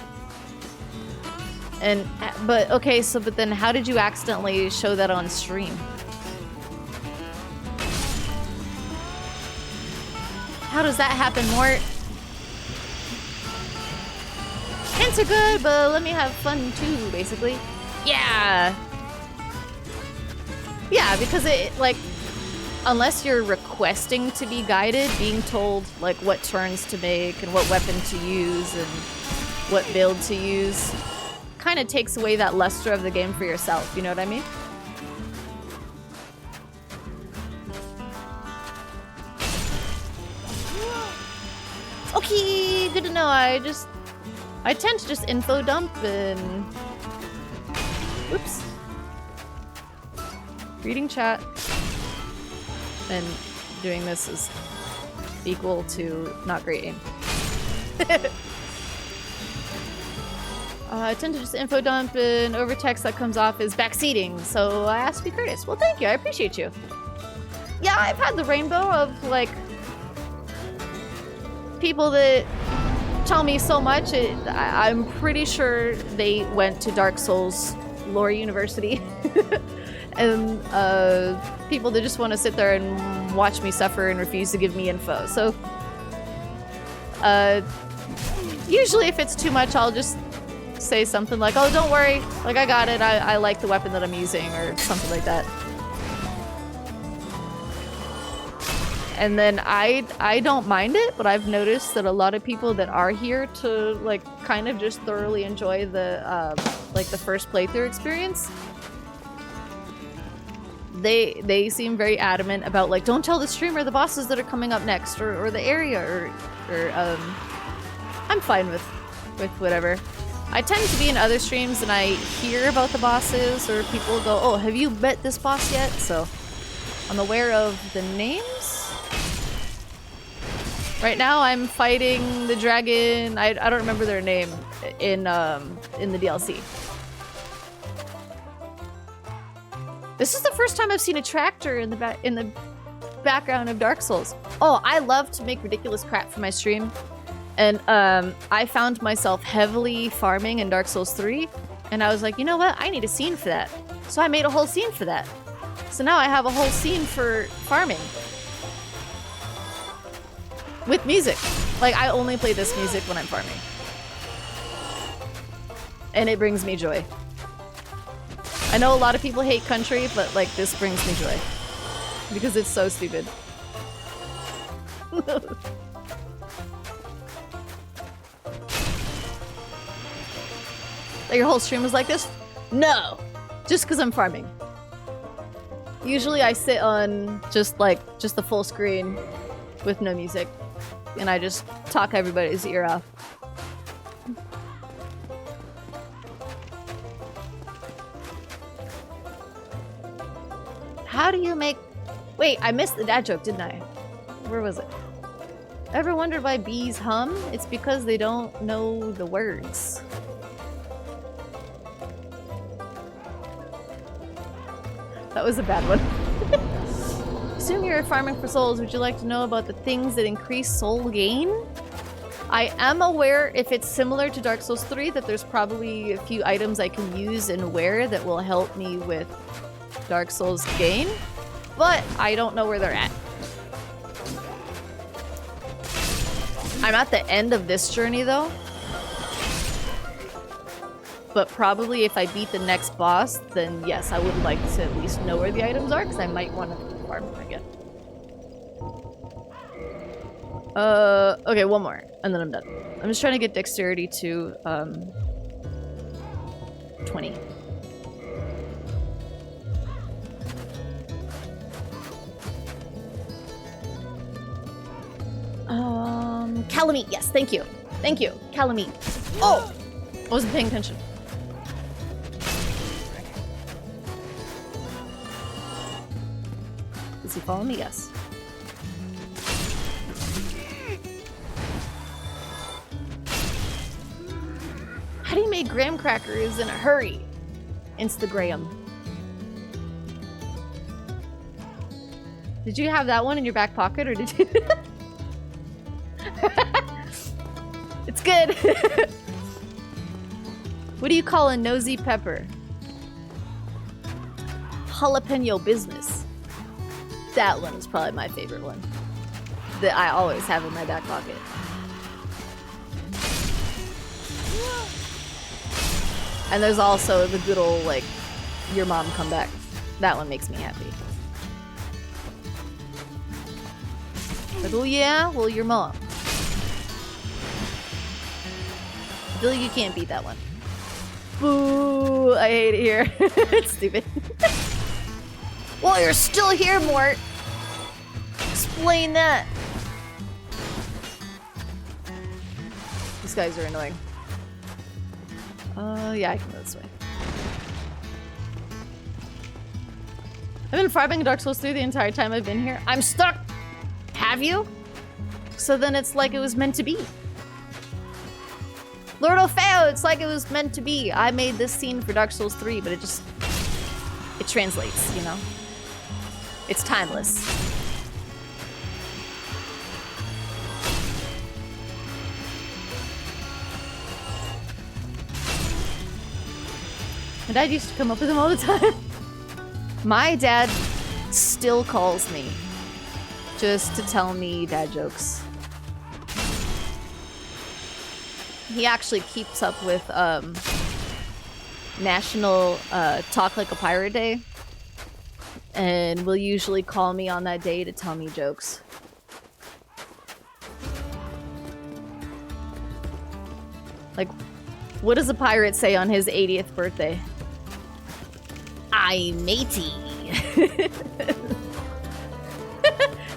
And, but okay, so but then how did you accidentally show that on stream? How does that happen, Mort? Hints are good, but let me have fun too, basically. Yeah! Yeah, because it, like, unless you're requesting to be guided, being told, like, what turns to make and what weapon to use and what build to use, kind of takes away that luster of the game for yourself, you know what I mean? Okay, good to know. I tend to just info dump and... Whoops. Reading chat. And doing this is equal to not great aim. I tend to just info dump and over text that comes off as backseating, so I asked to be courteous. Well, thank you. I appreciate you. Yeah, I've had the rainbow of, like, people that tell me so much. I'm pretty sure they went to Dark Souls Lore University. And people that just want to sit there and watch me suffer and refuse to give me info. So usually if it's too much, I'll just say something like, oh, don't worry, like, I got it, I like the weapon that I'm using, or something like that. And then I don't mind it, but I've noticed that a lot of people that are here to, like, kind of just thoroughly enjoy the, like, the first playthrough experience, they seem very adamant about, like, don't tell the streamer the bosses that are coming up next, or the area, or I'm fine with whatever. I tend to be in other streams and I hear about the bosses, or people go, oh, have you met this boss yet? So I'm aware of the names. Right now I'm fighting the dragon, I don't remember their name, in the DLC. This is the first time I've seen a tractor in the background of Dark Souls. Oh, I love to make ridiculous crap for my stream. And I found myself heavily farming in Dark Souls 3. And I was like, you know what? I need a scene for that. So I made a whole scene for that. So now I have a whole scene for farming. With music. Like, I only play this music when I'm farming. And it brings me joy. I know a lot of people hate country, but like, this brings me joy. Because it's so stupid. That your whole stream was like this? No! Just because I'm farming. Usually I sit on just the full screen with no music. And I just talk everybody's ear off. How do you make... Wait, I missed the dad joke, didn't I? Where was it? Ever wondered why bees hum? It's because they don't know the words. That was a bad one. Assume you're farming for souls. Would you like to know about the things that increase soul gain? I am aware, if it's similar to Dark Souls 3, that there's probably a few items I can use and wear that will help me with Dark Souls gain, but I don't know where they're at. I'm at the end of this journey though. But probably if I beat the next boss, then yes, I would like to at least know where the items are, because I might want to farm them again. Okay, one more, and then I'm done. I'm just trying to get dexterity to, 20. Calamite, yes, thank you. Thank you, Calamite. Oh! I wasn't paying attention. Does he follow me? Yes. How do you make graham crackers in a hurry? Instagram. Did you have that one in your back pocket, or did you? It's good. What do you call a nosy pepper? Jalapeno business. That one is probably my favorite one. That I always have in my back pocket. And there's also the good old, like, your mom come back. That one makes me happy. Like, oh yeah? Well, your mom. I feel like you can't beat that one. Boo! I hate it here. It's stupid. Well, you're still here, Mort. Explain that. These guys are annoying. Yeah, I can go this way. I've been farming Dark Souls 3 the entire time I've been here. I'm stuck! Have you? So then it's like it was meant to be. Lord O'Feo, it's like it was meant to be. I made this scene for Dark Souls 3, but it translates, you know? It's timeless. My dad used to come up with them all the time. My dad still calls me just to tell me dad jokes. He actually keeps up with National Talk Like a Pirate Day, and will usually call me on that day to tell me jokes. Like, what does a pirate say on his 80th birthday? I matey.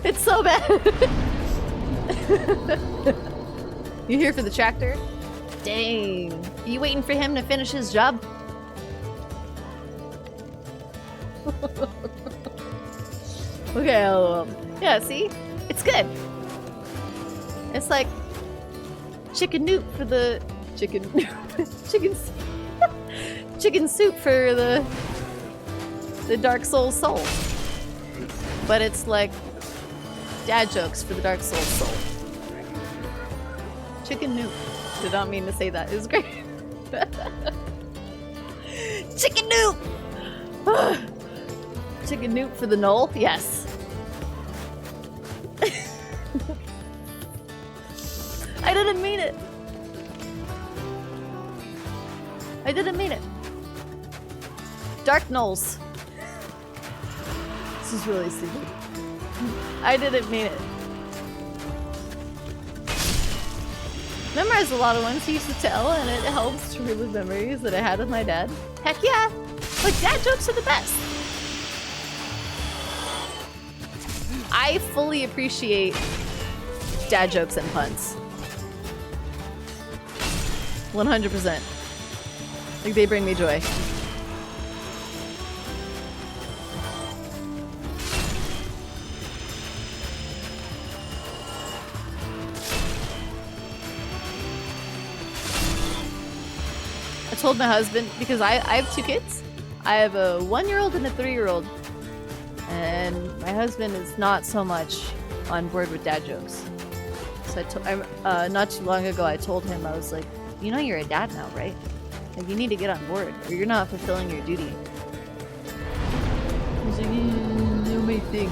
It's so bad. You here for the tractor? Dang. Are you waiting for him to finish his job? Okay, yeah, see? It's good. It's like chicken soup for the chicken chicken soup for the Dark Souls soul. But it's like dad jokes for the Dark Souls soul. Chicken noop. Did not mean to say that. It was great. Chicken noop! Chicken noop for the knoll? Yes. I didn't mean it. I didn't mean it. Dark Knolls. This is really stupid. I didn't mean it. Memorize a lot of ones he used to tell, and it helps to relive memories that I had with my dad. Heck yeah! Like, dad jokes are the best. I fully appreciate dad jokes and puns. 100%. Like, they bring me joy. I told my husband, because I have 2 kids. I have a 1-year-old and a 3-year-old. And my husband is not so much on board with dad jokes. So not too long ago, I told him, I was like, you know you're a dad now, right? Like, you need to get on board, or you're not fulfilling your duty. He's like, do my thing.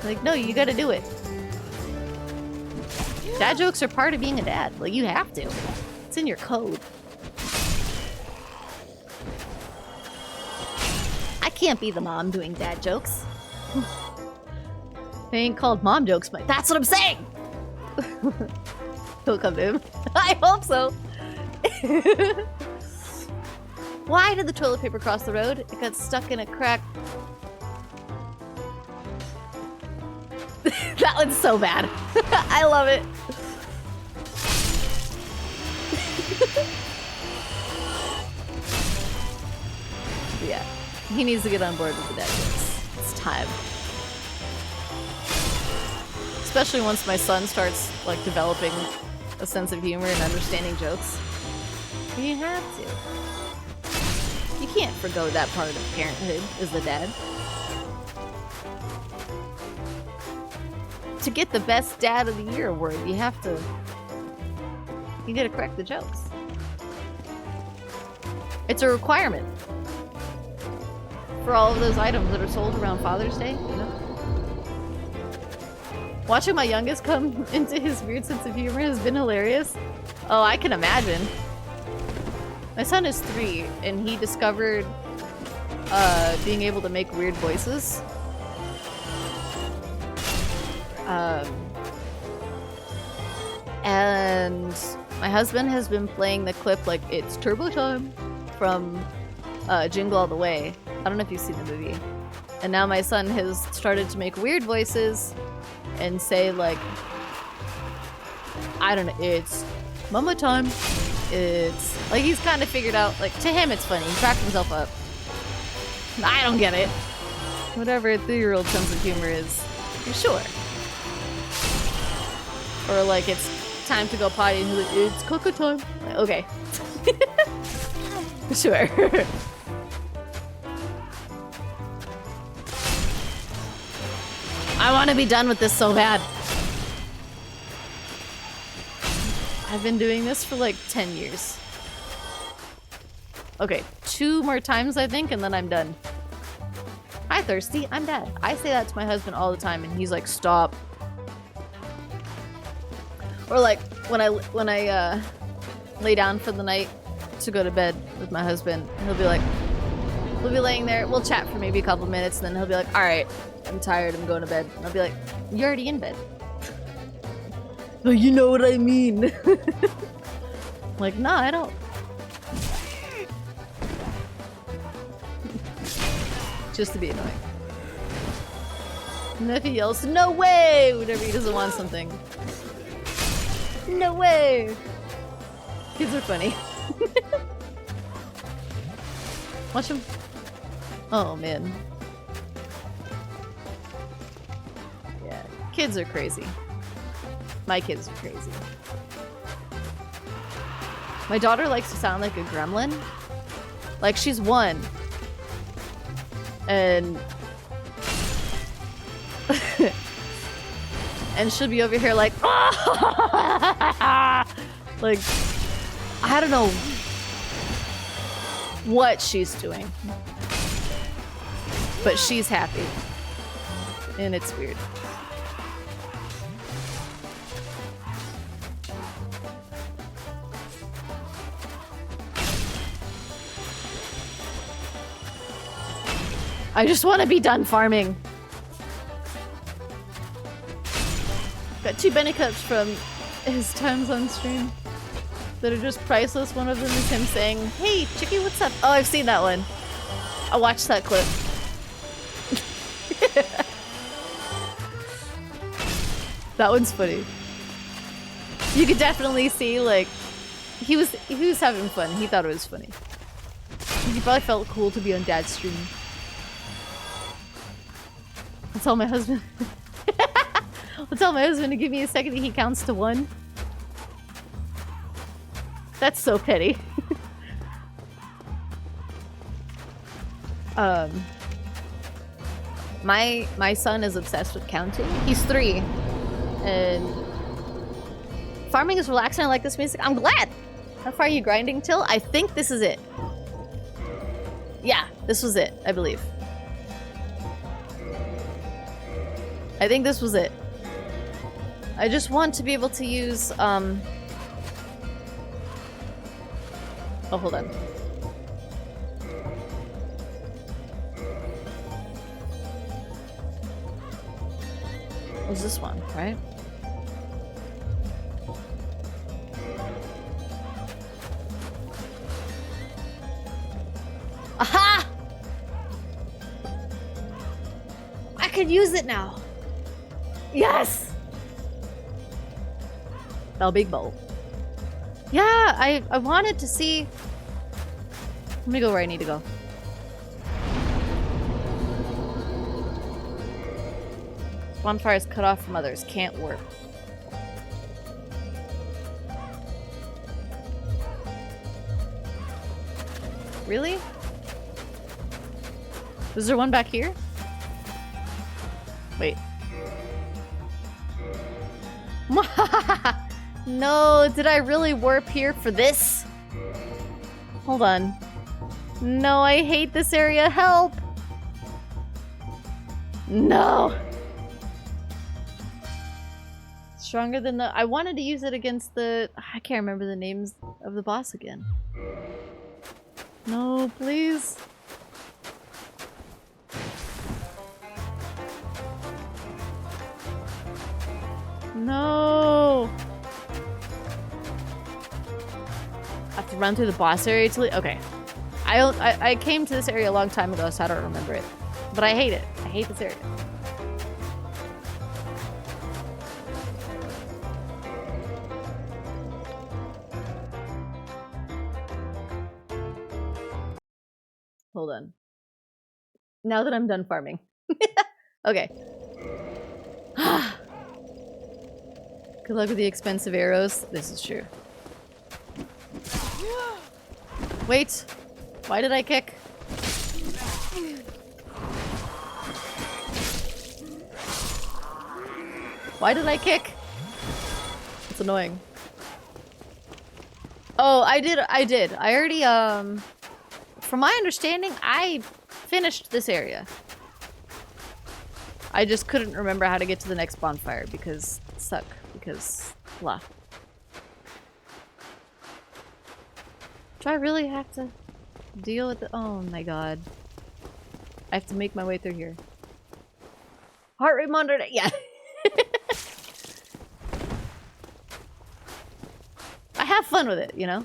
Like, no, you gotta do it. Dad jokes are part of being a dad. Like, you have to. It's in your code. I can't be the mom doing dad jokes. They ain't called mom jokes, but that's what I'm saying! He'll come to him. I hope so. Why did the toilet paper cross the road? It got stuck in a crack. That one's so bad. I love it. Yeah, he needs to get on board with the dad jokes. It's time. Especially once my son starts, like, developing a sense of humor and understanding jokes. You have to. You can't forgo that part of parenthood as the dad. To get the best dad of the year award, you have to... You gotta correct the jokes. It's a requirement. For all of those items that are sold around Father's Day, you know? Watching my youngest come into his weird sense of humor has been hilarious. Oh, I can imagine. My son is 3, and he discovered being able to make weird voices. And my husband has been playing the clip like it's turbo time from Jingle All the Way. I don't know if you've seen the movie. And now my son has started to make weird voices and say, like, I don't know, it's mama time. It's like he's kind of figured out, like, to him it's funny. He cracked himself up. I don't get it. Whatever a 3-year-old sense of humor is, you're sure. Or like it's time to go potty and he's like, it's cocoa time. Like, okay. Sure. I want to be done with this so bad. I've been doing this for like 10 years. Okay, 2 more times I think, and then I'm done. Hi, Thirsty. I'm dead. I say that to my husband all the time, and he's like, stop. Or like, when I lay down for the night to go to bed with my husband, he'll be like, we'll be laying there, we'll chat for maybe a couple minutes, and then he'll be like, alright, I'm tired, I'm going to bed. And I'll be like, you're already in bed. Oh, you know what I mean. Like, nah, I don't. Just to be annoying. And if he yells, no way! Whenever he doesn't want something. No way! Kids are funny. Watch them. Oh man. Yeah, kids are crazy. My kids are crazy. My daughter likes to sound like a gremlin. Like she's 1. And... and she'll be over here like... like... I don't know what she's doing. But she's happy. And it's weird. I just want to be done farming. Got 2 Benny cups from his times on stream that are just priceless. One of them is him saying, "Hey, Chicky, what's up?" Oh, I've seen that one. I watched that clip. That one's funny. You could definitely see, like, he was having fun. He thought it was funny. He probably felt cool to be on Dad's stream. I'll tell my husband. I'll tell my husband to give me a second. He counts to 1. That's so petty. My son is obsessed with counting. He's 3, and farming is relaxing. I like this music. I'm glad. How far are you grinding till? I think this is it. Yeah, this was it. I believe. I think this was it. I just want to be able to use, oh, hold on. What was this one, right? Aha! I could use it now. Yes! Bell Big Bowl. Yeah, I wanted to see... Let me go where I need to go. Bonfire is cut off from others. Can't work. Really? Was there one back here? Wait. No, did I really warp here for this? Hold on. No, I hate this area. Help! No! Stronger than the... I wanted to use it against the... I can't remember the names of the boss again. No, please. No! I have to run through the boss area to... Okay. I came to this area a long time ago, so I don't remember it. But I hate it. I hate this area. Hold on. Now that I'm done farming. Okay. Good luck with the expensive arrows. This is true. Wait. Why did I kick? Why did I kick? It's annoying. Oh, I did. I already, from my understanding, I finished this area. I just couldn't remember how to get to the next bonfire because because blah. Do I really have to deal with the— oh my god. I have to make my way through here. Heart rate monitor, yeah. I have fun with it, you know?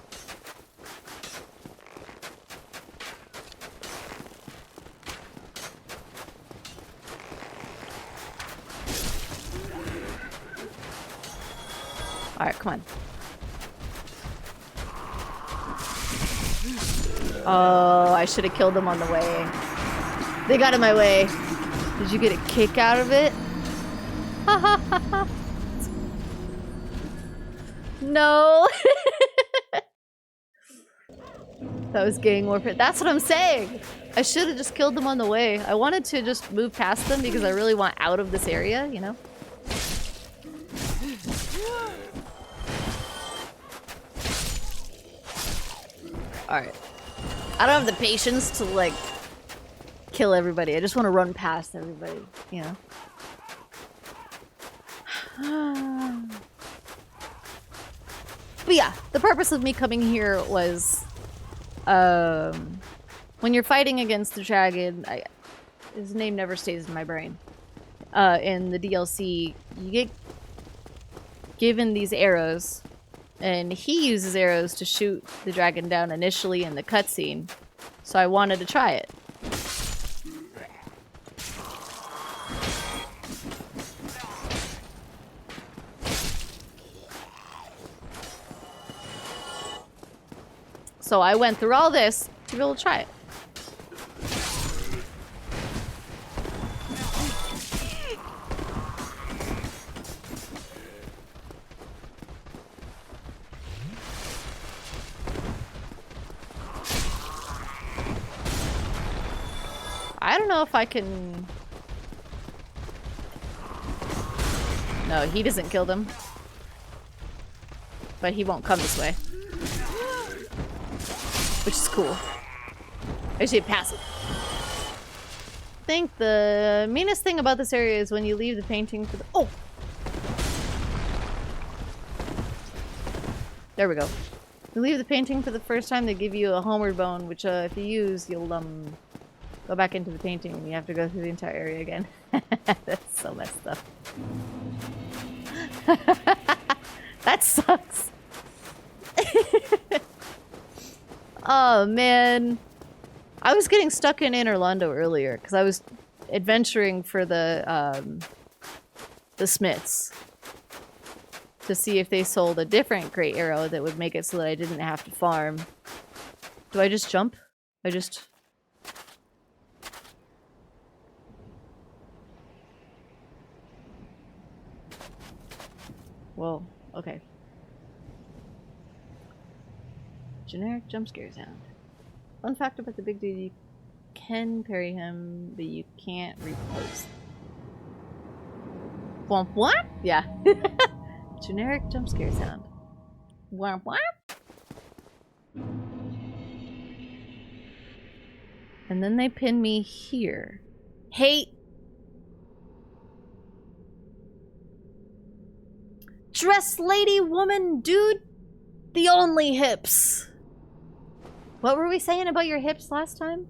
Alright, come on. Oh, I should have killed them on the way. They got in my way. Did you get a kick out of it? No. That was gang warfare. That's what I'm saying. I should have just killed them on the way. I wanted to just move past them because I really want out of this area, you know? Alright. I don't have the patience to, like, kill everybody. I just want to run past everybody, you know? But yeah, the purpose of me coming here was, when you're fighting against the dragon, his name never stays in my brain. In the DLC, you get given these arrows, and he uses arrows to shoot the dragon down initially in the cutscene. So I wanted to try it. So I went through all this to be able to try it. I don't know if I can... No, he doesn't kill them. But he won't come this way. Which is cool. I should pass it. I think the meanest thing about this area is when you leave the painting for the... Oh! There we go. You leave the painting for the first time, they give you a homeward bone, which if you use, you'll go back into the painting and you have to go through the entire area again. That's so messed up. That sucks. Oh man. I was getting stuck in Anor Londo earlier because I was adventuring for the smiths to see if they sold a different great arrow that would make it so that I didn't have to farm. Do I just jump? Whoa, okay. Generic jump scare sound. Fun fact about the big dude, you can parry him, but you can't riposte. Womp womp? Yeah. Generic jump scare sound. Womp womp? And then they pin me here. Hate! Dress lady, woman, dude! The only hips! What were we saying about your hips last time?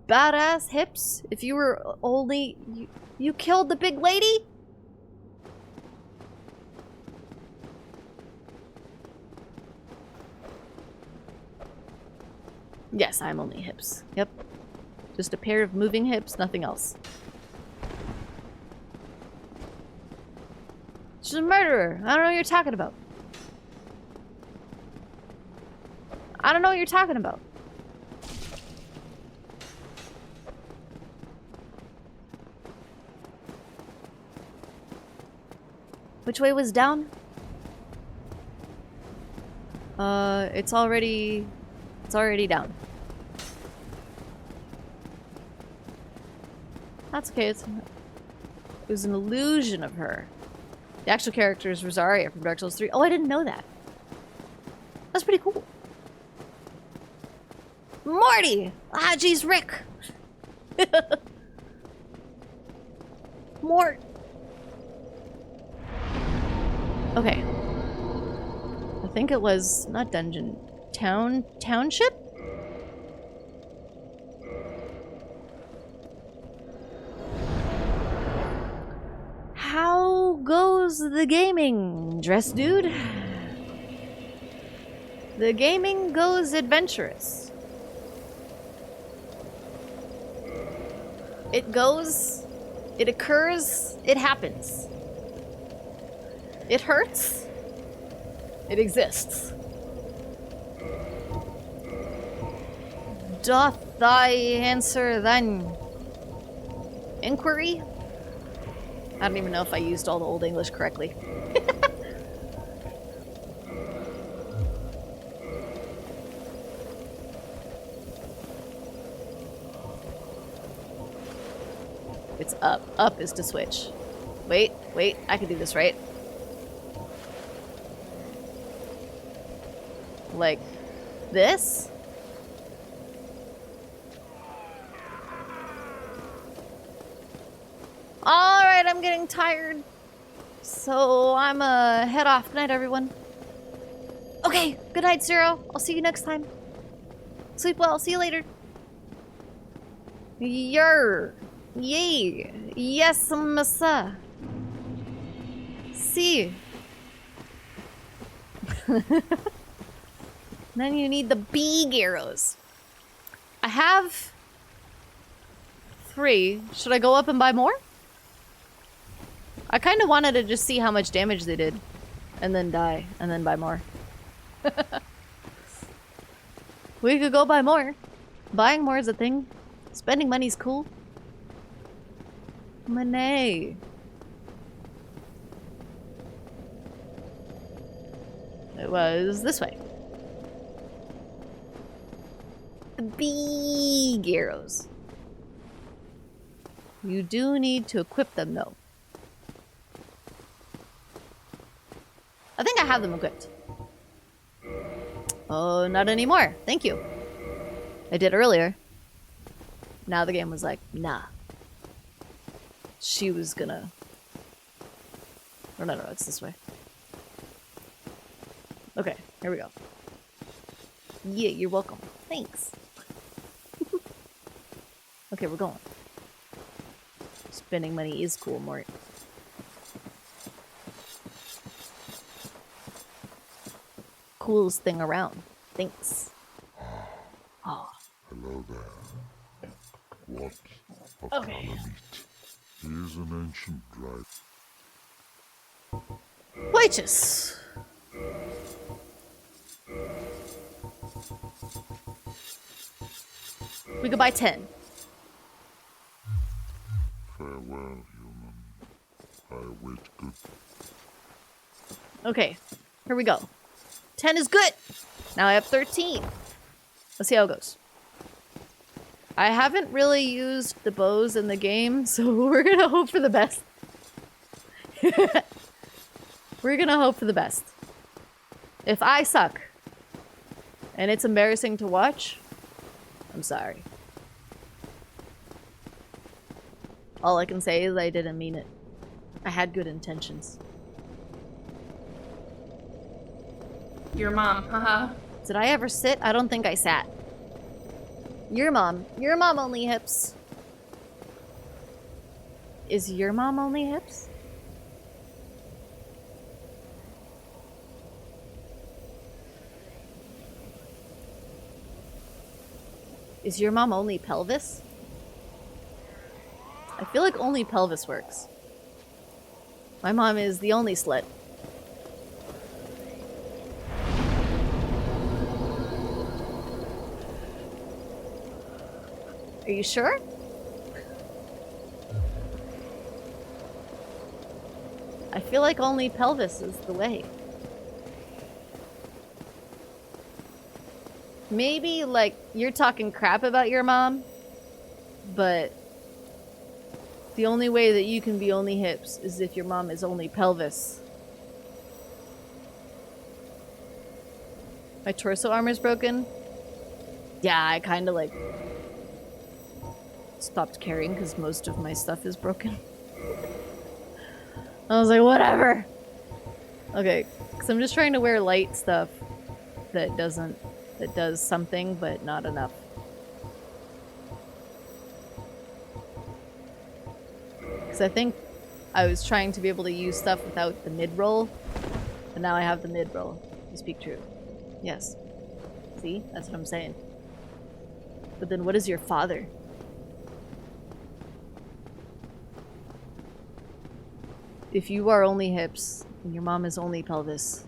Badass hips? If you were only... You killed the big lady? Yes, I'm only hips. Yep. Just a pair of moving hips, nothing else. She's a murderer. I don't know what you're talking about. I don't know what you're talking about. Which way was down? It's already down. That's okay. It was an illusion of her. The actual character is Rosaria from Dark Souls 3. Oh, I didn't know that. That's pretty cool. Morty! Ah, geez, Rick! Mort! Okay. I think it was not dungeon. Township? How goes the gaming, dress dude? The gaming goes adventurous. It goes, it occurs, it happens. It hurts, It exists. Doth thy answer thine inquiry? I don't even know if I used all the Old English correctly. It's up. Up is to switch. Wait, wait, I can do this, right? Like this? Alright, I'm getting tired. So I'm head off. Good night, everyone. Okay, good night, Zero. I'll see you next time. Sleep well. See you later. Yer. Yay. Yes, massa. See. Then you need the big arrows. I have 3. Should I go up and buy more? I kind of wanted to just see how much damage they did. And then die. And then buy more. We could go buy more. Buying more is a thing. Spending money's cool. Money. It was this way. The big arrows. You do need to equip them, though. I think I have them equipped. Oh, not anymore. Thank you. I did earlier. Now the game was like, nah. She was gonna... Oh, no, it's this way. Okay, here we go. Yeah, you're welcome. Thanks. Okay, we're going. Spending money is cool, Mort. Coolest thing around. Thanks. Oh. Hello there. What of Okay. Calamite? He is an ancient drive. Wages. We could buy 10. Farewell, human. I await good. Okay, here we go. 10 is good. Now I have 13. Let's see how it goes. I haven't really used the bows in the game, so we're gonna hope for the best. We're gonna hope for the best. If I suck, and it's embarrassing to watch, I'm sorry. All I can say is I didn't mean it. I had good intentions. Your mom, haha. Did I ever sit? I don't think I sat. Your mom. Your mom only hips. Is your mom only hips? Is your mom only pelvis? I feel like only pelvis works. My mom is the only slut. Are you sure? I feel like only pelvis is the way. Maybe, like, you're talking crap about your mom, but the only way that you can be only hips is if your mom is only pelvis. My torso armor's broken? Yeah, I kind of, like, stopped caring because most of my stuff is broken. I was like, whatever. Okay, because I'm just trying to wear light stuff that does something, but not enough. Because I think I was trying to be able to use stuff without the mid-roll, but now I have the mid-roll. You speak true. Yes. See? That's what I'm saying. But then what is your father? If you are only hips, and your mom is only pelvis,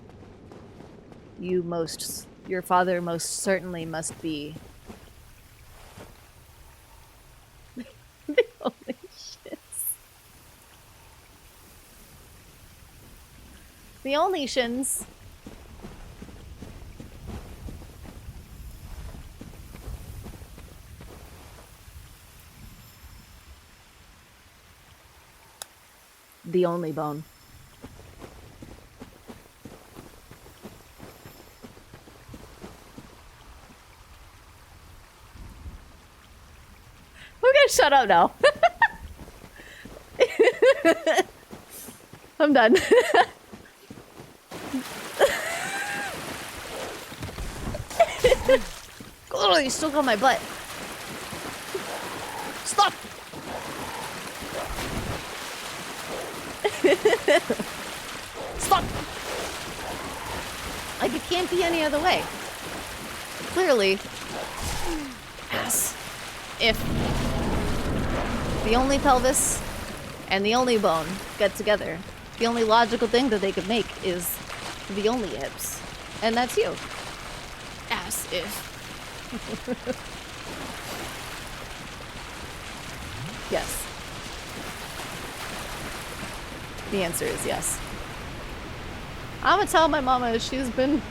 your father most certainly must be the only shits. The only shins. The only bone. We're gonna shut up now. I'm done. Oh, you still got my butt. Stop! Stop! Like, it can't be any other way. Clearly, as if the only pelvis and the only bone get together, the only logical thing that they could make is the only hips. And that's you. As if. Yes. The answer is yes. I'm gonna tell my mama she's been.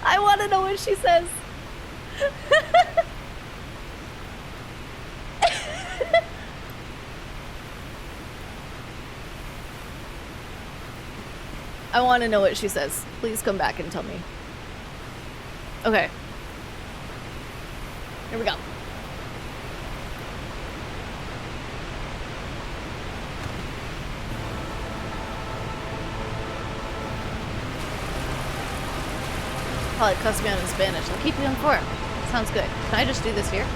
I want to know what she says. I want to know what she says. Please come back and tell me. Okay. Here we go. Probably cuss me out in Spanish. I'll keep you informed. Sounds good. Can I just do this here?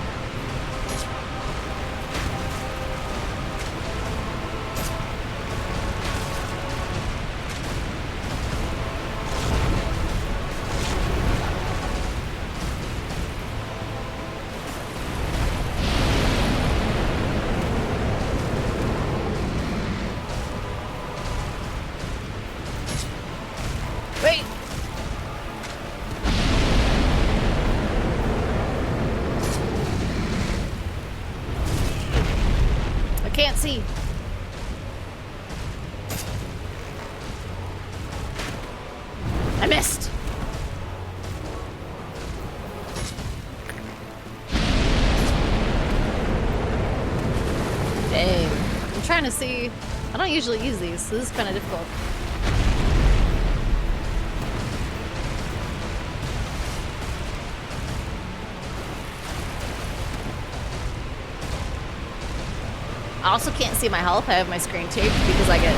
Wait! I can't see. I missed. Dang. I'm trying to see. I don't usually use these, so this is kind of difficult. I also can't see my health. I have my screen taped because I get...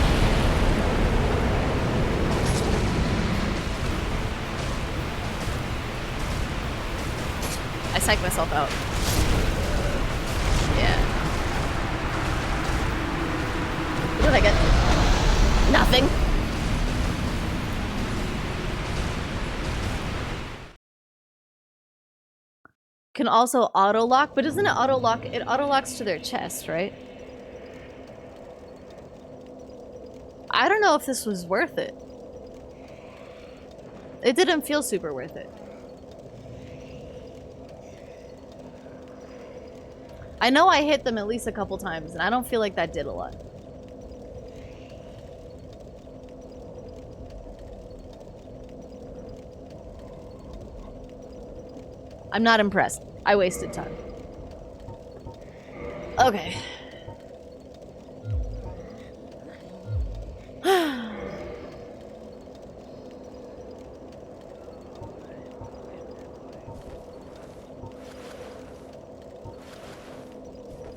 I psych myself out. Yeah. What did I get? Nothing. Can also auto-lock, but isn't it auto-lock? It auto-locks to their chest, right? I don't know if this was worth it. It didn't feel super worth it. I know I hit them at least a couple times, and I don't feel like that did a lot. I'm not impressed. I wasted time. Okay.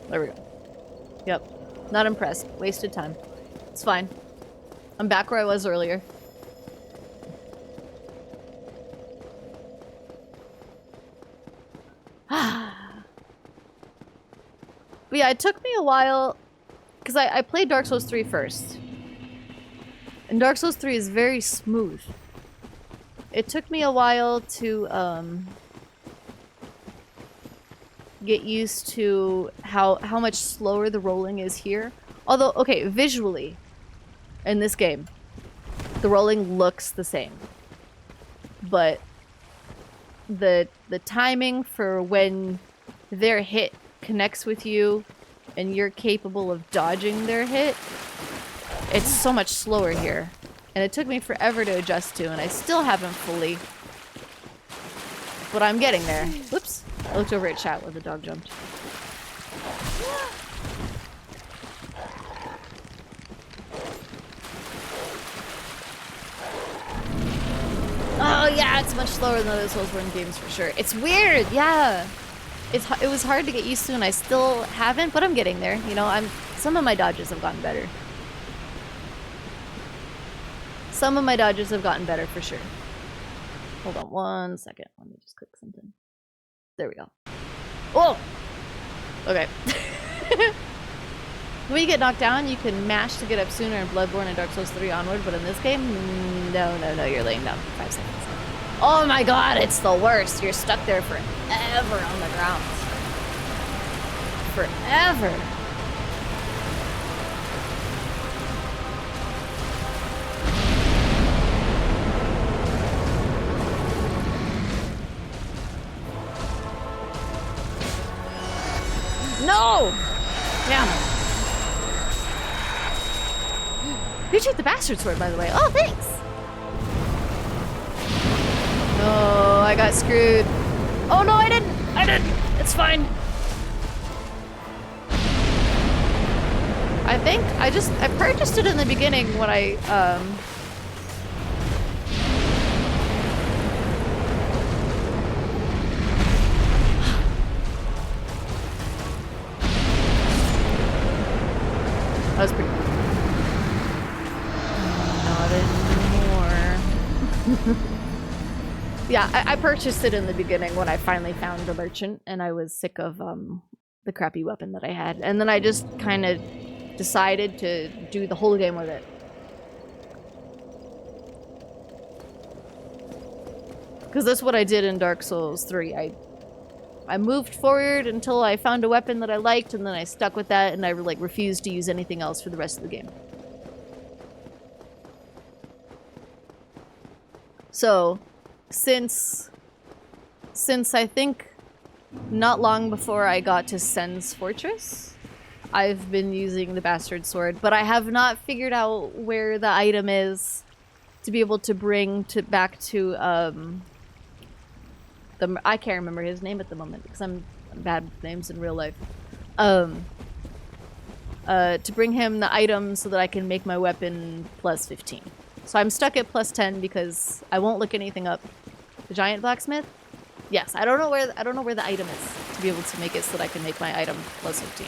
There we go. Yep. Not impressed. Wasted time. It's fine. I'm back where I was earlier. But yeah, it took me a while because I played Dark Souls 3 first. And Dark Souls 3 is very smooth. It took me a while to get used to how much slower the rolling is here. Although, okay, visually, in this game, the rolling looks the same. But the timing for when their hit connects with you and you're capable of dodging their hit, it's so much slower here. And it took me forever to adjust to, and I still haven't fully. But I'm getting there. Whoops. I looked over at chat where the dog jumped. Oh yeah, it's much slower than other Soulsborne games for sure. It's weird, yeah. It was hard to get used to, and I still haven't, but I'm getting there. You know, some of my dodges have gotten better. Some of my dodges have gotten better for sure. Hold on 1 second. Let me just click something. There we go. Oh! Okay. When you get knocked down, you can mash to get up sooner in Bloodborne and Dark Souls 3 onward, but in this game, no, you're laying down for 5 seconds. Oh my god, it's the worst. You're stuck there forever on the ground. Forever. No! Damn. You shoot the bastard sword, by the way. Oh, thanks! No, I got screwed. Oh no, I didn't! It's fine. I think I purchased it in the beginning when I, that was pretty cool. Not anymore. Yeah, I purchased it in the beginning when I finally found the merchant, and I was sick of the crappy weapon that I had. And then I just kind of decided to do the whole game with it. Because that's what I did in Dark Souls 3. I moved forward until I found a weapon that I liked, and then I stuck with that, and I like refused to use anything else for the rest of the game. So, since I think not long before I got to Sen's Fortress, I've been using the Bastard Sword, but I have not figured out where the item is to be able to bring back to I can't remember his name at the moment because I'm bad with names in real life. To bring him the item so that I can make my weapon plus 15. So I'm stuck at plus 10 because I won't look anything up. The giant blacksmith? Yes, I don't know where the item is to be able to make it so that I can make my item plus 15.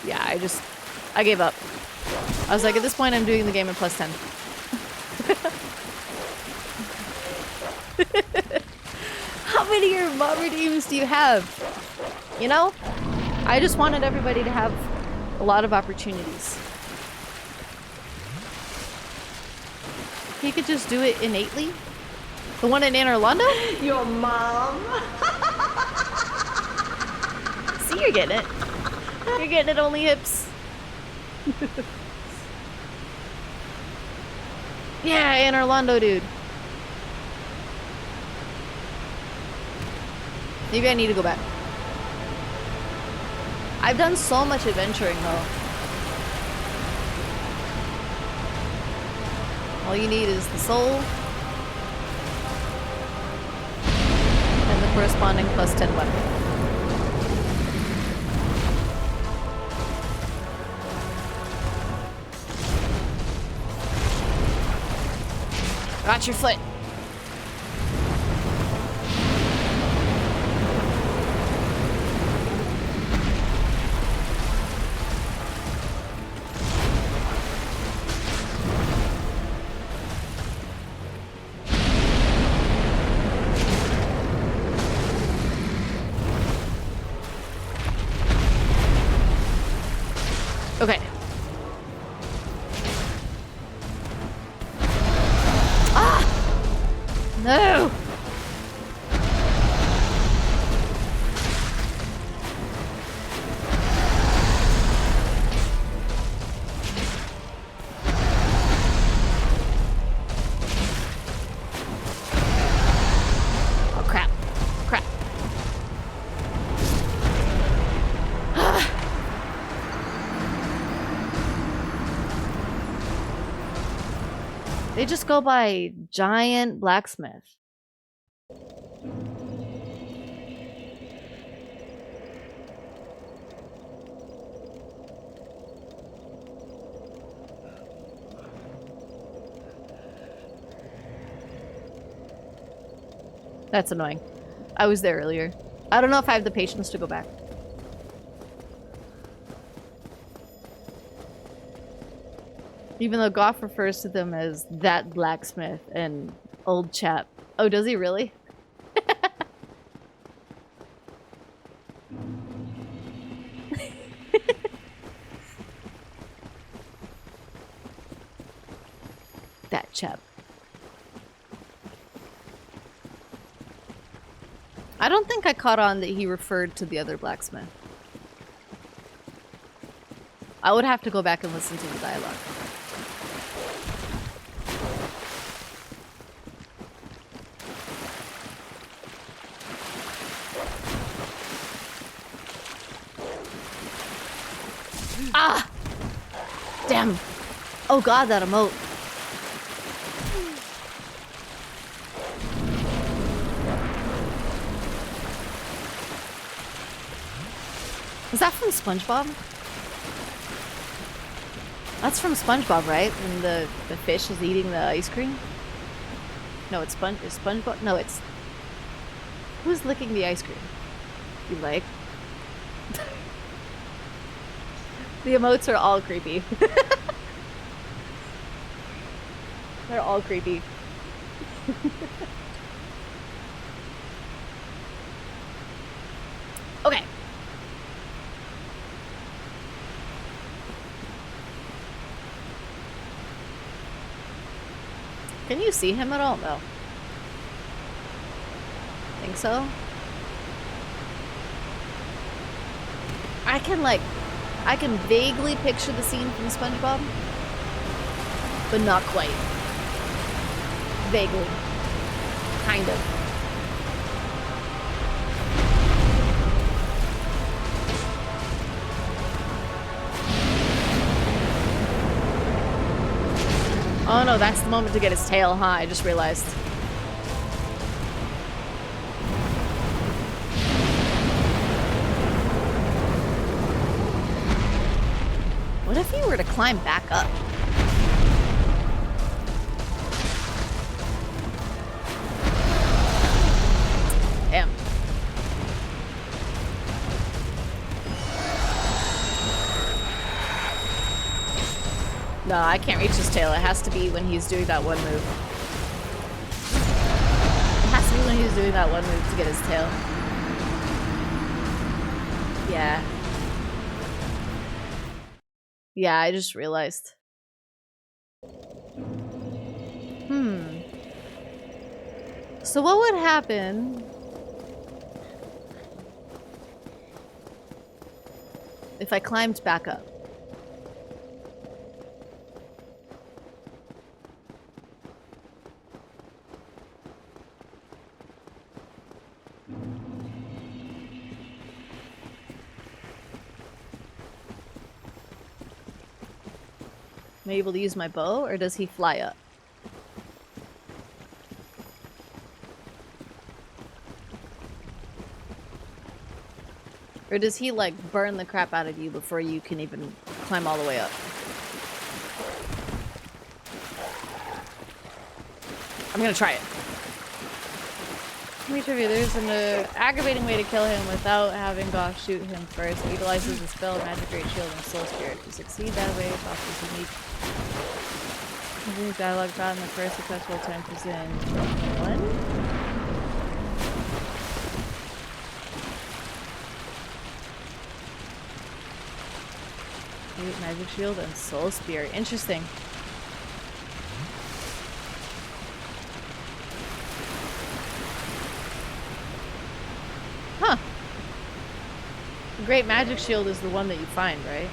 Yeah, I gave up. I was like, at this point I'm doing the game at plus 10. How many mod redeems do you have? You know? I just wanted everybody to have a lot of opportunities. You could just do it innately? The one in Anne Orlando? Your mom. See, you're getting it. You're getting it, only hips. Yeah, Anne Orlando, dude. Maybe I need to go back. I've done so much adventuring, though. All you need is the soul and the corresponding plus 10 weapon. Got your foot. Okay. Ah! No! They just go by giant blacksmith. That's annoying. I was there earlier. I don't know if I have the patience to go back. Even though Goff refers to them as that blacksmith and old chap. Oh, does he really? That chap. I don't think I caught on that he referred to the other blacksmith. I would have to go back and listen to the dialogue. Ah! Damn. Oh god, that emote. Is that from SpongeBob? That's from SpongeBob, right? When the fish is eating the ice cream? No, it's SpongeBob? No, it's... Who's licking the ice cream? You like? The emotes are all creepy. They're all creepy. Okay. Can you see him at all? No. Think so? I can vaguely picture the scene from SpongeBob, but not quite. Vaguely. Kind of. Oh no, that's the moment to get his tail, huh? I just realized. What if he were to climb back up? Damn. No, I can't reach his tail. It has to be when he's doing that one move. It has to be when he's doing that one move to get his tail. Yeah. Yeah, I just realized. So what would happen if I climbed back up? Am I able to use my bow, or does he fly up? Or does he, like, burn the crap out of you before you can even climb all the way up? I'm gonna try it. Let me trivia, there's an aggravating way to kill him without having Goth shoot him first. It utilizes the spell Magic Great Shield and Soul Spirit. To succeed that way, Goth is unique. Unique dialogue found in the first successful attempt is in 1. Magic Shield and Soul Spirit. Interesting. Huh. The Great Magic Shield is the one that you find, right?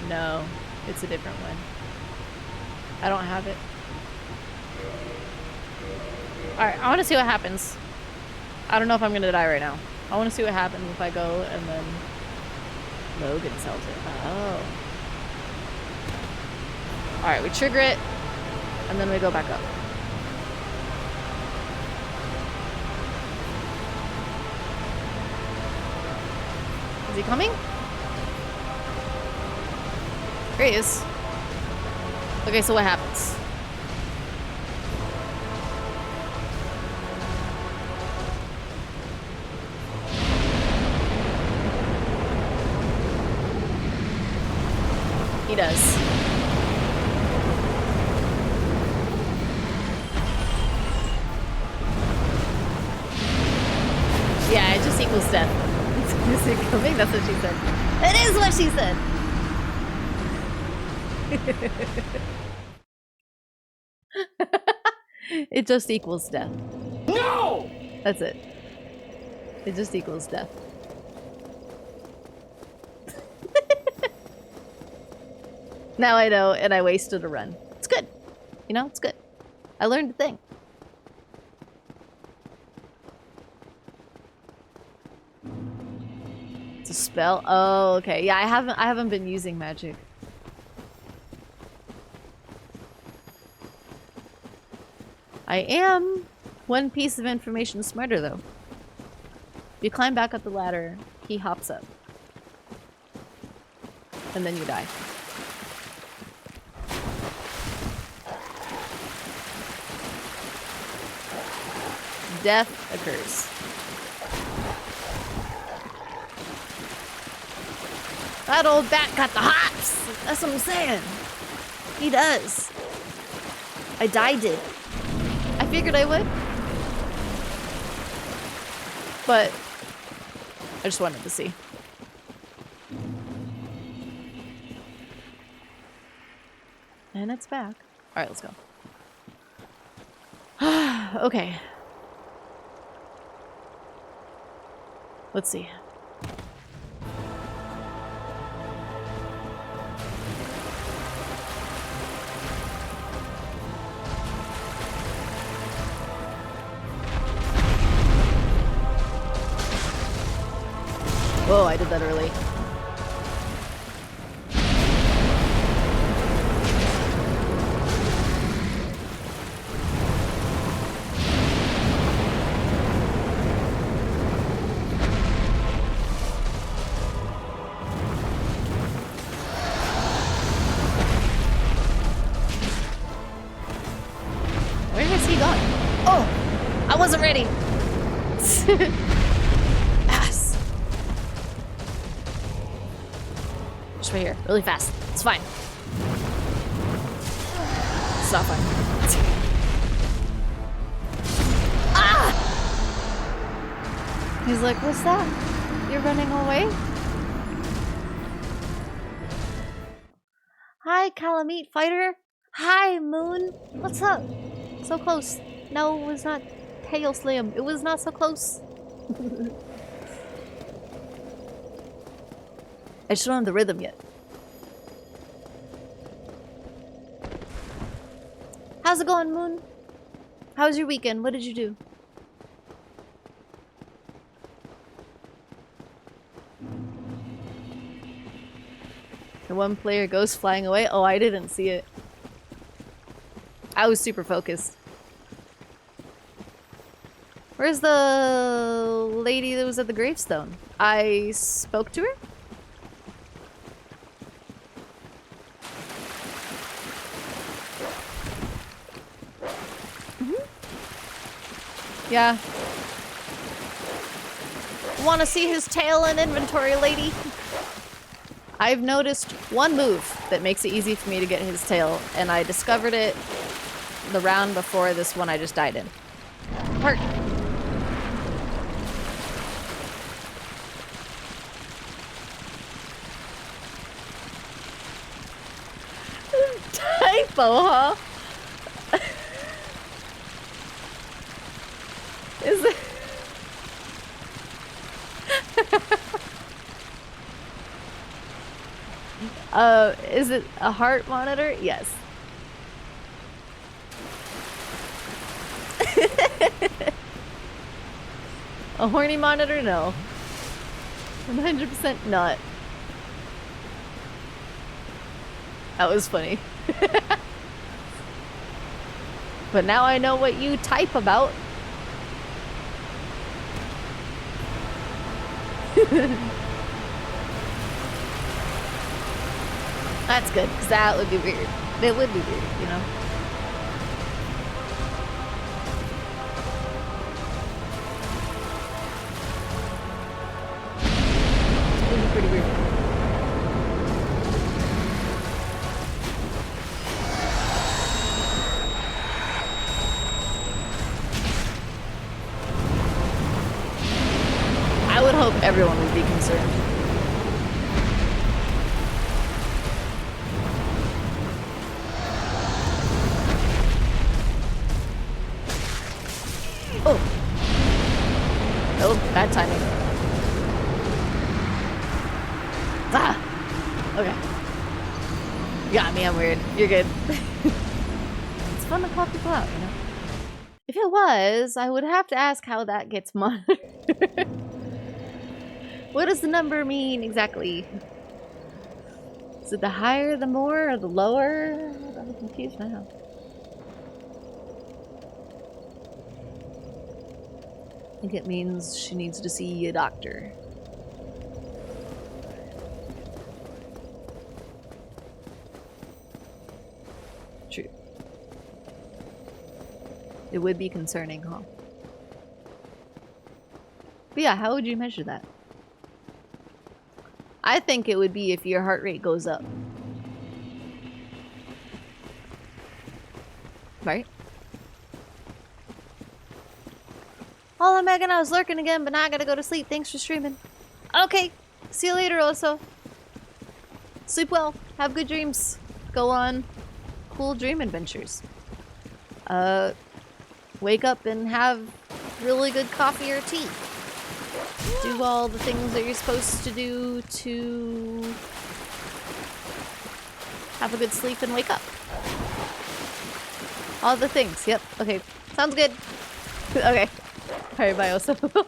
No, it's a different one. I don't have it. Alright, I want to see what happens. I don't know if I'm gonna die right now. I want to see what happens if I go and then Logan sells it. Oh. Alright, we trigger it, and then we go back up. Is he coming? Here he is. Okay, so what happens? He does. Yeah, it just equals death. Is it coming? That's what she said. It is what she said! It just equals death. No! That's it. It just equals death. Now I know, and I wasted a run. It's good. You know, it's good. I learned a thing. It's a spell? Oh, okay. Yeah, I haven't been using magic. I am one piece of information smarter, though. If you climb back up the ladder, he hops up. And then you die. Death occurs. That old bat got the hops! That's what I'm saying. He does. I died it. I figured I would. But I just wanted to see. And it's back. Alright, let's go. Okay. Let's see. Whoa, I did that early. Where has he gone? Oh! I wasn't ready! Ass! Just right here, really fast. It's fine. It's not fine. Ah! He's like, what's that? You're running away? Hi, Calamite Fighter. Hi, Moon. What's up? So close. No, it was not Tail Slam. It was not so close. I just don't have the rhythm yet. How's it going, Moon? How was your weekend? What did you do? The one player goes flying away? Oh, I didn't see it. I was super focused. Where's the lady that was at the gravestone? I spoke to her? Yeah. Want to see his tail in inventory, lady? I've noticed one move that makes it easy for me to get his tail, and I discovered it the round before this one I just died in. Park. Typo, huh? Is it? Is it a heart monitor? Yes. A horny monitor? No. 100% not. That was funny. But now I know what you type about. That's good, because that would be weird. It would be weird, you know? It would be pretty weird. I would hope everyone would be concerned. Oh. Oh, bad timing. Ah! Okay. You got me, I'm weird. You're good. It's fun to call people out, you know? If it was, I would have to ask how that gets monitored. What does the number mean exactly? Is it the higher, the more, or the lower? I'm confused now. I think it means she needs to see a doctor. True. It would be concerning, huh? But yeah, how would you measure that? I think it would be if your heart rate goes up. Right? Hola Megan, I was lurking again, but now I gotta go to sleep. Thanks for streaming. Okay, see you later also. Sleep well, have good dreams. Go on cool dream adventures. Wake up and have really good coffee or tea. Do all the things that you're supposed to do to have a good sleep and wake up. All the things, yep, okay. Sounds good. Okay. Alright, bye also. But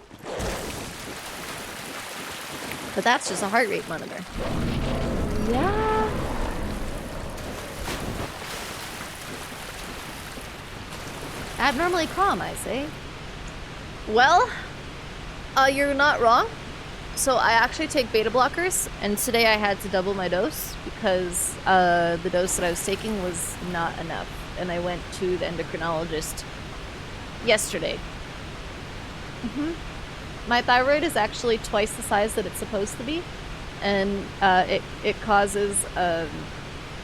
that's just a heart rate monitor. Yeah. Abnormally calm, I say. Well, you're not wrong. So I actually take beta blockers, and today I had to double my dose because the dose that I was taking was not enough. And I went to the endocrinologist yesterday. My thyroid is actually twice the size that it's supposed to be, and it causes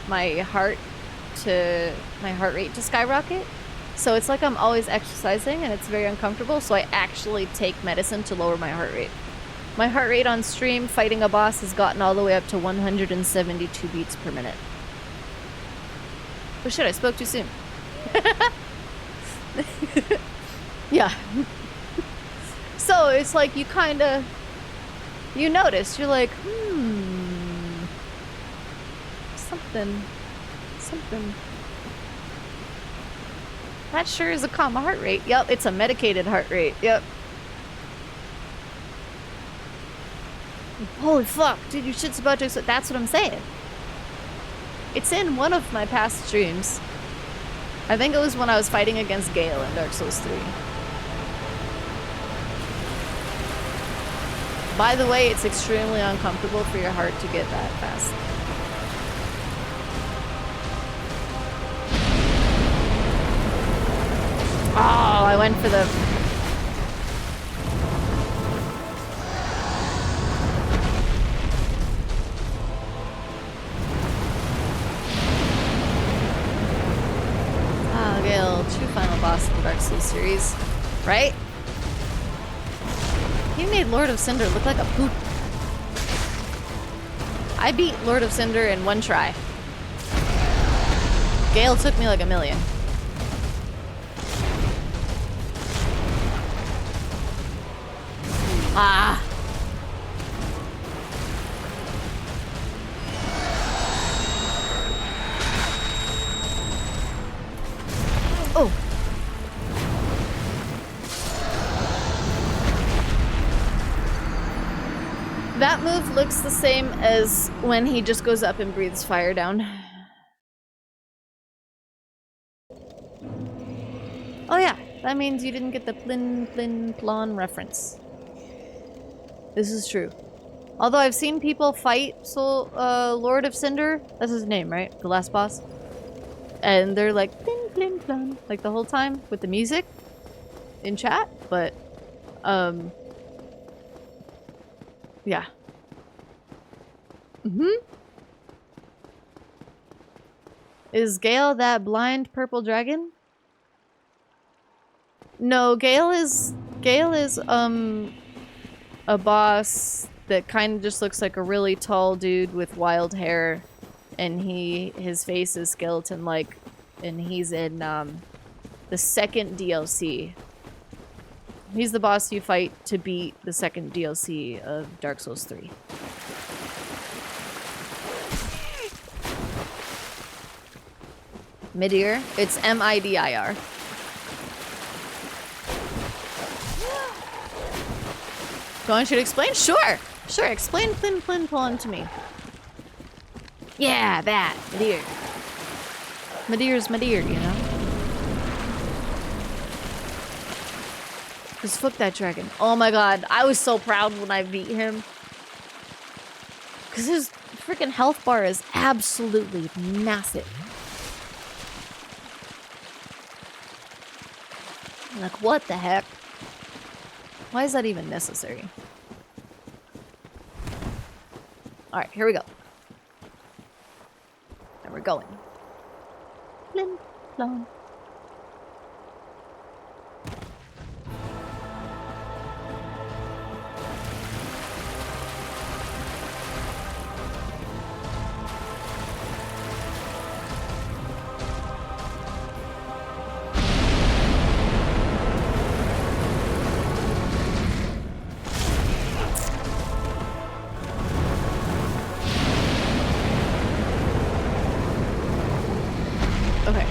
my heart rate to skyrocket. So it's like I'm always exercising, and it's very uncomfortable. So I actually take medicine to lower my heart rate. My heart rate on stream fighting a boss has gotten all the way up to 172 beats per minute. Oh shit! I spoke too soon. Yeah. So it's like you kinda... You notice, you're like, something. That sure is a calm heart rate. Yep, it's a medicated heart rate. Yep. Holy fuck, dude, your shit's about to... That's what I'm saying. It's in one of my past streams. I think it was when I was fighting against Gale in Dark Souls 3. By the way, it's extremely uncomfortable for your heart to get that fast. Oh, I went for the... Oh, Gale, true final boss of the Dark Souls series. Right? He made Lord of Cinder look like a poop. I beat Lord of Cinder in one try. Gale took me like a million. Ah. Oh. That move looks the same as when he just goes up and breathes fire down. Oh yeah, that means you didn't get the plin plin plon reference. This is true. Although I've seen people fight Lord of Cinder, that's his name, right? The last boss. And they're like plin plin plon like the whole time with the music in chat, but yeah. Is Gale that blind purple dragon? No, Gale is a boss that kind of just looks like a really tall dude with wild hair, and his face is skeleton-like, and he's in the second DLC. He's the boss you fight to beat the second DLC of Dark Souls 3. Midir? It's M-I-D-I-R. Do you want you to explain? Sure! Sure, explain Plin Plin Plon to me. Yeah, that. Midir. Midir's Midir, you know? Because fuck that dragon. Oh my god, I was so proud when I beat him. Because his freaking health bar is absolutely massive. Like, what the heck? Why is that even necessary? Alright, here we go. And we're going. Plin, plon. Okay.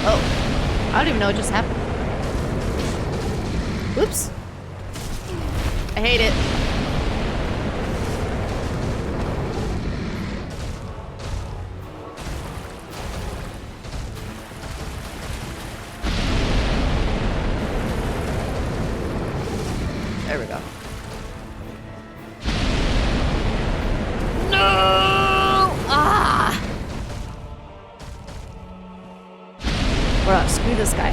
Oh. I don't even know what just happened. Oops. I hate it. There we go. No! Ah! Bro, screw this guy.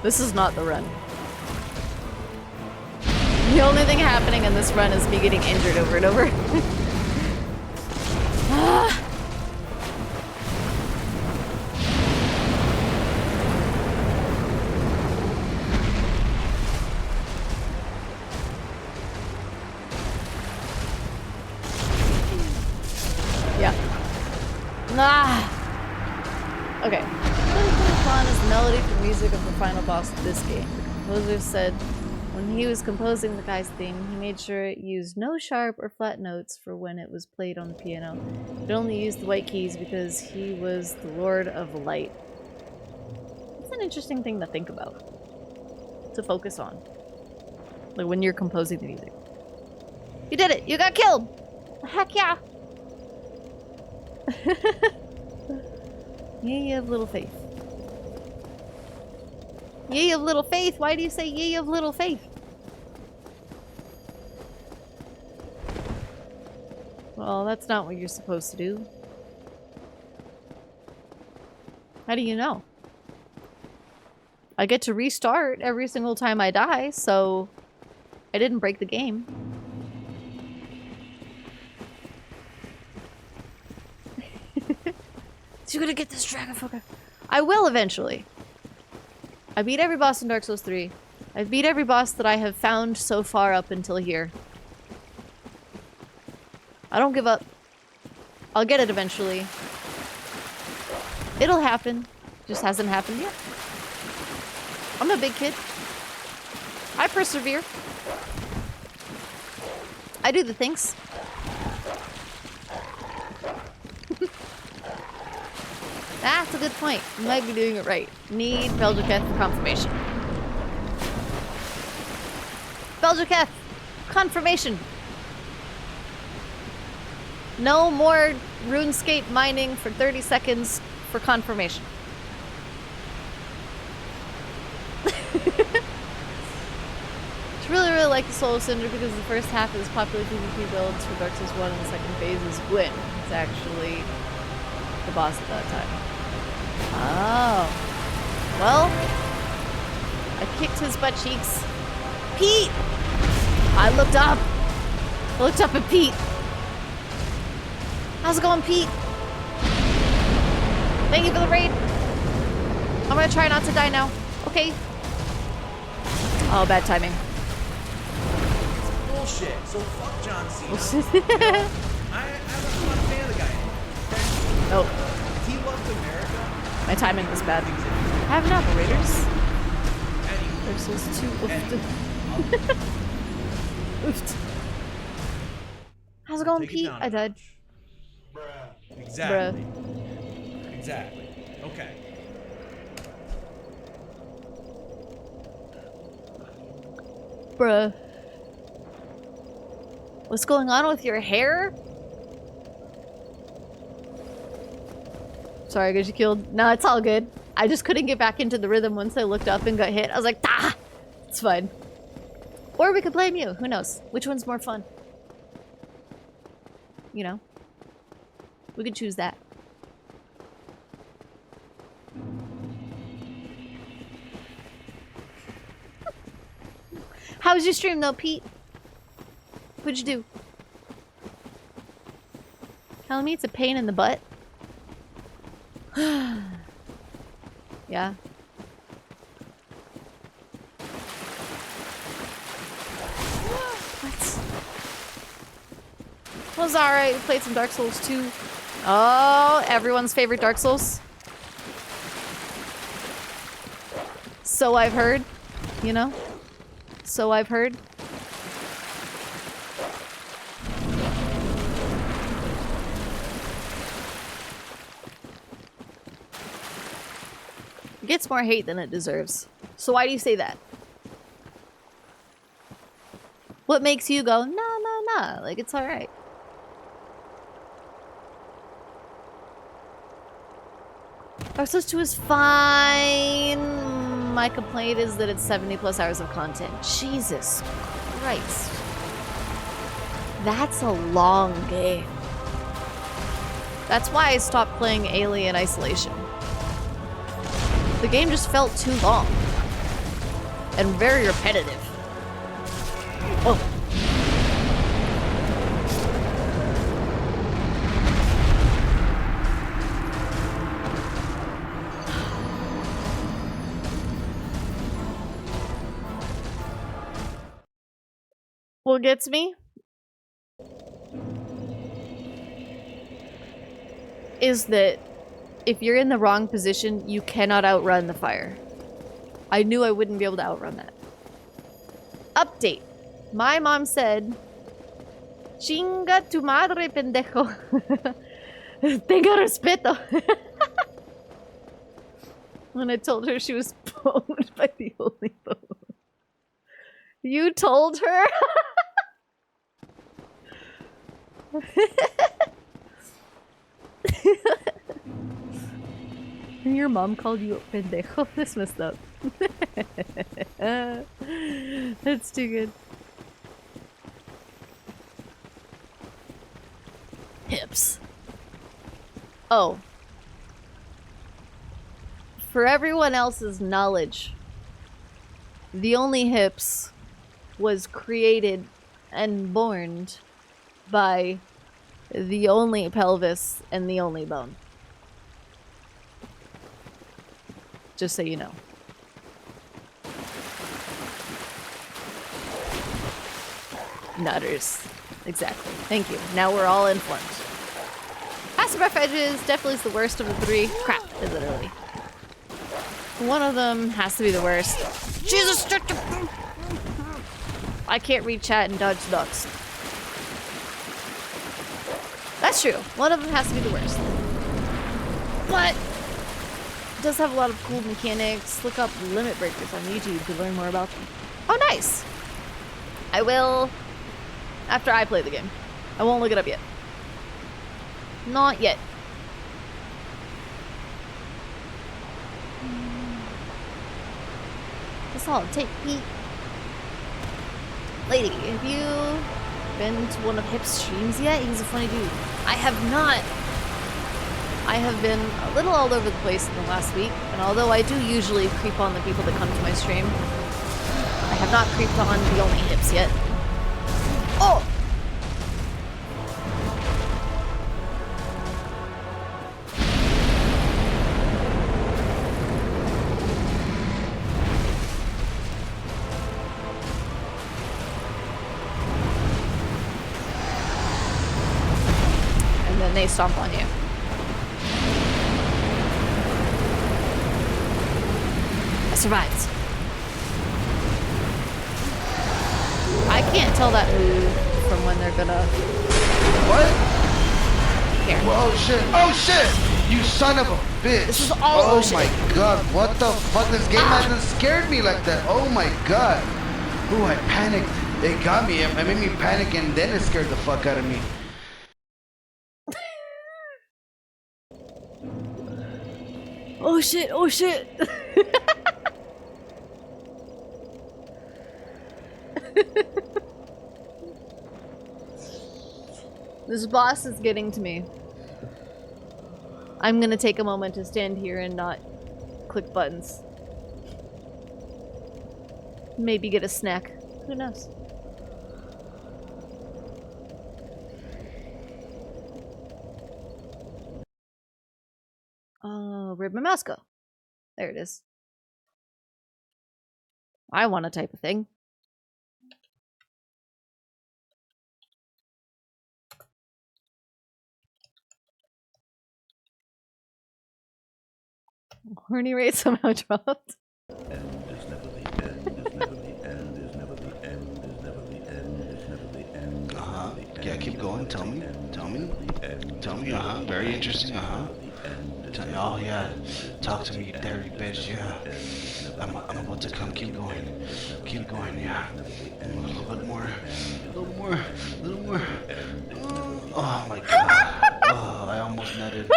This is not the run. The only thing happening in this run is me getting injured over and over. Ah! Yeah. Ah! Okay. Plin is the melody for music of the final boss of this game. The composer said when he was composing the guy's theme, he made sure it used no sharp or flat notes for when it was played on the piano. It only used the white keys because he was the Lord of Light. It's an interesting thing to think about. To focus on. Like when you're composing the music. You did it! You got killed! Heck yeah! Ye of little faith. Ye of little faith? Why do you say ye of little faith? Well, that's not what you're supposed to do. How do you know? I get to restart every single time I die, so I didn't break the game. You're gonna get this dragon fucker. I will eventually. I beat every boss in Dark Souls 3. I've beat every boss that I have found so far up until here. I don't give up. I'll get it eventually. It'll happen. Just hasn't happened yet. I'm a big kid. I persevere. I do the things. That's a good point. You might be doing it right. Need Beljiketh for confirmation. Beljiketh! Confirmation! No more RuneScape mining for 30 seconds for confirmation. I really, really like the Soul Cinder because the first half is popular PvP builds for Dark Souls 1 and the second phase is Gwyn. It's actually the boss at that time. Oh. Well, I kicked his butt cheeks. Pete! I looked up. I looked up at Pete. How's it going, Pete? Thank you for the raid. I'm gonna try not to die now. Okay. Oh, bad timing. Bullshit. So fuck John Cena. I'm not a fan of the guy. Nope. If he loved America, My timing was bad. I have an operators. Versus 2. Oofed. How's it going, take it Pete? down I a died. notch. Exactly. Exactly. Okay. Bruh. What's going on with your hair? Sorry, I got you killed. No, it's all good. I just couldn't get back into the rhythm once I looked up and got hit. I was like, ah! It's fine. Or we could blame you. Who knows? Which one's more fun? You know? We could choose that. How was your stream though, Pete? What'd you do? Telling me it's a pain in the butt? Yeah. What? Was alright. We played some Dark Souls 2. Oh, everyone's favorite Dark Souls. So I've heard. You know? So I've heard. It gets more hate than it deserves. So why do you say that? What makes you go, nah, like it's alright? Dark Souls 2 is fine. My complaint is that it's 70 plus hours of content. Jesus Christ. That's a long game. That's why I stopped playing Alien Isolation. The game just felt too long. And very repetitive. Oh. What gets me is that if you're in the wrong position, you cannot outrun the fire. I knew I wouldn't be able to outrun that. Update. My mom said, Chinga tu madre, pendejo. Tenga respeto. When I told her she was pwned by the only bone. You told her? And your mom called you a pendejo? That's messed up. That's too good. Hips. Oh. For everyone else's knowledge, the only hips was created and born by the only pelvis and the only bone. Just so you know. Nutters. Exactly. Thank you. Now we're all informed. Passive rough edges definitely is the worst of the three. Crap, is it really? One of them has to be the worst. Jesus! I can't read chat and dodge ducks. That's true. One of them has to be the worst. But it does have a lot of cool mechanics. Look up limit breakers on YouTube to learn more about them. Oh, nice. I will after I play the game. I won't look it up yet. Not yet. That's all. Take Pete. Lady, have you been to one of Hip's streams yet? He's a funny dude. I have not. I have been a little all over the place in the last week, and although I do usually creep on the people that come to my stream, I have not creeped on the only Hips yet. Oh! And then they stomp on you. I survived. I can't tell that move from when they're gonna... What? Here. Oh shit! Oh shit! You son of a bitch! This is all Oh ocean. my god! What the fuck? This game hasn't scared me like that. Oh my god! Ooh, I panicked. It got me. It made me panic, and then it scared the fuck out of me. Oh shit, oh shit! This boss is getting to me. I'm gonna take a moment to stand here and not click buttons. Maybe get a snack. Who knows? Oh, where'd my mouse go? There it is. I want to type a thing. Horny rate somehow dropped. End is never the end, is never the end, is never the end, is never the end, is never the end. Uh-huh. Yeah, keep going. Tell me. Tell me. Tell me. Uh-huh. Very interesting. Uh-huh. Oh, yeah. Talk to me, you dirty bitch. Yeah. I'm about to come. Keep going. Keep going. Yeah. A little bit more. A little more. A little more. Oh, my God. Oh, I almost netted.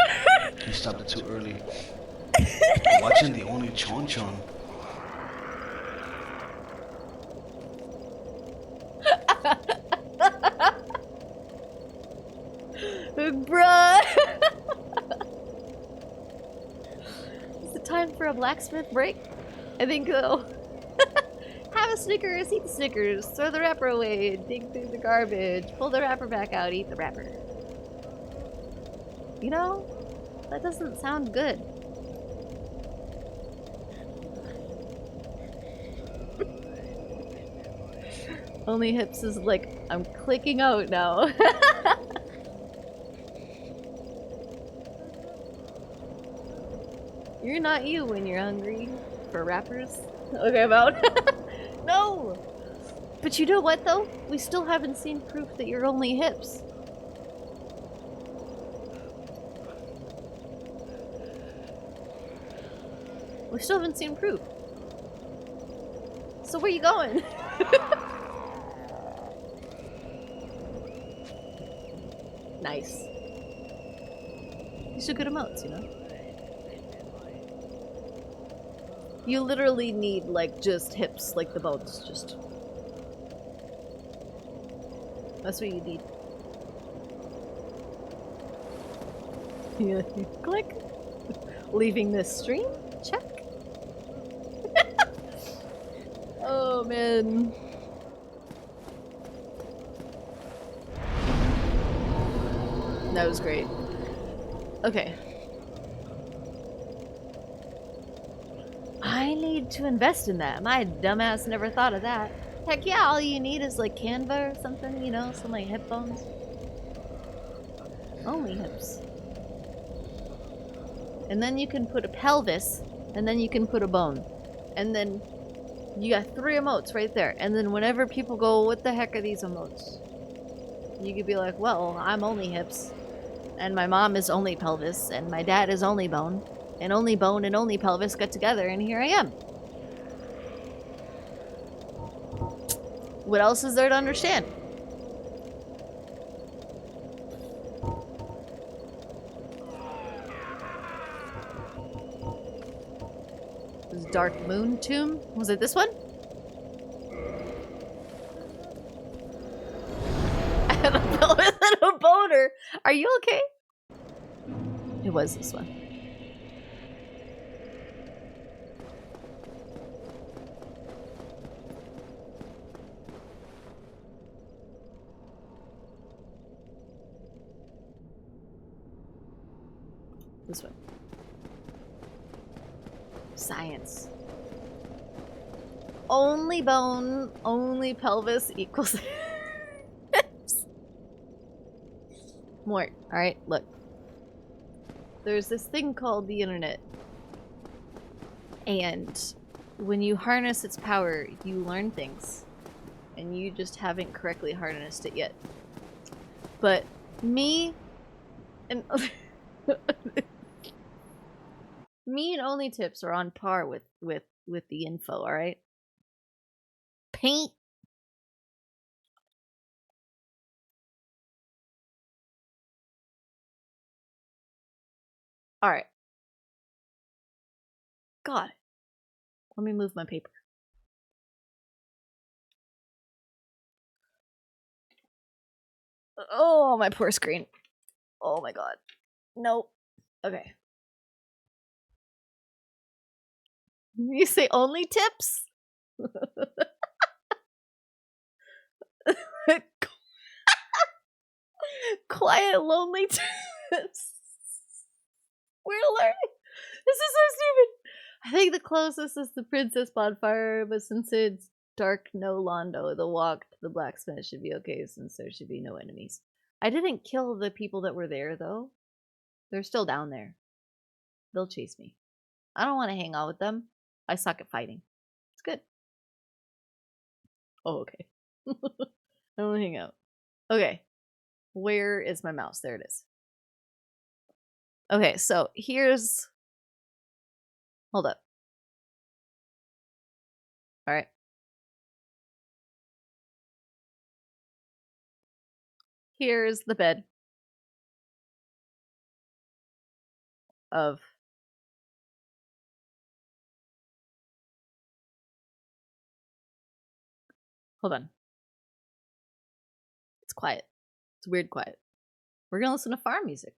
You stopped it too early. Watching the only Chon Chon. Bruh! Is it time for a blacksmith break? I think so. Have a Snickers, eat the Snickers, throw the wrapper away, dig through the garbage, pull the wrapper back out, eat the wrapper. You know, that doesn't sound good. Only Hips is like, I'm clicking out now. You're not you when you're hungry for rappers. Okay, I'm out. No! But you know what though? We still haven't seen proof that you're only Hips. We still haven't seen proof. So where you going? Nice. These are good emotes, you know? You literally need, like, just Hips, like the bones, just... That's what you need. Yeah, click! Leaving this stream? Check. Oh, man. That was great. Okay. I need to invest in that. My dumbass never thought of that. Heck yeah, all you need is like Canva or something, you know, some like hip bones. Only hips. And then you can put a pelvis, and then you can put a bone. And then You got 3 emotes right there. And then whenever people go, what the heck are these emotes? You could be like, well, I'm only hips. And my mom is only pelvis. And my dad is only bone. And only bone and only pelvis got together. And here I am. What else is there to understand? This Dark Moon Tomb? Was it this one? And a pelvis and a boner. Are you okay? It was this one. This one. Science. Only bone, only pelvis equals more. Alright, look. There's this thing called the internet. And when you harness its power, you learn things. And you just haven't correctly harnessed it yet. But me and me and Only Tips are on par with the info, alright? Paint. Alright. God. Let me move my paper. Oh, my poor screen. Oh my god. Nope. Okay. You say Only Tips? Quiet, lonely tips. We're learning. This is so stupid. I think the closest is the Princess Bonfire, but since it's dark, no Londo, the walk to the blacksmith should be okay since there should be no enemies. I didn't kill the people that were there, though. They're still down there. They'll chase me. I don't want to hang out with them. I suck at fighting. It's good. Oh, okay. I don't want to hang out. Okay. Where is my mouse? There it is. Okay, so here's... Hold up. Alright. Here's the bed. Of... Hold on. It's quiet. It's weird quiet. We're gonna listen to farm music.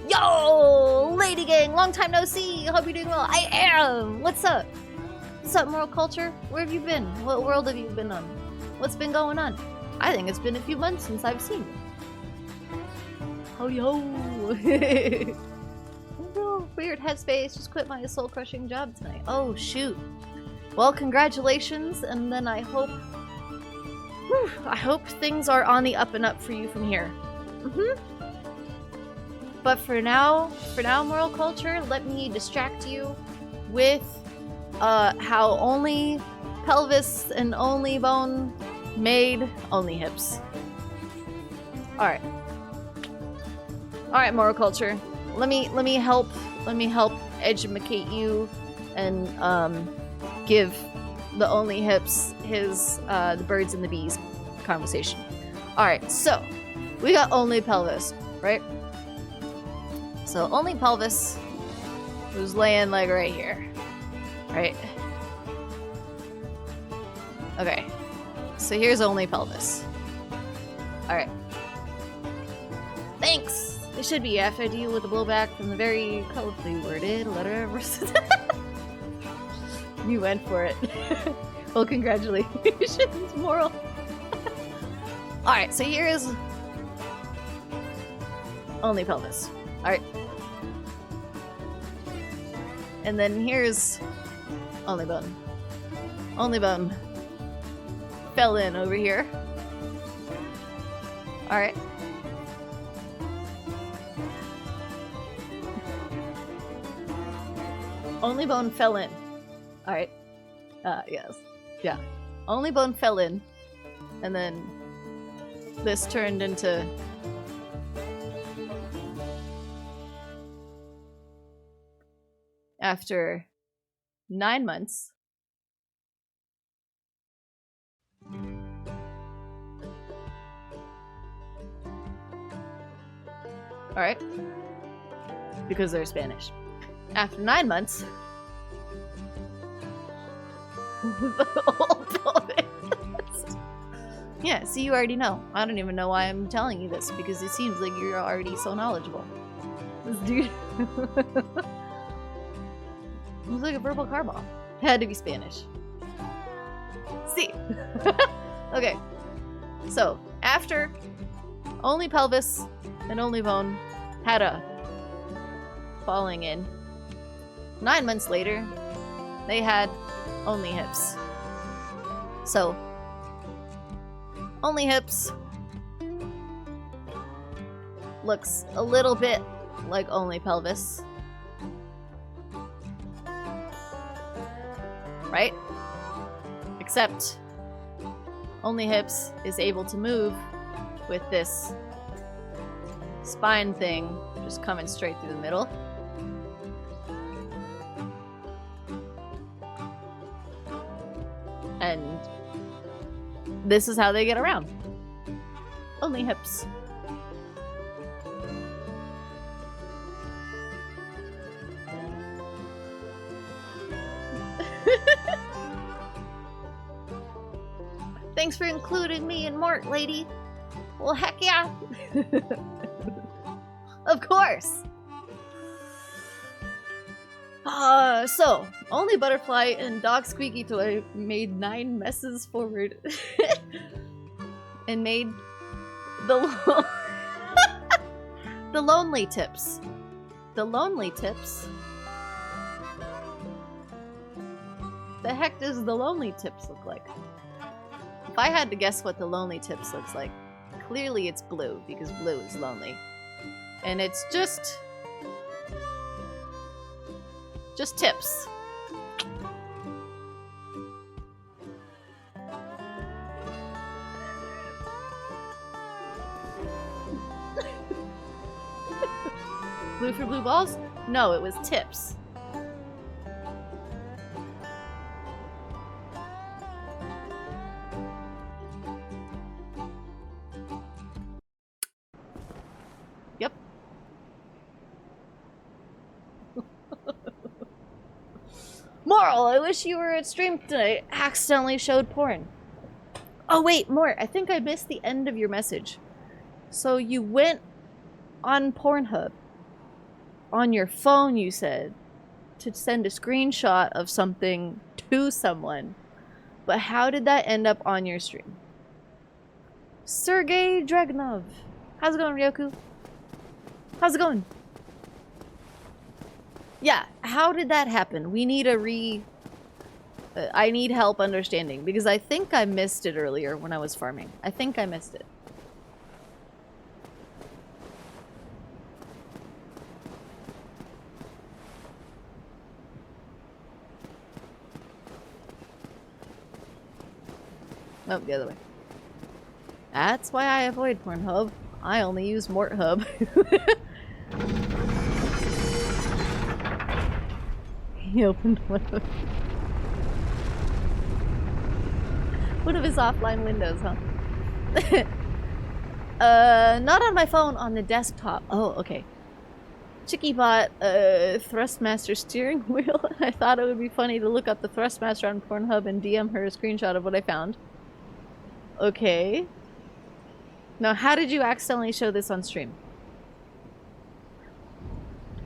Yo, lady gang, long time no see. Hope you're doing well. I am. What's up? What's up, Moral Culture? Where have you been? What world have you been on? What's been going on? I think it's been a few months since I've seen you. Oh yo. Weird headspace. Just quit my soul-crushing job tonight. Oh shoot. Well, congratulations, and then I hope things are on the up and up for you from here. But for now, Moral Culture, let me distract you with how only pelvis and only bone made only hips. Alright. Alright, Moral Culture. Let me help educate you and give the only hips his the birds and the bees conversation. Alright, so we got only pelvis, right? So only pelvis was laying like right here. Right? Okay. So here's only pelvis. Alright. Thanks! It should be after I deal with the blowback from the very colorfully worded letter versus You went for it. Well, congratulations, Moral. Alright, so here is only pelvis. Alright. And then here's only bone. Only bone fell in over here. Alright. Only bone fell in. Alright. Yes. Yeah. Only bone fell in. And then this turned into... After 9 months... Alright. Because they're Spanish. After 9 months... the old building. Yeah, see, you already know. I don't even know why I'm telling you this, because it seems like you're already so knowledgeable. This dude... It was like a verbal car bomb. It had to be Spanish. See. Okay. So, after only pelvis and only bone had a falling in, 9 months later, they had only hips. So, only hips looks a little bit like only pelvis. Right? Except only hips is able to move with this spine thing just coming straight through the middle. And this is how they get around. Only hips. Thanks for including me and Mort, lady. Well, heck yeah. Of course. So, only butterfly and dog squeaky toy made 9 messes forward. And made the the lonely tips. The lonely tips? The heck does the lonely tips look like? If I had to guess what the lonely tips looks like, clearly it's blue, because blue is lonely. And it's just tips. Blue for blue balls? No, it was tips. Yep. Moral, I wish you were at stream tonight. Accidentally showed porn. Oh wait, Mort, I think I missed the end of your message. So you went on Pornhub on your phone, you said, to send a screenshot of something to someone. But how did that end up on your stream? Sergey Dragunov. How's it going, Ryoku? How's it going? Yeah, how did that happen? We need a I need help understanding, because I think I missed it earlier when I was farming. I think I missed it. Oh, the other way. That's why I avoid Pornhub. I only use MortHub. He opened one of his offline windows, huh? Not on my phone, on the desktop. Oh, okay. Chicky bought a Thrustmaster steering wheel. I thought it would be funny to look up the Thrustmaster on Pornhub and DM her a screenshot of what I found. Okay. Now, how did you accidentally show this on stream?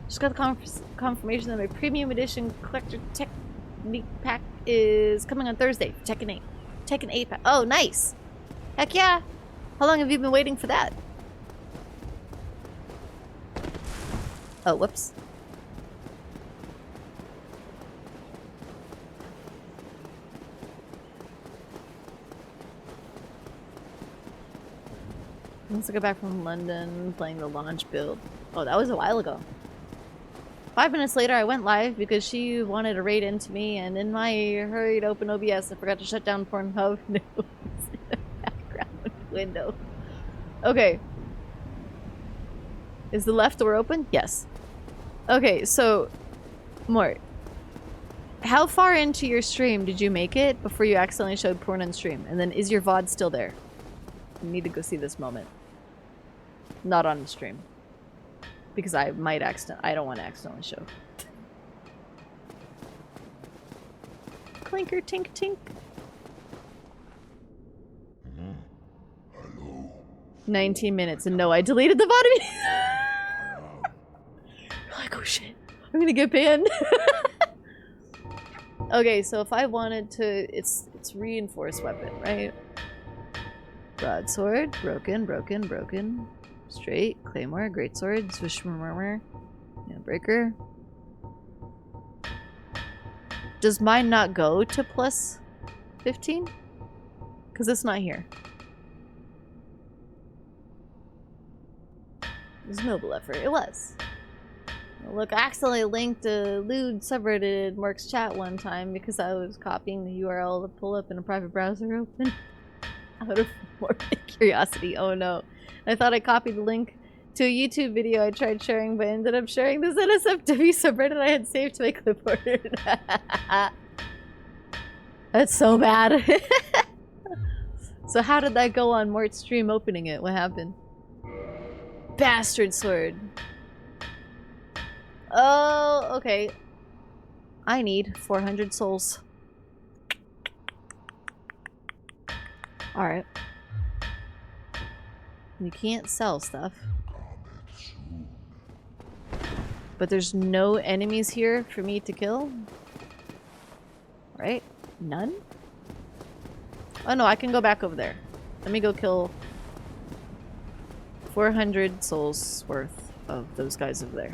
Just got the confirmation that my premium edition collector technique pack is coming on Thursday. Tekken 8. Tekken 8 pack. Oh, nice! Heck yeah! How long have you been waiting for that? Oh, whoops. Once I got back from London, playing the launch build. Oh, that was a while ago. 5 minutes later, I went live because she wanted to raid into me, and in my hurry to open OBS, I forgot to shut down Pornhub news in the background window. Okay. Is the left door open? Yes. Okay, so... Mort. How far into your stream did you make it before you accidentally showed porn on stream? And then is your VOD still there? You need to go see this moment. Not on the stream. Because I might I don't want to accidentally show. Clinker tink tink. Hello. 19 minutes and no, I deleted the VOD. Like, oh shit. I'm gonna get banned. Okay, so if I wanted to, it's reinforced weapon, right? Broadsword, broken, broken, broken. Straight, claymore, greatsword, swish murmur, breaker. Does mine not go to plus 15? Because it's not here. It was noble effort. It was. Look, I accidentally linked a lewd subreddit Mark's chat one time because I was copying the URL to pull up in a private browser open. Out of morbid curiosity. Oh no. I thought I copied the link to a YouTube video I tried sharing, but ended up sharing this NSFW subreddit I had saved to my clipboard. That's so bad. So how did that go on Mort's stream opening it? What happened? Bastard sword. Oh, okay. I need 400 souls. Alright. You can't sell stuff. But there's no enemies here for me to kill? Right? None? Oh no, I can go back over there. Let me go kill 400 souls worth of those guys over there.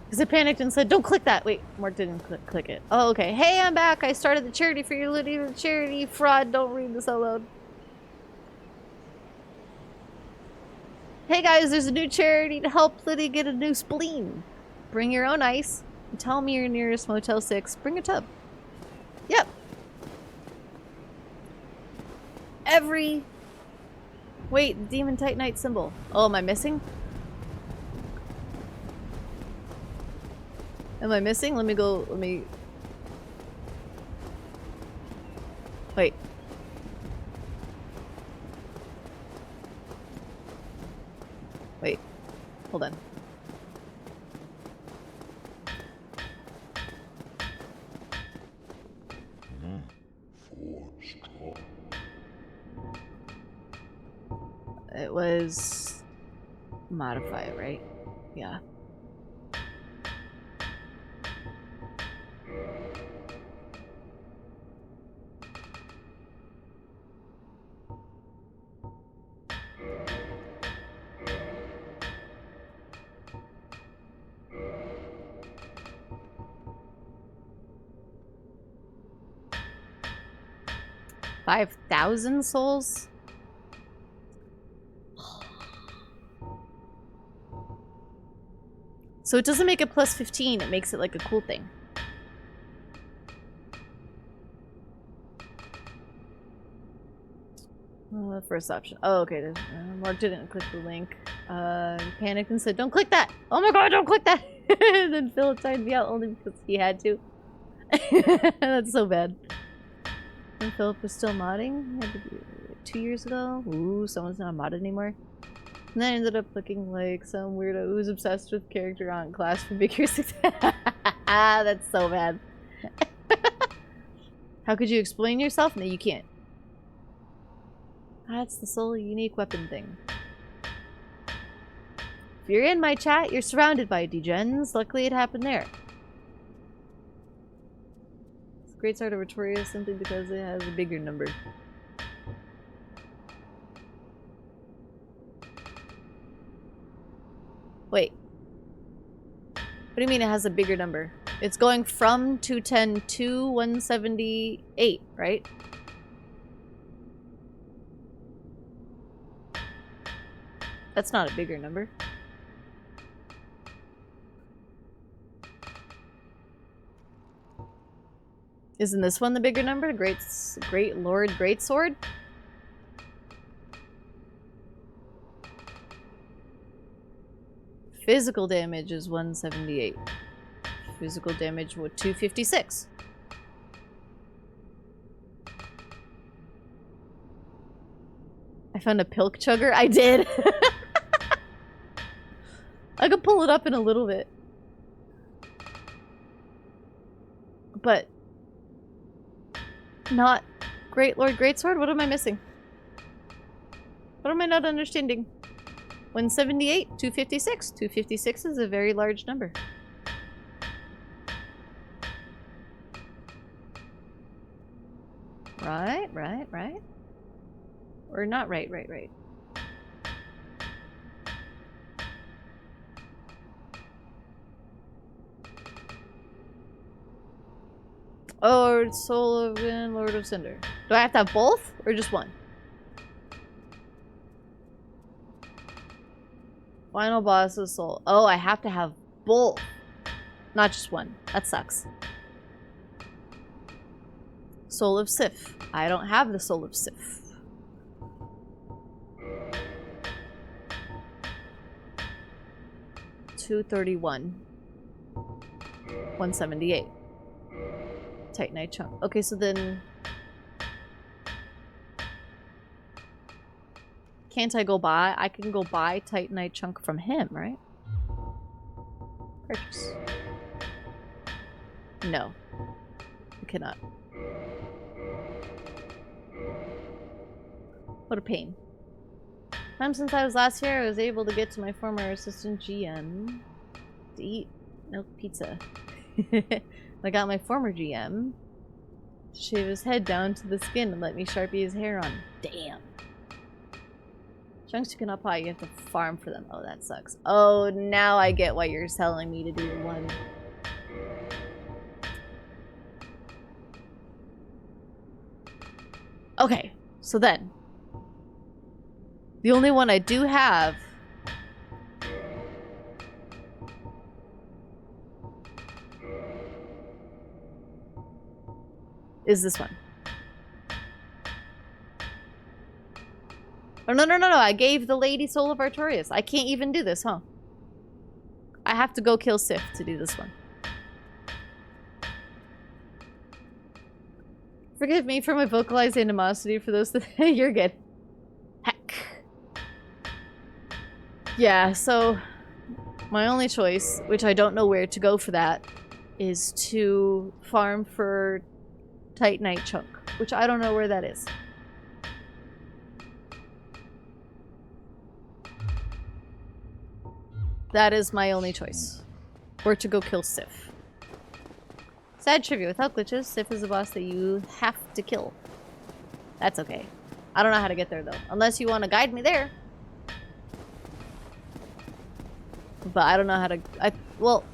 Because I panicked and said, don't click that! Wait, Mark didn't click it. Oh, okay. Hey, I'm back! I started the charity for your looting charity fraud. Don't read this out loud. Hey guys, there's a new charity to help Liddy get a new spleen. Bring your own ice. And tell me your nearest Motel 6. Bring a tub. Yep. Every... Wait, Demon Titanite symbol. Oh, am I missing? Am I missing? Let me go, let me... Wait. Wait. Hold on. It was... Modify, right? Yeah. $5,000 souls? So it doesn't make it plus 15, it makes it like a cool thing. First option. Oh, okay. Mark didn't click the link. Panicked and said, don't click that! Oh my god, don't click that! And then Philip timed me out only because he had to. That's so bad. And Philip was still modding? 2 years ago? Ooh, someone's not modded anymore. And then I ended up looking like some weirdo who's obsessed with character on class for bigger success. That's so bad. How could you explain yourself? No, you can't. That's the sole unique weapon thing. If you're in my chat, you're surrounded by degens. Luckily it happened there. It's a great start of Victoria simply because it has a bigger number. Wait. What do you mean it has a bigger number? It's going from 210 to 178, right? That's not a bigger number. Isn't this one the bigger number? Great Lord Greatsword? Physical damage is 178. Physical damage was 256. I found a pilk chugger. I did. I could pull it up in a little bit. But not Great Lord Greatsword? What am I missing? What am I not understanding? 178, 256. 256 is a very large number. Right. Or not right. Oh, Soul of Wind, Lord of Cinder. Do I have to have both? Or just one? Final boss of Soul. Oh, I have to have both. Not just one. That sucks. Soul of Sif. I don't have the Soul of Sif. $231. 178. Titanite chunk. Okay, so then can't I go buy? I can go buy Titanite chunk from him, right? Purchase. No. I cannot. What a pain. Time since I was last here, I was able to get to my former assistant GM to eat milk pizza. I got my former GM to shave his head down to the skin and let me sharpie his hair on. Damn. Chunks you cannot buy, you have to farm for them. Oh, that sucks. Oh, now I get why you're telling me to do the one. Okay, so then. The only one I do have is this one. Oh, no. I gave the lady Soul of Artorias. I can't even do this, huh? I have to go kill Sif to do this one. Forgive me for my vocalized animosity for those that... You're good. Heck. Yeah, so... my only choice, which I don't know where to go for that, is to farm for Titanite chunk, which I don't know where that is. That is my only choice. Or to go kill Sif. Sad trivia, without glitches, Sif is a boss that you have to kill. That's okay. I don't know how to get there though. Unless you want to guide me there. But I don't know how to... well,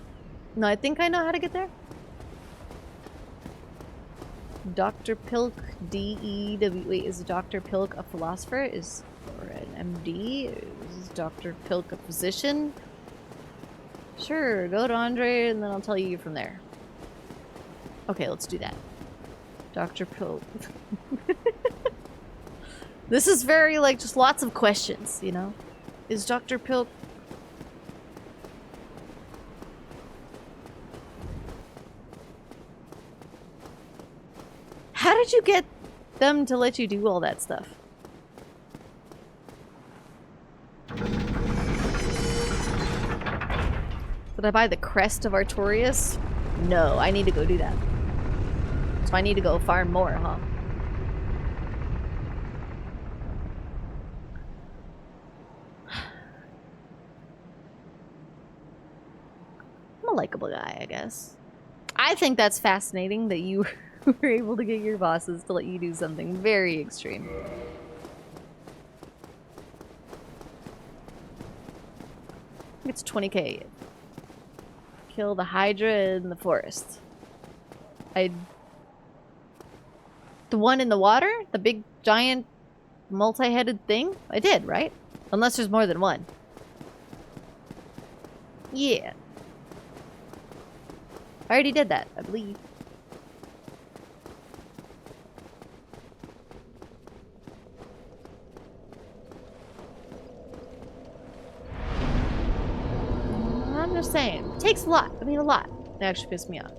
no, I think I know how to get there. Dr. Pilk, D-E-W... Wait, is Dr. Pilk a philosopher? Or an M.D.? Is Dr. Pilk a physician? Sure, go to Andre and then I'll tell you from there. Okay, let's do that. Dr. Pilk. This is very, like, just lots of questions, you know? Is Dr. Pilk... How did you get them to let you do all that stuff? Did I buy the crest of Artorias? No, I need to go do that. So I need to go farm more, huh? I'm a likable guy, I guess. I think that's fascinating that you were able to get your bosses to let you do something very extreme. It's 20k. Kill the Hydra in the forest. The one in the water? The big, giant, multi-headed thing? I did, right? Unless there's more than one. Yeah. I already did that, I believe. I'm just saying. It takes a lot. I mean, a lot. It actually pissed me off.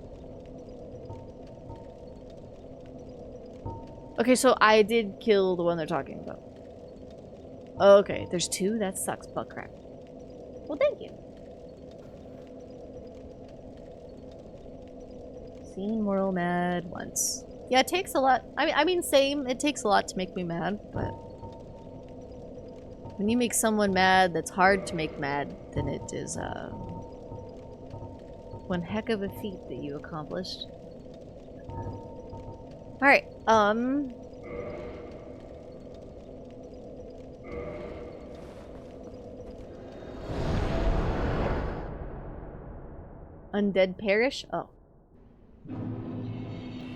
Okay, so I did kill the one they're talking about. Okay, there's two? That sucks, butt crap. Well, thank you. Seen Moral mad once. Yeah, it takes a lot. I mean, same. It takes a lot to make me mad, but when you make someone mad that's hard to make mad, then it is one heck of a feat that you accomplished. All right. Undead Parish? Oh.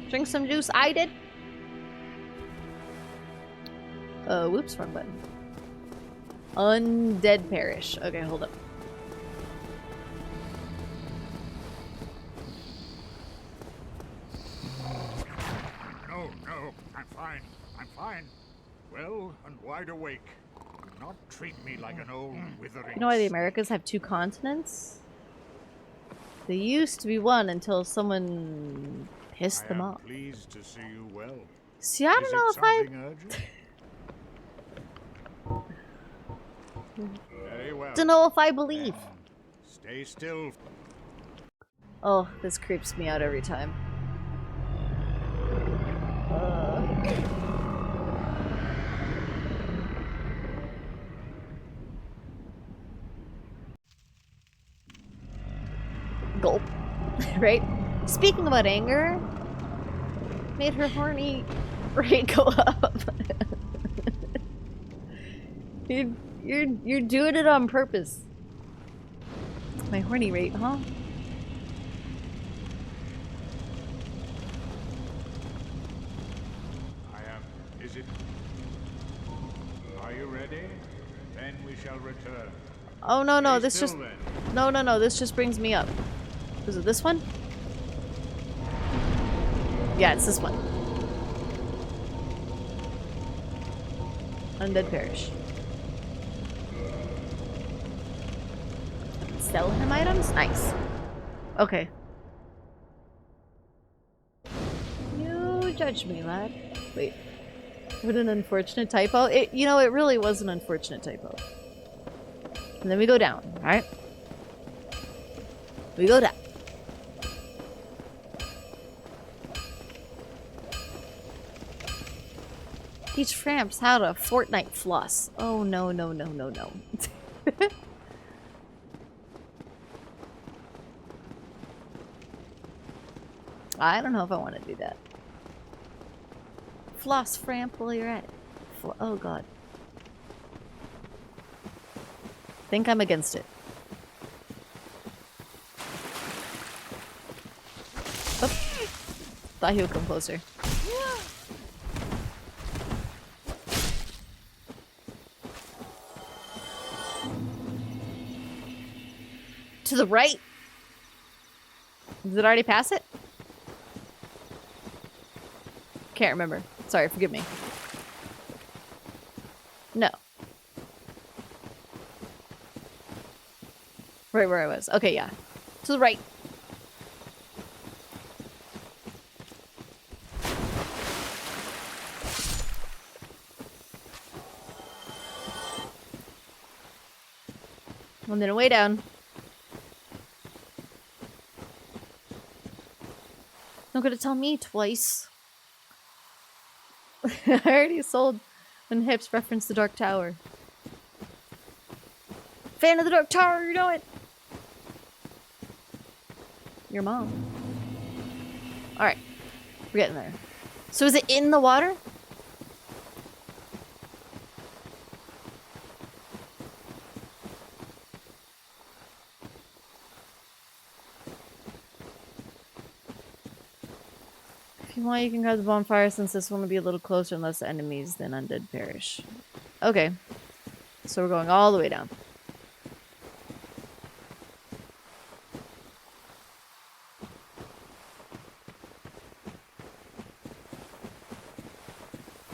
Drink some juice, I did. Whoops, wrong button. Undead Parish. Okay, hold up. No, I'm fine. I'm fine. Well and wide awake. Do not treat me like an old withering. You know why the Americas have two continents? They used to be one until someone pissed them off. Pleased to see you well. See, I don't know if I... Very well. Don't know if I believe. Stay still. Oh, this creeps me out every time. Gulp. Right? Speaking about anger, made her horny rate go up. You're doing it on purpose. My horny rate, huh? Is it? Are you ready? Then we shall return. Oh no, Stay this still, just then. no, this just brings me up. Is it this one? Yeah, it's this one. Undead Parish. Sell him items? Nice. Okay. You judge me, lad. Wait. What an unfortunate typo. You know, it really was an unfortunate typo. And then we go down, alright? We go down. Teach Framps how to Fortnite floss. Oh no, no, no, no, no. I don't know if I want to do that. Floss Framp while you're at it. Oh god. Think I'm against it. Oop. Thought he would come closer. To the right? Did it already pass it? Can't remember. Sorry, forgive me. No. Right where I was. Okay, yeah. To the right. And then way down. Not gonna tell me twice. I already sold when Hips referenced the Dark Tower. Fan of the Dark Tower, you know it! Your mom. Alright. We're getting there. So is it in the water? If you want, you can grab the bonfire since this one will be a little closer and less enemies than Undead Parish. Okay. So we're going all the way down.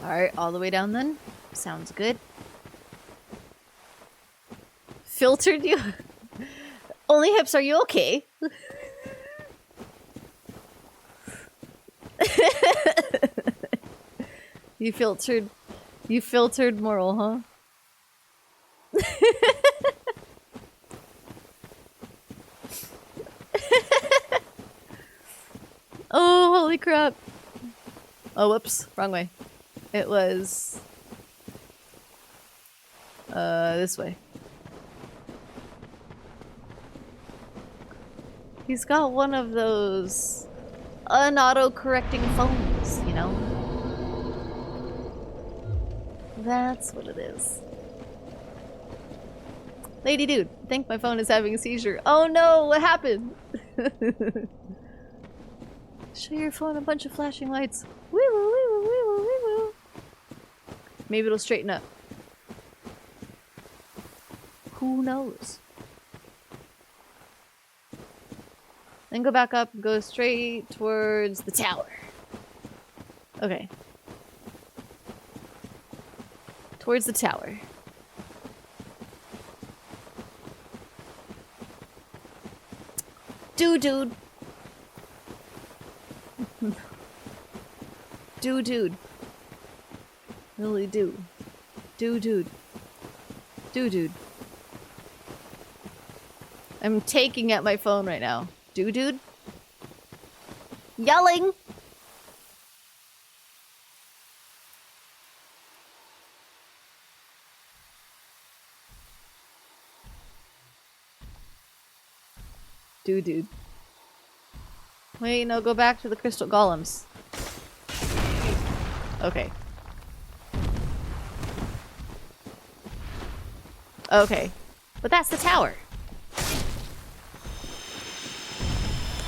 Alright, all the way down then. Sounds good. Filtered you? Only hips, are you okay? You filtered moral, huh? Oh, holy crap. Oh, whoops. Wrong way. It was... this way. He's got one of those unauto-correcting phones, you know? That's what it is. Lady dude, I think my phone is having a seizure. Oh no, what happened? Show your phone a bunch of flashing lights. Wee woo, wee woo, wee woo, wee woo. Maybe it'll straighten up. Who knows? Then go back up, go straight towards the tower. Okay. Towards the tower. Dude. Dude. Really do. Dude. I'm taking at my phone right now. Dude. Yelling! Dude. Wait, no, go back to the crystal golems. Okay. Okay. But that's the tower.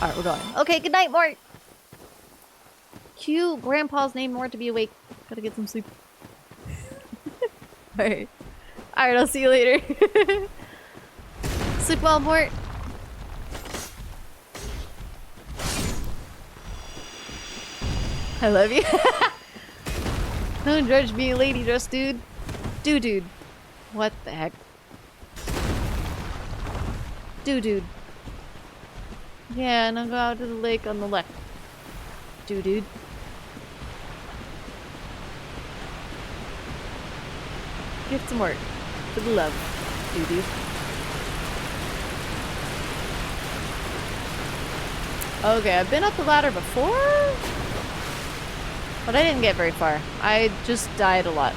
Alright, we're going. Okay, good night, Mort! Cue Grandpa's name, Mort, to be awake. Gotta get some sleep. Alright. Alright, I'll see you later. Sleep well, Mort. I love you. Don't judge me, lady dress dude. Dude. What the heck? Dude. Yeah, and I'll go out to the lake on the left. Dude. Give some work. For the love. Dude. Okay, I've been up the ladder before? But I didn't get very far. I just died a lot.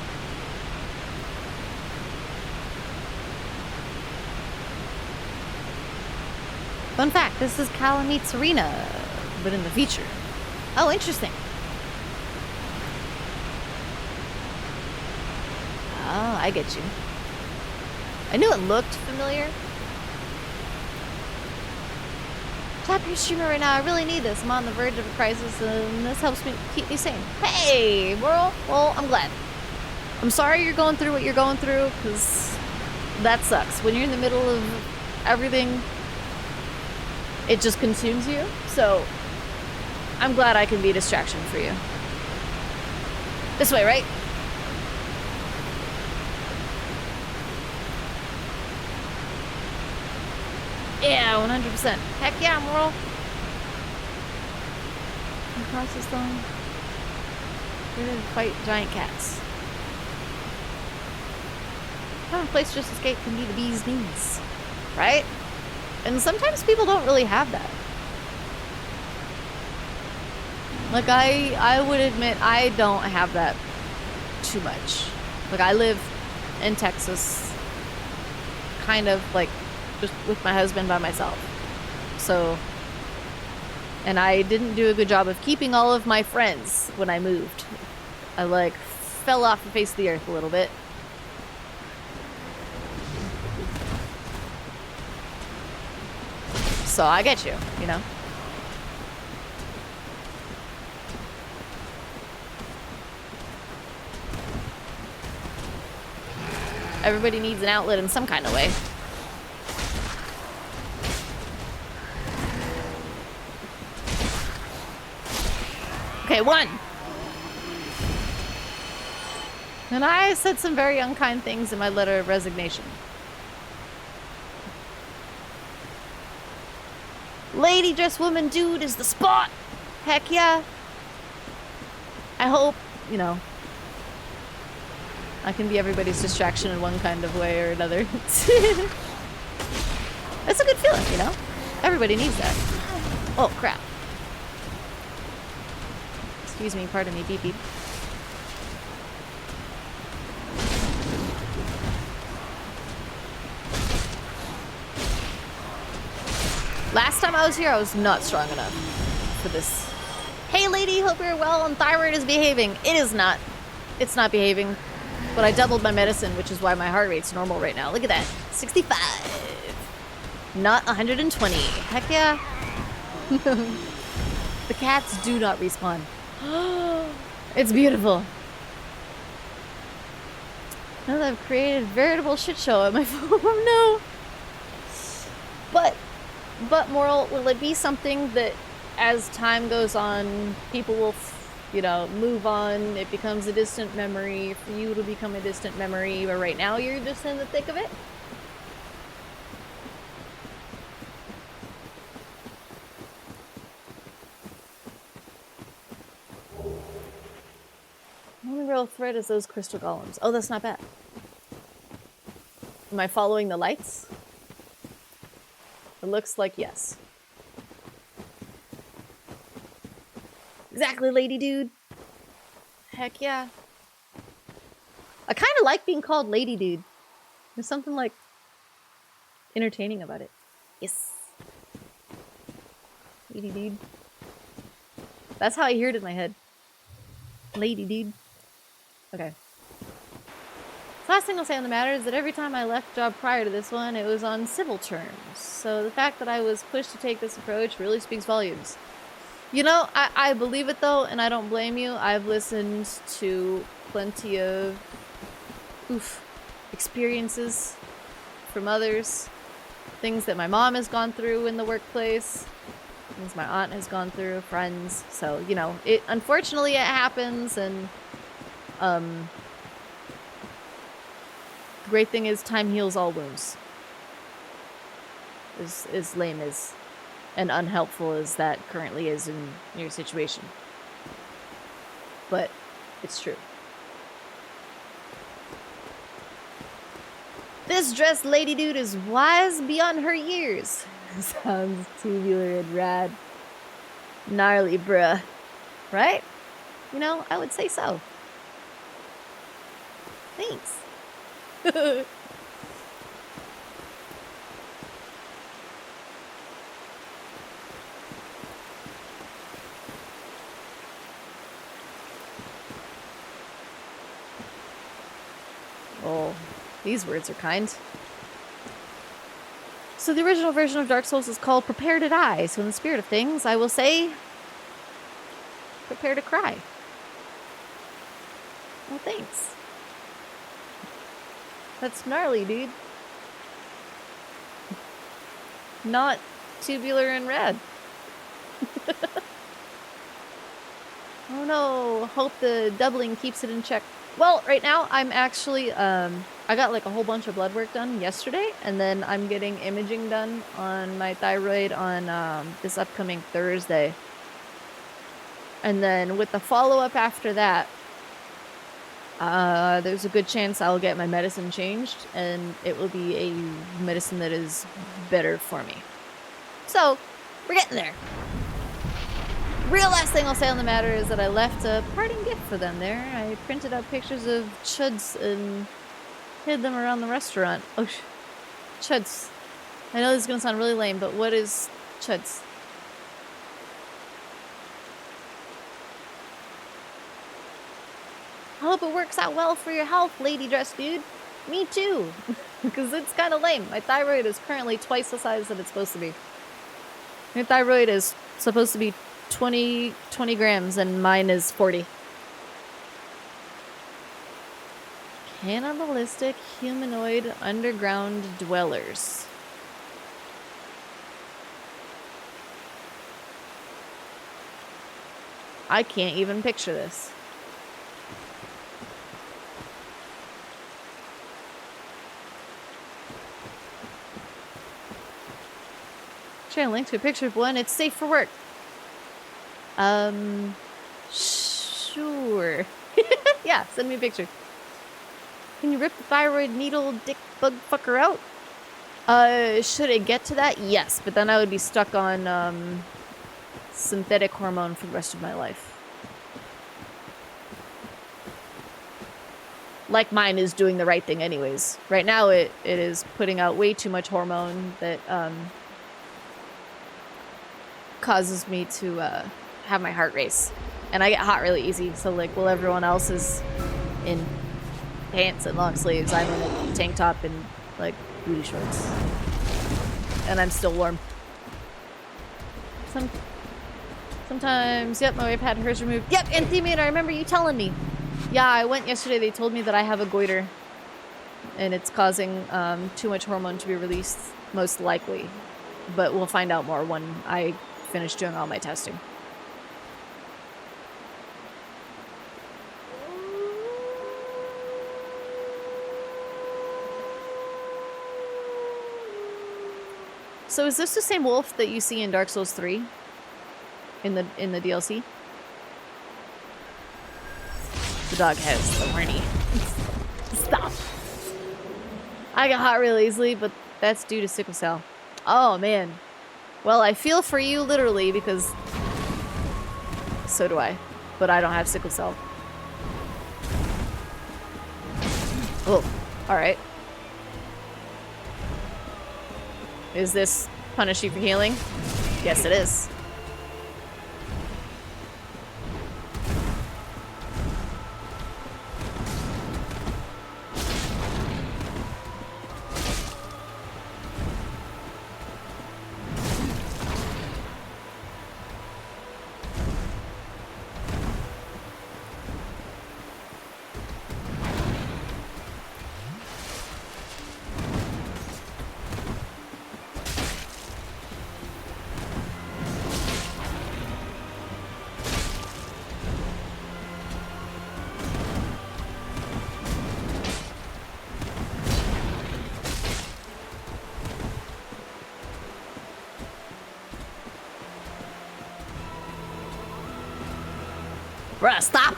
Fun fact, this is Calamit's Arena, but in the future. Oh, interesting. Oh, I get you. I knew it looked familiar. Tap your streamer right now. I really need this. I'm on the verge of a crisis, and this helps me keep me sane. Hey, Whirl. Well, I'm glad. I'm sorry you're going through what you're going through, because that sucks. When you're in the middle of everything, it just consumes you. So, I'm glad I can be a distraction for you. This way, right? Yeah, 100%. Heck yeah, Moral. Across the stone. We're gonna fight giant cats. Having a place to just escape can be the bee's knees. Right? And sometimes people don't really have that. Like, I would admit I don't have that too much. Like, I live in Texas, kind of like just with my husband by myself. So, and I didn't do a good job of keeping all of my friends when I moved. I like fell off the face of the earth a little bit. So I get you, you know? Everybody needs an outlet in some kind of way. Okay, 1. And I said some very unkind things in my letter of resignation. Lady dress woman dude is the spot. Heck yeah. I hope, you know, I can be everybody's distraction in one kind of way or another. It's a good feeling, you know? Everybody needs that. Oh, crap. Excuse me, pardon me, beep beep. Last time I was here, I was not strong enough for this. Hey lady, hope you're well and thyroid is behaving. It is not. It's not behaving. But I doubled my medicine, which is why my heart rate's normal right now. Look at that. 65. Not 120. Heck yeah. The cats do not respawn. It's beautiful. Now that I've created a veritable shit show at my phone. No. But moral, will it be something that as time goes on, people will, you know, move on, it becomes a distant memory, for you to become a distant memory, but right now you're just in the thick of it? The only real threat is those crystal golems. Oh, that's not bad. Am I following the lights? It looks like yes. Exactly, lady dude. Heck yeah. I kind of like being called lady dude. There's something like entertaining about it. Yes. Lady dude. That's how I hear it in my head. Lady dude. Okay. The last thing I'll say on the matter is that every time I left a job prior to this one, it was on civil terms. So the fact that I was pushed to take this approach really speaks volumes. You know, I believe it though, and I don't blame you. I've listened to plenty of experiences from others. Things that my mom has gone through in the workplace. Things my aunt has gone through, friends. So, you know, unfortunately it happens, and the great thing is time heals all wounds. As lame as and unhelpful as that currently is in your situation. But it's true. This dressed lady dude is wise beyond her years. Sounds tubular and rad. Gnarly, bruh. Right? You know, I would say so. Thanks. Oh, these words are kind. So the original version of Dark Souls is called Prepare to Die. So in the spirit of things, I will say, prepare to cry. Well, thanks. That's gnarly, dude. Not tubular and red. Oh no, hope the doubling keeps it in check. Well, right now I'm actually, I got like a whole bunch of blood work done yesterday, and then I'm getting imaging done on my thyroid on this upcoming Thursday. And then with the follow-up after that, there's a good chance I'll get my medicine changed, and it will be a medicine that is better for me. So, we're getting there. Real last thing I'll say on the matter is that I left a parting gift for them there. I printed out pictures of chuds and hid them around the restaurant. Oh, chuds. I know this is going to sound really lame, but what is chuds? I hope it works out well for your health, lady dress dude. Me too. Because it's kind of lame. My thyroid is currently twice the size that it's supposed to be. Your thyroid is supposed to be 20 grams and mine is 40. Cannibalistic humanoid underground dwellers. I can't even picture this. Share a link to a picture of one. It's safe for work. Sure. Yeah, send me a picture. Can you rip the thyroid needle dick bug fucker out? Should it get to that? Yes, but then I would be stuck on, synthetic hormone for the rest of my life. Like mine is doing the right thing anyways. Right now it is putting out way too much hormone that, causes me to, have my heart race. And I get hot really easy, so like while everyone else is in pants and long sleeves, I'm in a tank top and like booty shorts. And I'm still warm. Sometimes, yep, my wife had hers removed. Yep, and Themian, I remember you telling me. Yeah, I went yesterday, they told me that I have a goiter. And it's causing too much hormone to be released, most likely. But we'll find out more when I finish doing all my testing. So is this the same wolf that you see in Dark Souls 3? In the DLC? The dog has the horny. Stop. I get hot really easily, but that's due to sickle cell. Oh man. Well, I feel for you literally because so do I, but I don't have sickle cell. Oh, all right. Is this punish you for healing? Yes, it is. Bruh, stop!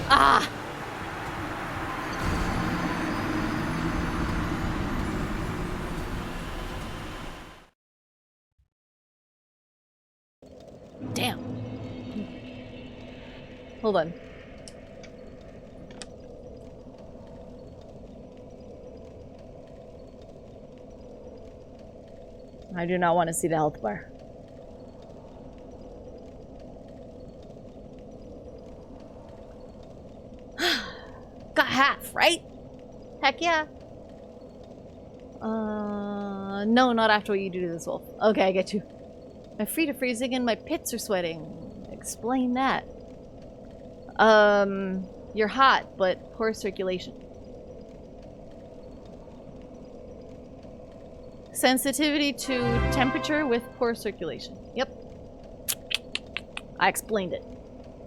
Ah! Damn. Hold on. I do not want to see the health bar. Got half, right? Heck yeah. No, not after what you do to this wolf. Okay, I get you. My feet are freezing and my pits are sweating. Explain that. You're hot, but poor circulation. Sensitivity to temperature with poor circulation. Yep. I explained it.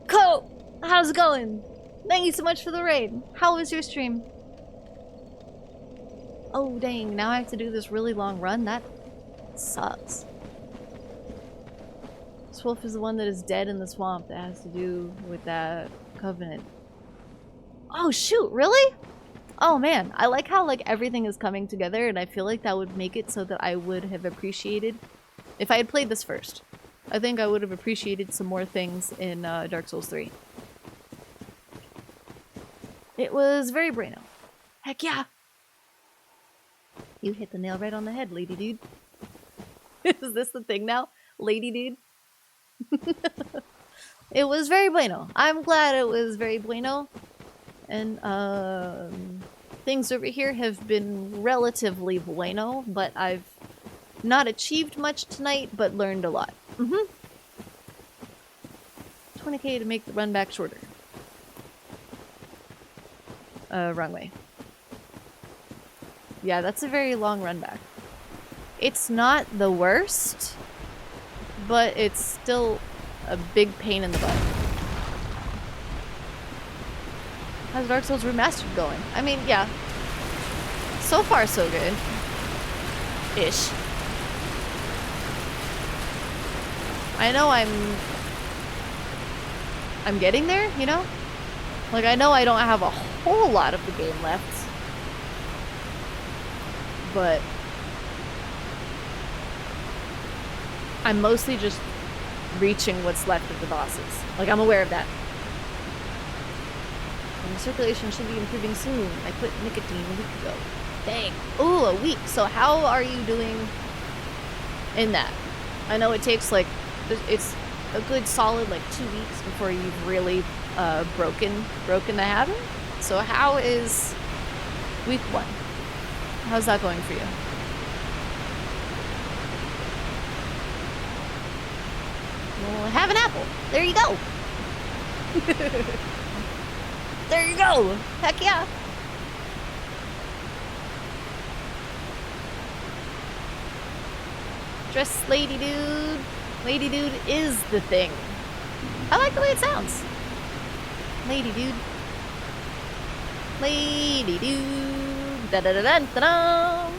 Co! How's it going? Thank you so much for the raid. How was your stream? Oh dang, now I have to do this really long run? That sucks. This wolf is the one that is dead in the swamp that has to do with that covenant. Oh shoot, really? Oh man, I like how like everything is coming together, and I feel like that would make it so that I would have appreciated if I had played this first. I think I would have appreciated some more things in Dark Souls 3. It was very bueno. Heck yeah! You hit the nail right on the head, lady dude. Is this the thing now? Lady dude? It was very bueno. I'm glad it was very bueno. And things over here have been relatively bueno, but I've Not achieved much tonight, but learned a lot. 20k to make the run back shorter. Wrong way. Yeah, that's a very long run back. It's not the worst, but it's still a big pain in the butt. How's Dark Souls Remastered going? I mean, yeah. So far, so good. Ish. I know I'm getting there, you know? Like, I know I don't have a whole lot of the game left. But I'm mostly just reaching what's left of the bosses. Like, I'm aware of that. And the circulation should be improving soon. I quit nicotine a week ago. Dang. Ooh, a week. So how are you doing in that? I know it takes, like, it's a good solid, like, 2 weeks before you've really broken the habit. So how is week 1? How's that going for you? Well, have an apple. There you go. There you go. Heck yeah. Dress lady dude. Lady dude is the thing. I like the way it sounds. Lady dude. Lady dude. Da da da da da da.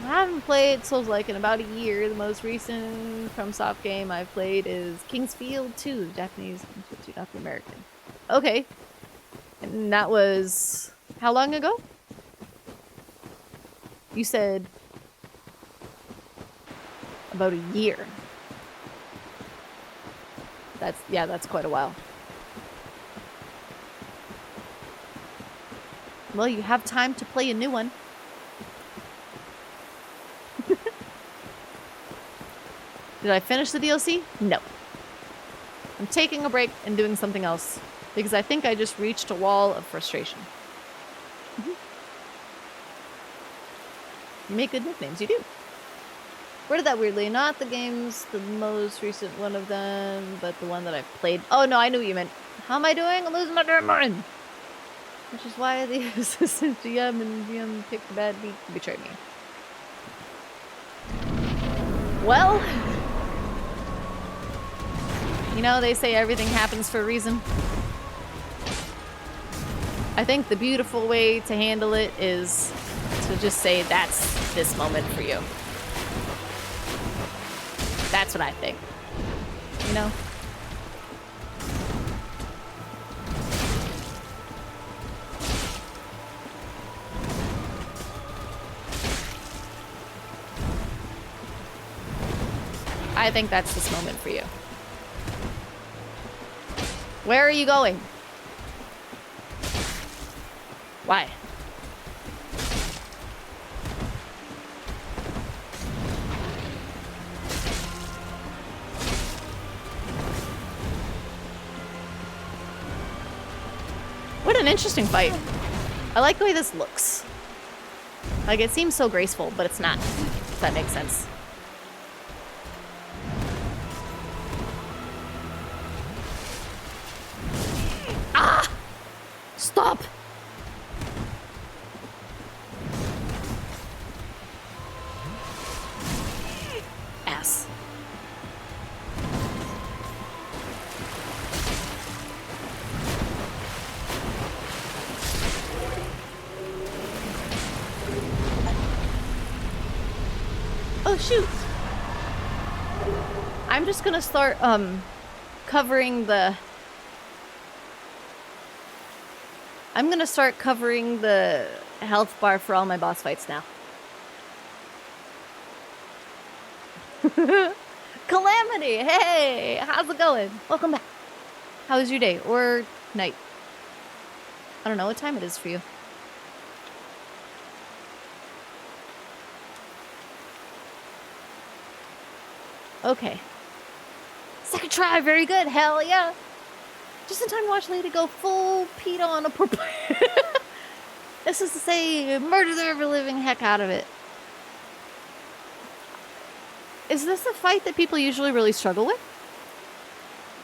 I haven't played Souls-like in about a year. The most recent FromSoft game I've played is King's Field 2, Japanese, King's Field 2, not the American. Okay. And that was how long ago? You said about a year. That's quite a while. Well, you have time to play a new one. Did I finish the DLC? No. I'm taking a break and doing something else because I think I just reached a wall of frustration. You make good nicknames, you do. Where did that weirdly? Not the games, the most recent one of them, but the one that I've played. Oh no, I knew what you meant. How am I doing? I'm losing my damn mind. Which is why the assistant GM and GM picked the bad beat to betray me. Well, you know, they say everything happens for a reason. I think the beautiful way to handle it is to just say that's this moment for you. That's what I think. You know? I think that's this moment for you. Where are you going? Why? What an interesting fight. I like the way this looks. Like, it seems so graceful, but it's not. If that makes sense. Ah! Stop! Ass. Oh shoot! I'm just gonna start covering the health bar for all my boss fights now. Calamity! Hey! How's it going? Welcome back. How was your day? Or night? I don't know what time it is for you. Okay. Second try, very good. Hell yeah. Just in time to watch Lady go full PETA on a poor This is to say, murder the ever-living heck out of it. Is this a fight that people usually really struggle with?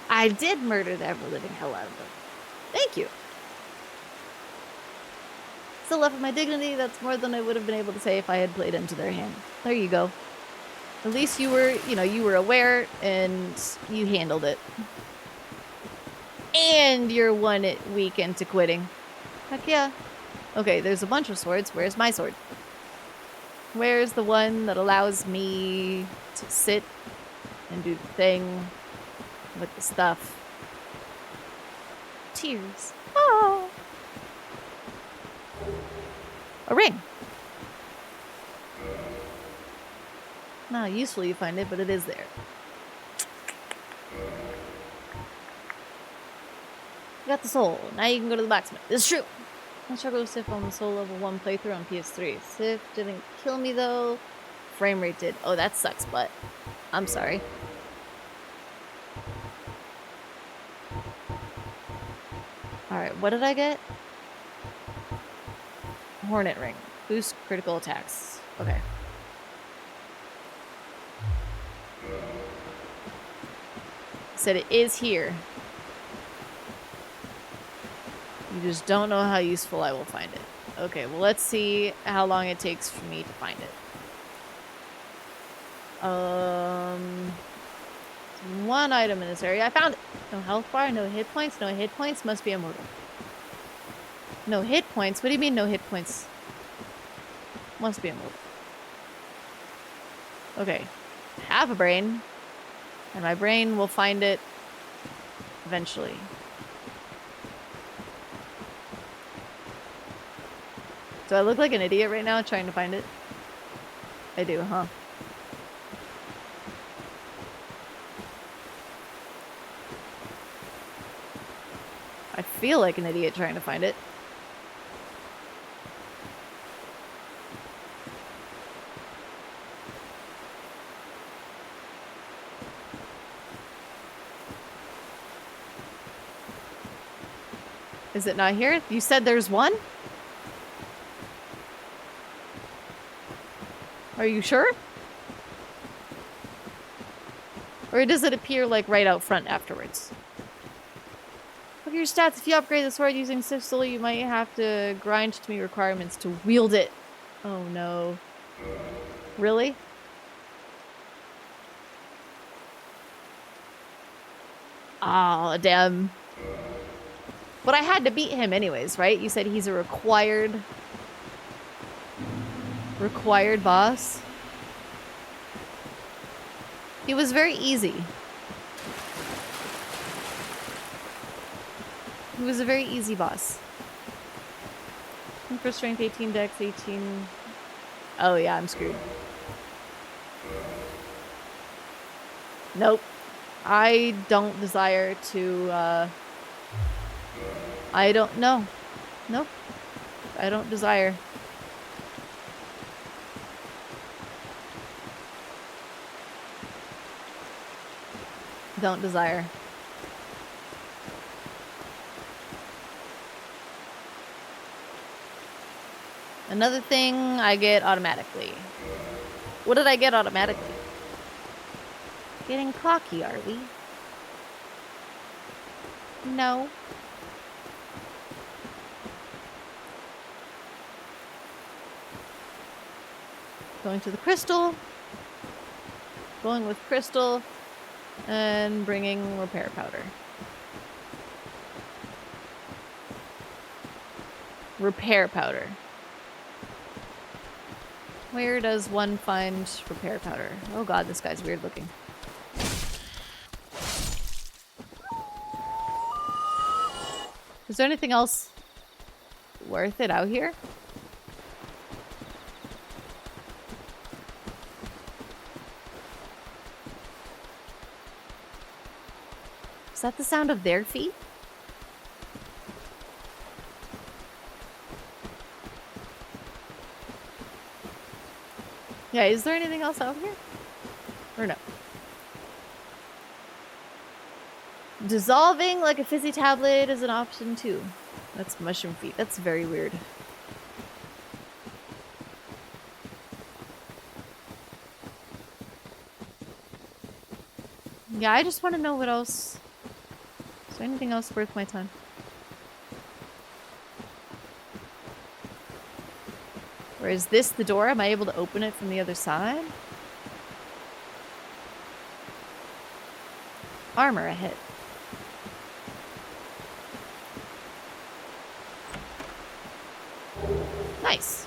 I did murder the ever-living hell out of them. Thank you. Still left with my dignity. That's more than I would have been able to say if I had played into their hand. There you go. At least you were, you were aware and you handled it. And you're 1 week into quitting. Heck yeah. Okay, there's a bunch of swords. Where's my sword? Where's the one that allows me to sit and do the thing with the stuff? Tears. Oh. A ring. Not how useful you find it, but it is there. You got the soul. Now you can go to the blacksmith. It's true. I struggled with Sif on the soul level 1 playthrough on PS3. Sif didn't kill me though. Frame rate did. Oh, that sucks, but I'm sorry. Alright, what did I get? Hornet ring. Boost critical attacks. Okay. Said it is here. You just don't know how useful I will find it. Okay, well let's see how long it takes for me to find it. One item in this area. I found it. No health bar, no hit points, no hit points. Must be immortal. No hit points? What do you mean no hit points? Must be immortal. Okay. I have a brain. And my brain will find it eventually. Do I look like an idiot right now trying to find it? I do, huh? I feel like an idiot trying to find it. Is it not here? You said there's one? Are you sure? Or does it appear like right out front afterwards? Look at your stats. If you upgrade the sword using Sif Soul, you might have to grind to meet requirements to wield it. Oh no. Really? Ah, damn. But I had to beat him anyways, right? You said he's a required boss. He was very easy. He was a very easy boss. For strength 18, dex 18. Oh yeah, I'm screwed. Nope. I don't desire to, I don't know. Nope. I don't desire. Don't desire. Another thing I get automatically. What did I get automatically? Getting cocky, are we? No. Going to the crystal. Going with crystal. And bringing repair powder. Repair powder. Where does one find repair powder? Oh god, this guy's weird looking. Is there anything else worth it out here? Is that the sound of their feet? Yeah, is there anything else out here? Or no? Dissolving like a fizzy tablet is an option too. That's mushroom feet. That's very weird. Yeah, I just want to know what else. Is there anything else worth my time? Or is this the door? Am I able to open it from the other side? Armor a hit. Nice.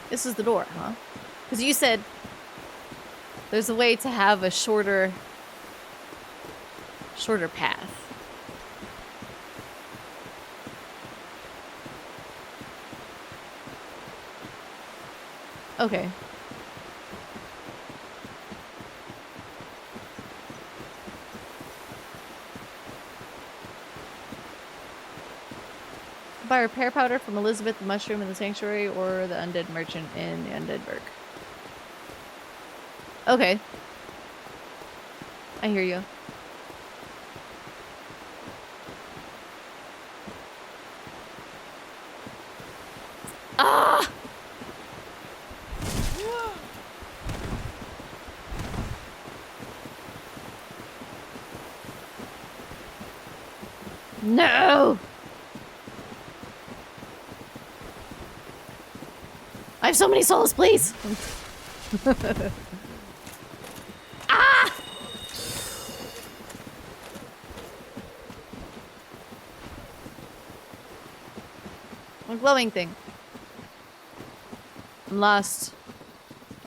This is the door, huh? Because you said there's a way to have a shorter path. Okay. Buy repair powder from Elizabeth the Mushroom in the Sanctuary or the Undead Merchant in the Undead Burg. Okay. I hear you. Ah! No! I have so many souls, please! Ah! One glowing thing. I'm lost.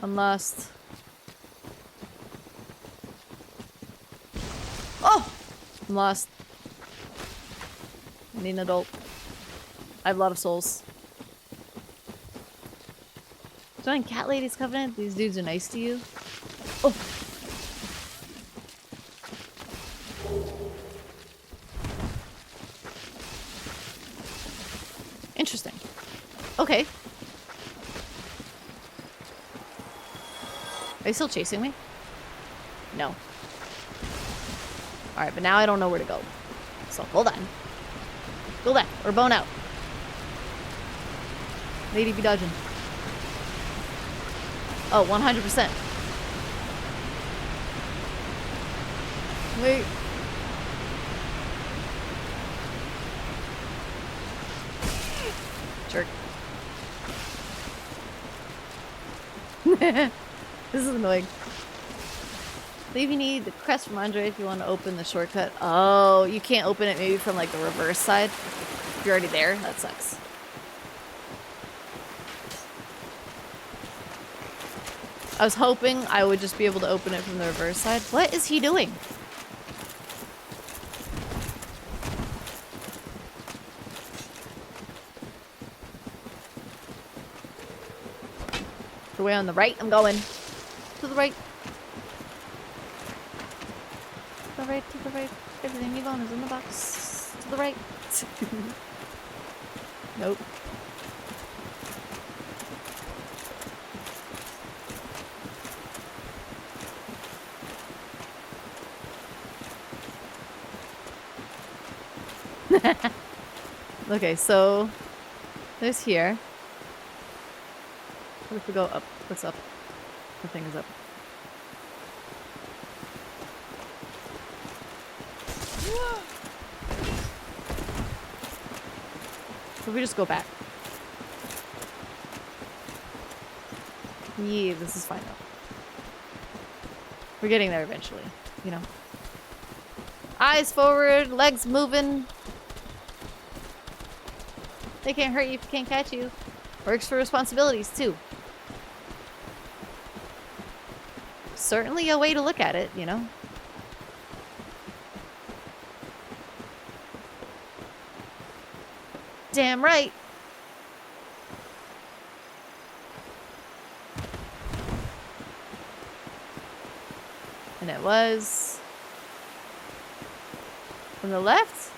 I'm lost. Oh! I'm lost. I need an adult. I have a lot of souls. Join Cat Lady's Covenant? These dudes are nice to you? Oh! Interesting. Okay. Are they still chasing me? No. Alright, but now I don't know where to go. So, hold on. Go left, or bone out. Lady be dodging. Oh, 100%. Wait. Jerk. This is annoying. I believe you need the crest from Andre if you want to open the shortcut. Oh, you can't open it maybe from like the reverse side. If you're already there, that sucks. I was hoping I would just be able to open it from the reverse side. What is he doing? The way on the right, I'm going. To the right. To the right, to the right. Everything you want is in the box. To the right. Nope. Okay, so there's here. What if we go up? What's up? The thing is up. So we just go back. Yeah, this is fine though. We're getting there eventually, you know. Eyes forward, legs moving. They can't hurt you if you can't catch you. Works for responsibilities too. Certainly a way to look at it, you know. Damn right. And it was from the left?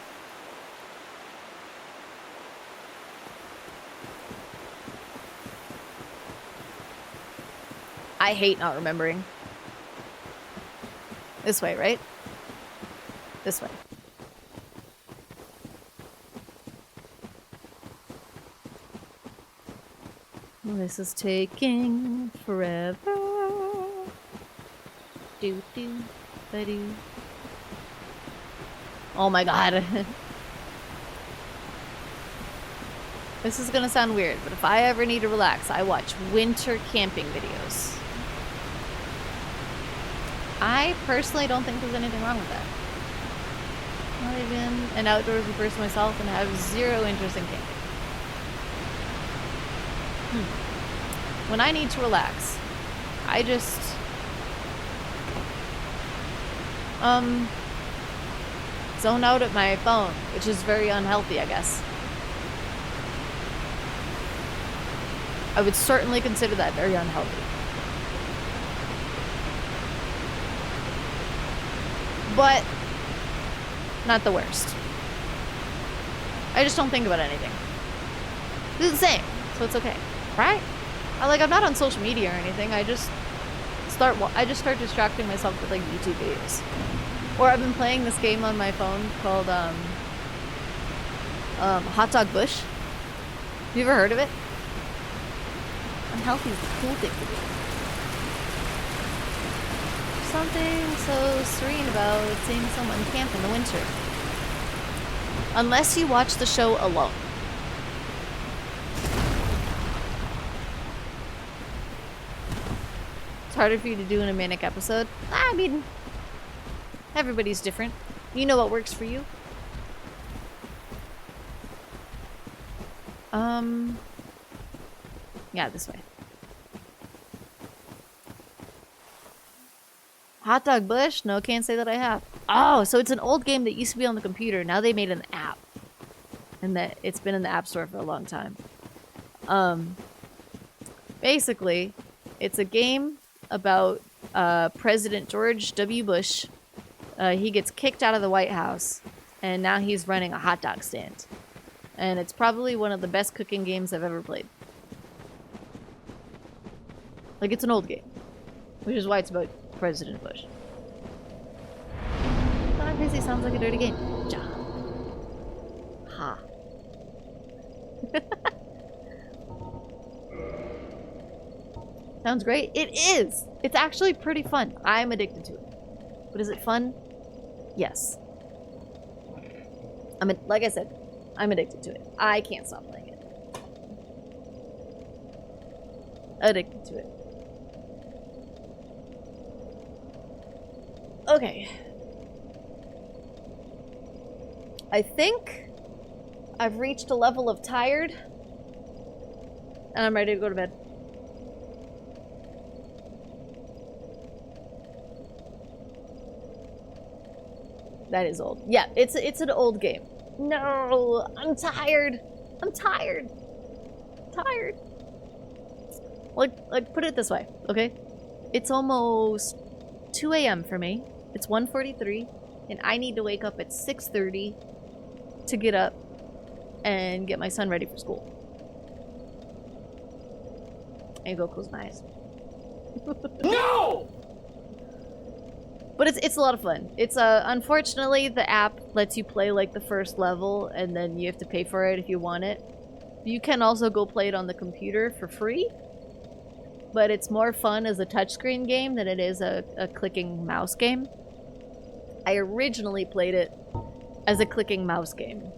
I hate not remembering. This way, right? This way. This is taking forever. Do do ba-do. Oh my god. This is gonna sound weird, but if I ever need to relax, I watch winter camping videos. I personally don't think there's anything wrong with that. Not even an outdoorsy person myself and have zero interest in camping. When I need to relax, I just zone out at my phone, which is very unhealthy, I guess. I would certainly consider that very unhealthy. But not the worst. I just don't think about anything. This is the same, so it's okay, right? I'm not on social media or anything. I just start distracting myself with like YouTube videos. Or I've been playing this game on my phone called Hot Dog Bush. Have you ever heard of it? Unhealthy is the cool thing to do. Something so serene about seeing someone camp in the winter. Unless you watch the show alone. It's harder for you to do in a manic episode. I mean, everybody's different. You know what works for you. Yeah, this way. Hot Dog Bush? No, can't say that I have. Oh, so it's an old game that used to be on the computer. Now they made an app. And that it's been in the App Store for a long time. Basically, it's a game about President George W. Bush. He gets kicked out of the White House, and now he's running a hot dog stand. And it's probably one of the best cooking games I've ever played. Like, it's an old game. Which is why it's about President Bush. Not crazy, sounds like a dirty game. Ja. Ha. Sounds great. It is! It's actually pretty fun. I'm addicted to it. But is it fun? Yes. Like I said, I'm addicted to it. I can't stop playing it. Addicted to it. Okay. I think I've reached a level of tired, and I'm ready to go to bed. That is old. Yeah, it's an old game. No, I'm tired. I'm tired. Tired. Like put it this way, okay? It's almost 2 a.m. for me. It's 1:43, and I need to wake up at 6:30 to get up and get my son ready for school. And go close my eyes. No! But it's a lot of fun. It's unfortunately the app lets you play like the first level, and then you have to pay for it if you want it. You can also go play it on the computer for free. But it's more fun as a touchscreen game than it is a clicking mouse game. I originally played it as a clicking mouse game.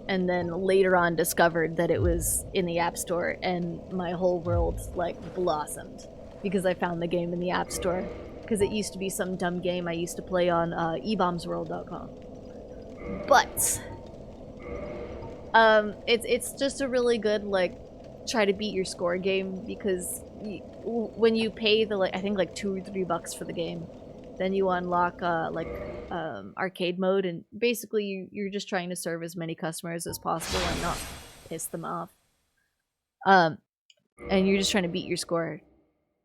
And then later on discovered that it was in the App Store, and my whole world, like, blossomed. Because I found the game in the App Store. Because it used to be some dumb game I used to play on ebombsworld.com. But it's just a really good, like, try to beat your score game, because when you pay the, like, I think like $2 or $3 for the game, then you unlock arcade mode, and basically you're just trying to serve as many customers as possible and not piss them off. And you're just trying to beat your score.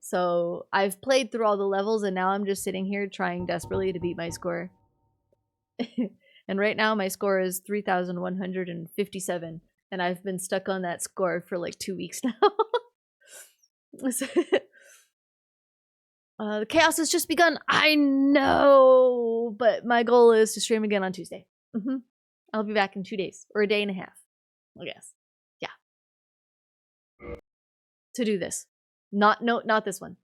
So I've played through all the levels, and now I'm just sitting here trying desperately to beat my score. And right now my score is 3,157, and I've been stuck on that score for like 2 weeks now. The chaos has just begun. I know, but my goal is to stream again on Tuesday. I'll be back in 2 days, or a day and a half, I guess. Yeah. To do this. Not this one.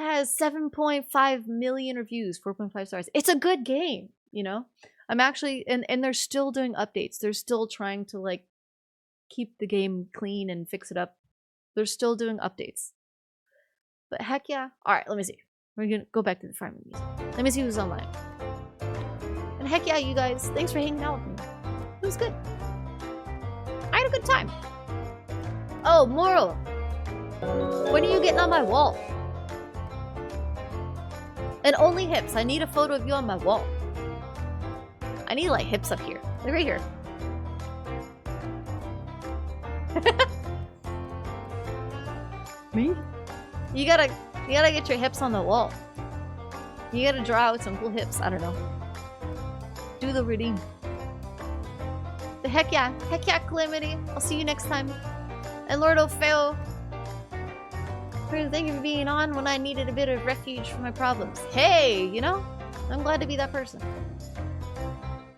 has 7.5 million reviews, 4.5 stars. It's a good game, you know? I'm actually, and they're still doing updates. They're still trying to like keep the game clean and fix it up. They're still doing updates. But heck yeah. Alright, let me see. We're gonna go back to the farming music. Let me see who's online. And heck yeah, you guys. Thanks for hanging out with me. It was good. I had a good time. Oh, Moral. When are you getting on my wall? And only hips. I need a photo of you on my wall. I need like hips up here. They're right here. Me? You gotta get your hips on the wall. You gotta draw out some cool hips. I don't know. Do the redeem. Heck yeah, Calamity. I'll see you next time. And Lord O'Feo, thank you for being on when I needed a bit of refuge from my problems. Hey, you know, I'm glad to be that person.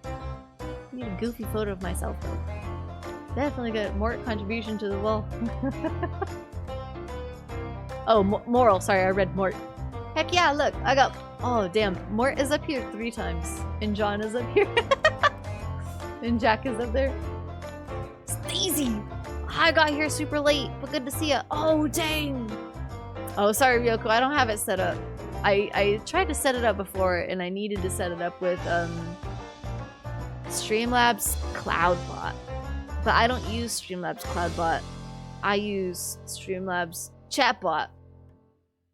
I need a goofy photo of myself though. Definitely got Mort contribution to the wall. Oh, Moral. Sorry, I read Mort. Heck yeah, look, I got... Oh, damn. Mort is up here 3 times. And John is up here. And Jack is up there. Stacey! I got here super late, but good to see ya. Oh, dang! Oh, sorry, Ryoko. I don't have it set up. I tried to set it up before, and I needed to set it up with, Streamlabs CloudBot. But I don't use Streamlabs CloudBot. I use Streamlabs Chatbot,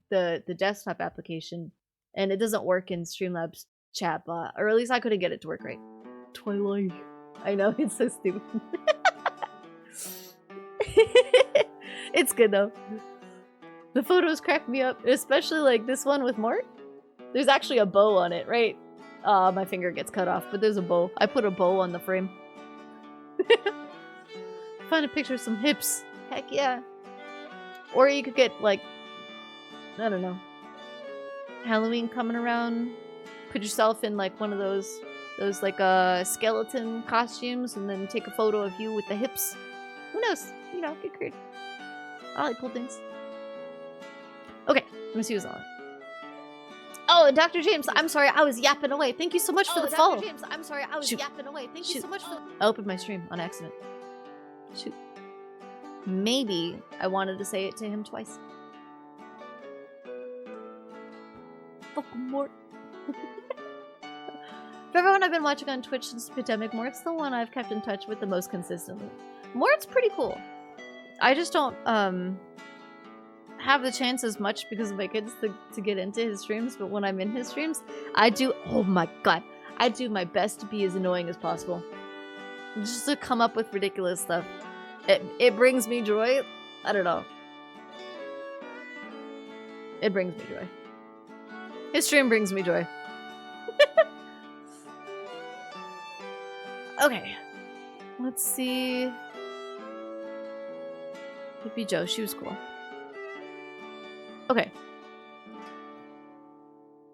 the desktop application, and it doesn't work in Streamlabs Chatbot, or at least I couldn't get it to work right. Twilight. I know, it's so stupid. It's good though. The photos crack me up, especially like this one with Mort. There's actually a bow on it, right? My finger gets cut off, but there's a bow. I put a bow on the frame. Find a picture of some hips. Heck yeah. Or you could get like, I don't know, Halloween coming around. Put yourself in like one of those like skeleton costumes, and then take a photo of you with the hips. Who knows? You know, get creative. I like cool things. Okay, let me see who's on. Oh, and Dr. James, I'm sorry, I was yapping away. Thank you so much for the follow. Dr. James, I'm sorry, I was yapping away. Thank you so much for the... I opened my stream on accident. Shoot. Maybe I wanted to say it to him twice. Fucking Mort. For everyone I've been watching on Twitch since the pandemic, Mort's the one I've kept in touch with the most consistently. Mort's pretty cool. I just don't have the chance as much because of my kids to get into his streams, but when I'm in his streams, I do, oh my god, I do my best to be as annoying as possible. Just to come up with ridiculous stuff. It brings me joy. I don't know. It brings me joy. His stream brings me joy. Okay. Let's see. Hippie Joe, she was cool. Okay.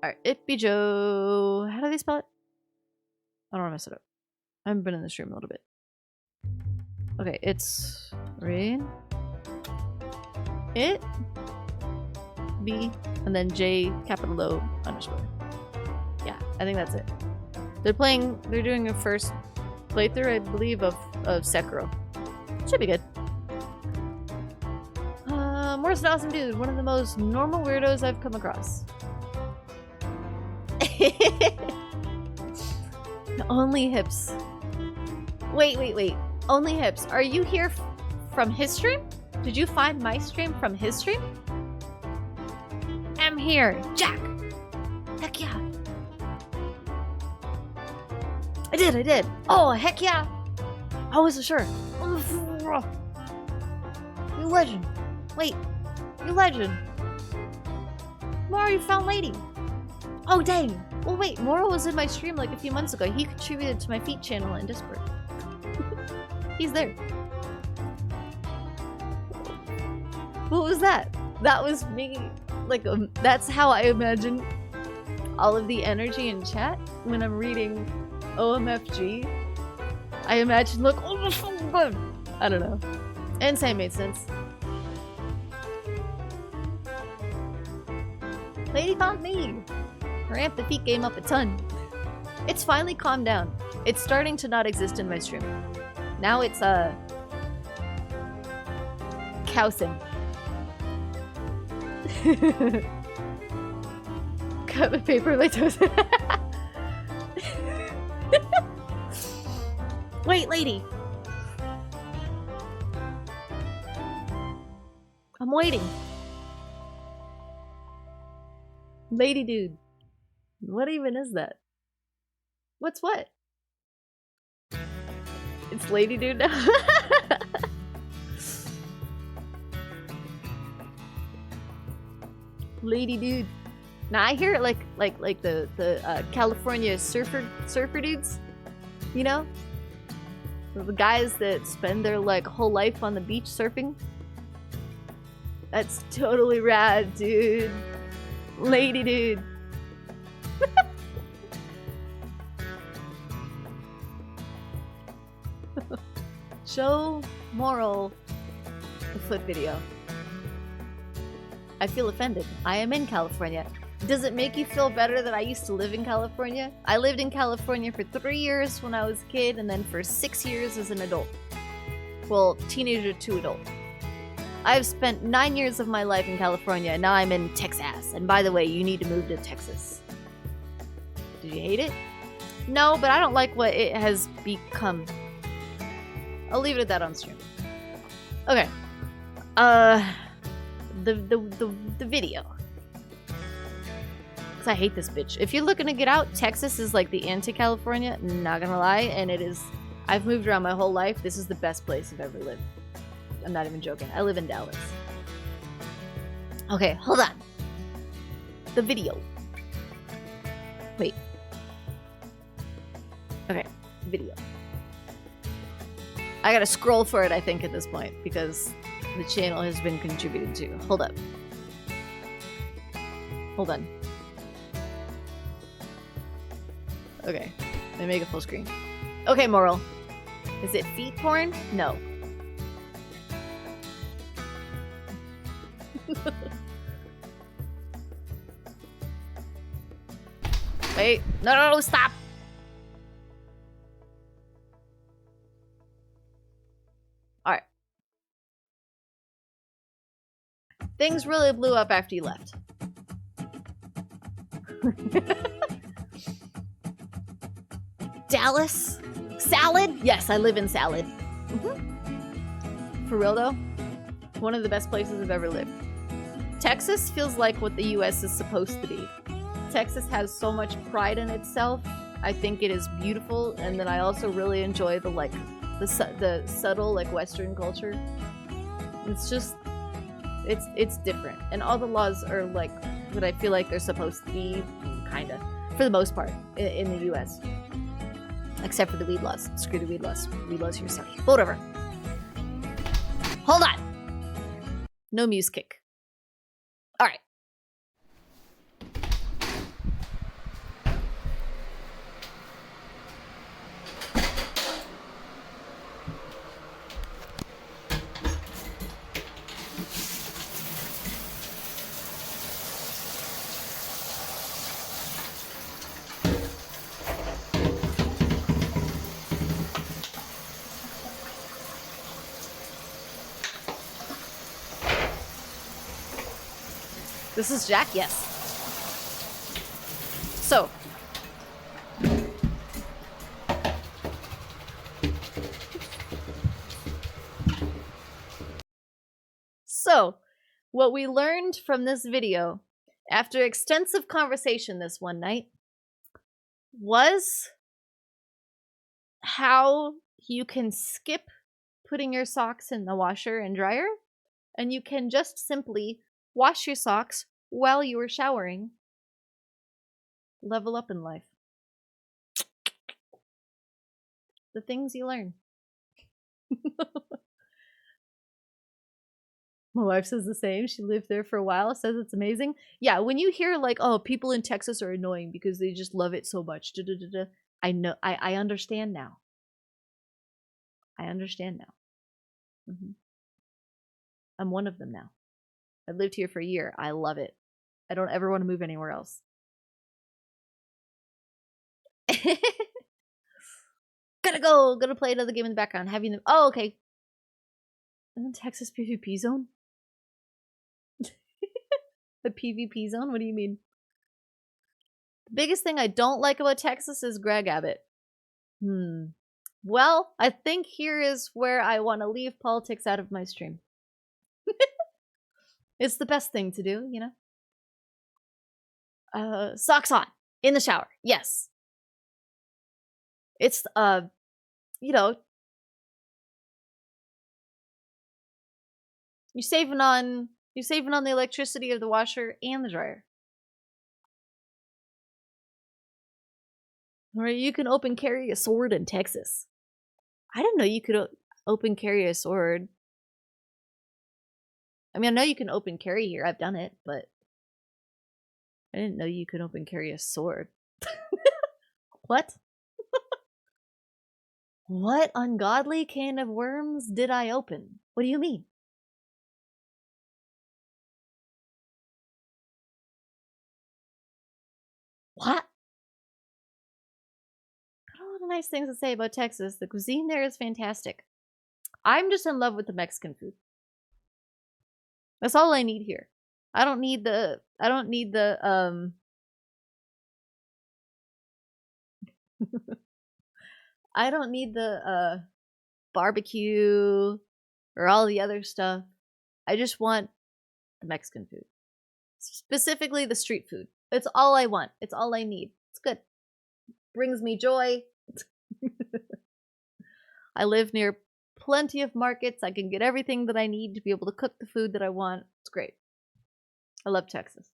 Alright, Hippie Joe. How do they spell it? I don't want to mess it up. I haven't been in the stream a little bit. Okay, it's Rain. It B and then J capital O underscore. Yeah, I think that's it. They're doing a first playthrough, I believe, of Sekiro. Should be good. Morris an awesome dude, one of the most normal weirdos I've come across. Only hips. Wait. Only hips. Are you here from his stream? Did you find my stream from his stream? I'm here. Jack! Heck yeah. I did. Oh, heck yeah. I wasn't sure. You legend. Wait. You legend. Mara, you found lady. Oh, dang. Well, wait. Mora was in my stream like a few months ago. He contributed to my feet channel in Discord. He's there. What was that? That was me. Like, that's how I imagine all of the energy in chat when I'm reading OMFG. I imagine, look, oh, that's so good. I don't know. Insane made sense. Lady found me! Ramp the feet game up a ton. It's finally calmed down. It's starting to not exist in my stream. Now it's, Cowsim. Cut the paper like toast. Wait, lady! I'm waiting. Lady dude. What even is that? What's what? It's lady dude now? Lady dude. Now I hear it like the California surfer dudes, you know, the guys that spend their like whole life on the beach surfing. That's totally rad, dude. Lady dude. Show moral the foot video. I feel offended. I am in California. Does it make you feel better that I used to live in California? I lived in California for 3 years when I was a kid, and then for 6 years as an adult. Well, teenager to adult. I've spent 9 years of my life in California, and now I'm in Texas. And by the way, you need to move to Texas. Did you hate it? No, but I don't like what it has become. I'll leave it at that on stream. Okay. The video. Cause I hate this bitch. If you're looking to get out, Texas is like the anti-California, not gonna lie, and it is. I've moved around my whole life. This is the best place I've ever lived. I'm not even joking. I live in Dallas. Okay, hold on. The video. Wait. Okay, video. I gotta scroll for it, I think, at this point, because the channel has been contributed to. Hold up. Hold on. Okay, let me make it full screen. Okay, moral. Is it feet porn? No. Wait, no, stop! Alright. Things really blew up after you left. Dallas? Salad? Yes, I live in Salad. For real though? One of the best places I've ever lived. Texas feels like what the US is supposed to be. Texas has so much pride in itself. I think it is beautiful, and then I also really enjoy the like the subtle like Western culture. It's just it's different, and all the laws are like what I feel like they're supposed to be, kinda, for the most part in the US, except for the weed laws. Screw the weed laws. Weed laws yourself. Whatever. Hold on. No muse kick. All right. This is Jack, yes. So, what we learned from this video, after extensive conversation this one night, was how you can skip putting your socks in the washer and dryer, and you can just simply wash your socks while you are showering. Level up in life. The things you learn. My wife says the same. She lived there for a while, says it's amazing. Yeah, when you hear like, oh, people in Texas are annoying because they just love it so much. I know, I understand now. I understand now. I'm one of them now. I've lived here for a year. I love it. I don't ever want to move anywhere else. Gonna play another game in the background. Having them. Oh, okay. Isn't Texas PvP zone? The PvP zone? What do you mean? The biggest thing I don't like about Texas is Greg Abbott. Well, I think here is where I want to leave politics out of my stream. It's the best thing to do, you know? Socks on. In the shower. Yes. It's, you know, you're saving on the electricity of the washer and the dryer. Or you can open carry a sword in Texas. I didn't know you could open carry a sword. I mean, I know you can open carry here. I've done it, but I didn't know you could open carry a sword. What? What ungodly can of worms did I open? What do you mean? What? Got a lot of nice things to say about Texas. The cuisine there is fantastic. I'm just in love with the Mexican food. That's all I need here. I don't need the I don't need the barbecue or all the other stuff. I just want the Mexican food. Specifically the street food. It's all I want. It's all I need. It's good. Brings me joy. I live near plenty of markets. I can get everything that I need to be able to cook the food that I want. It's great. I love Texas.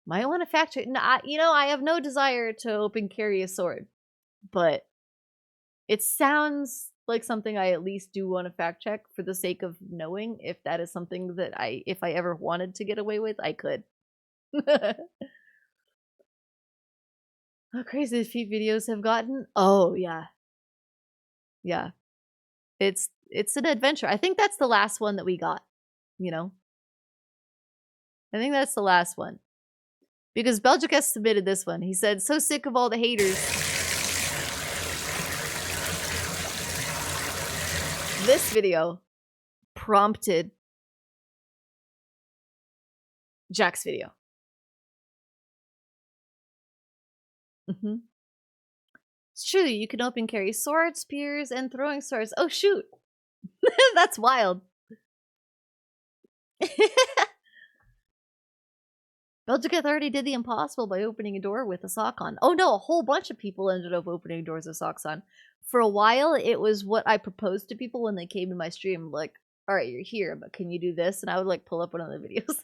Might want to fact check. No, I have no desire to open carry a sword, but it sounds like something I at least do want to fact check for the sake of knowing if that is something that if I ever wanted to get away with, I could. How crazy the feet videos have gotten. Oh yeah. Yeah. It's an adventure. I think that's the last one that we got, you know? I think that's the last one. Because Belgicus submitted this one. He said, so sick of all the haters. This video prompted Jack's video. It's true, you can open carry swords, spears, and throwing swords. Oh shoot! That's wild. Belgica already did the impossible by opening a door with a sock on. Oh no, a whole bunch of people ended up opening doors with socks on. For a while, it was what I proposed to people when they came in my stream. Like, alright, you're here, but can you do this? And I would like pull up one of the videos.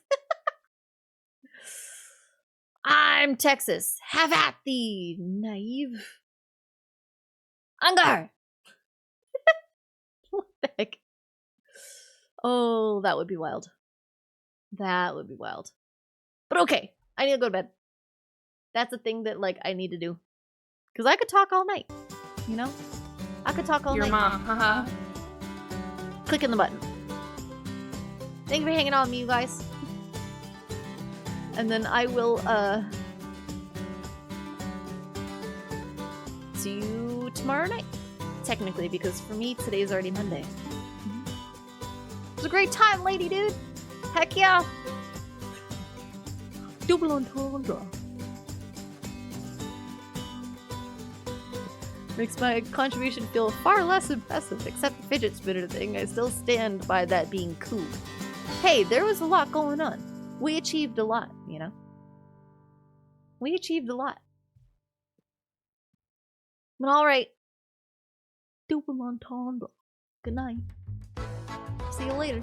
I'm Texas. Have at thee, naive. Angar! What the heck? Oh, that would be wild. That would be wild. But okay, I need to go to bed. That's a thing that, like, I need to do. Because I could talk all night, you know? I could talk all night. Your mom, haha. Clicking the button. Thank you for hanging out with me, you guys. And then I will, see you tomorrow night. Technically, because for me, today is already Monday. It was a great time, lady dude. Heck yeah. Double entendre. Makes my contribution feel far less impressive, except the fidget spinner thing. I still stand by that being cool. Hey, there was a lot going on. We achieved a lot, you know? We achieved a lot. But alright. Double entendre. Good night. See you later.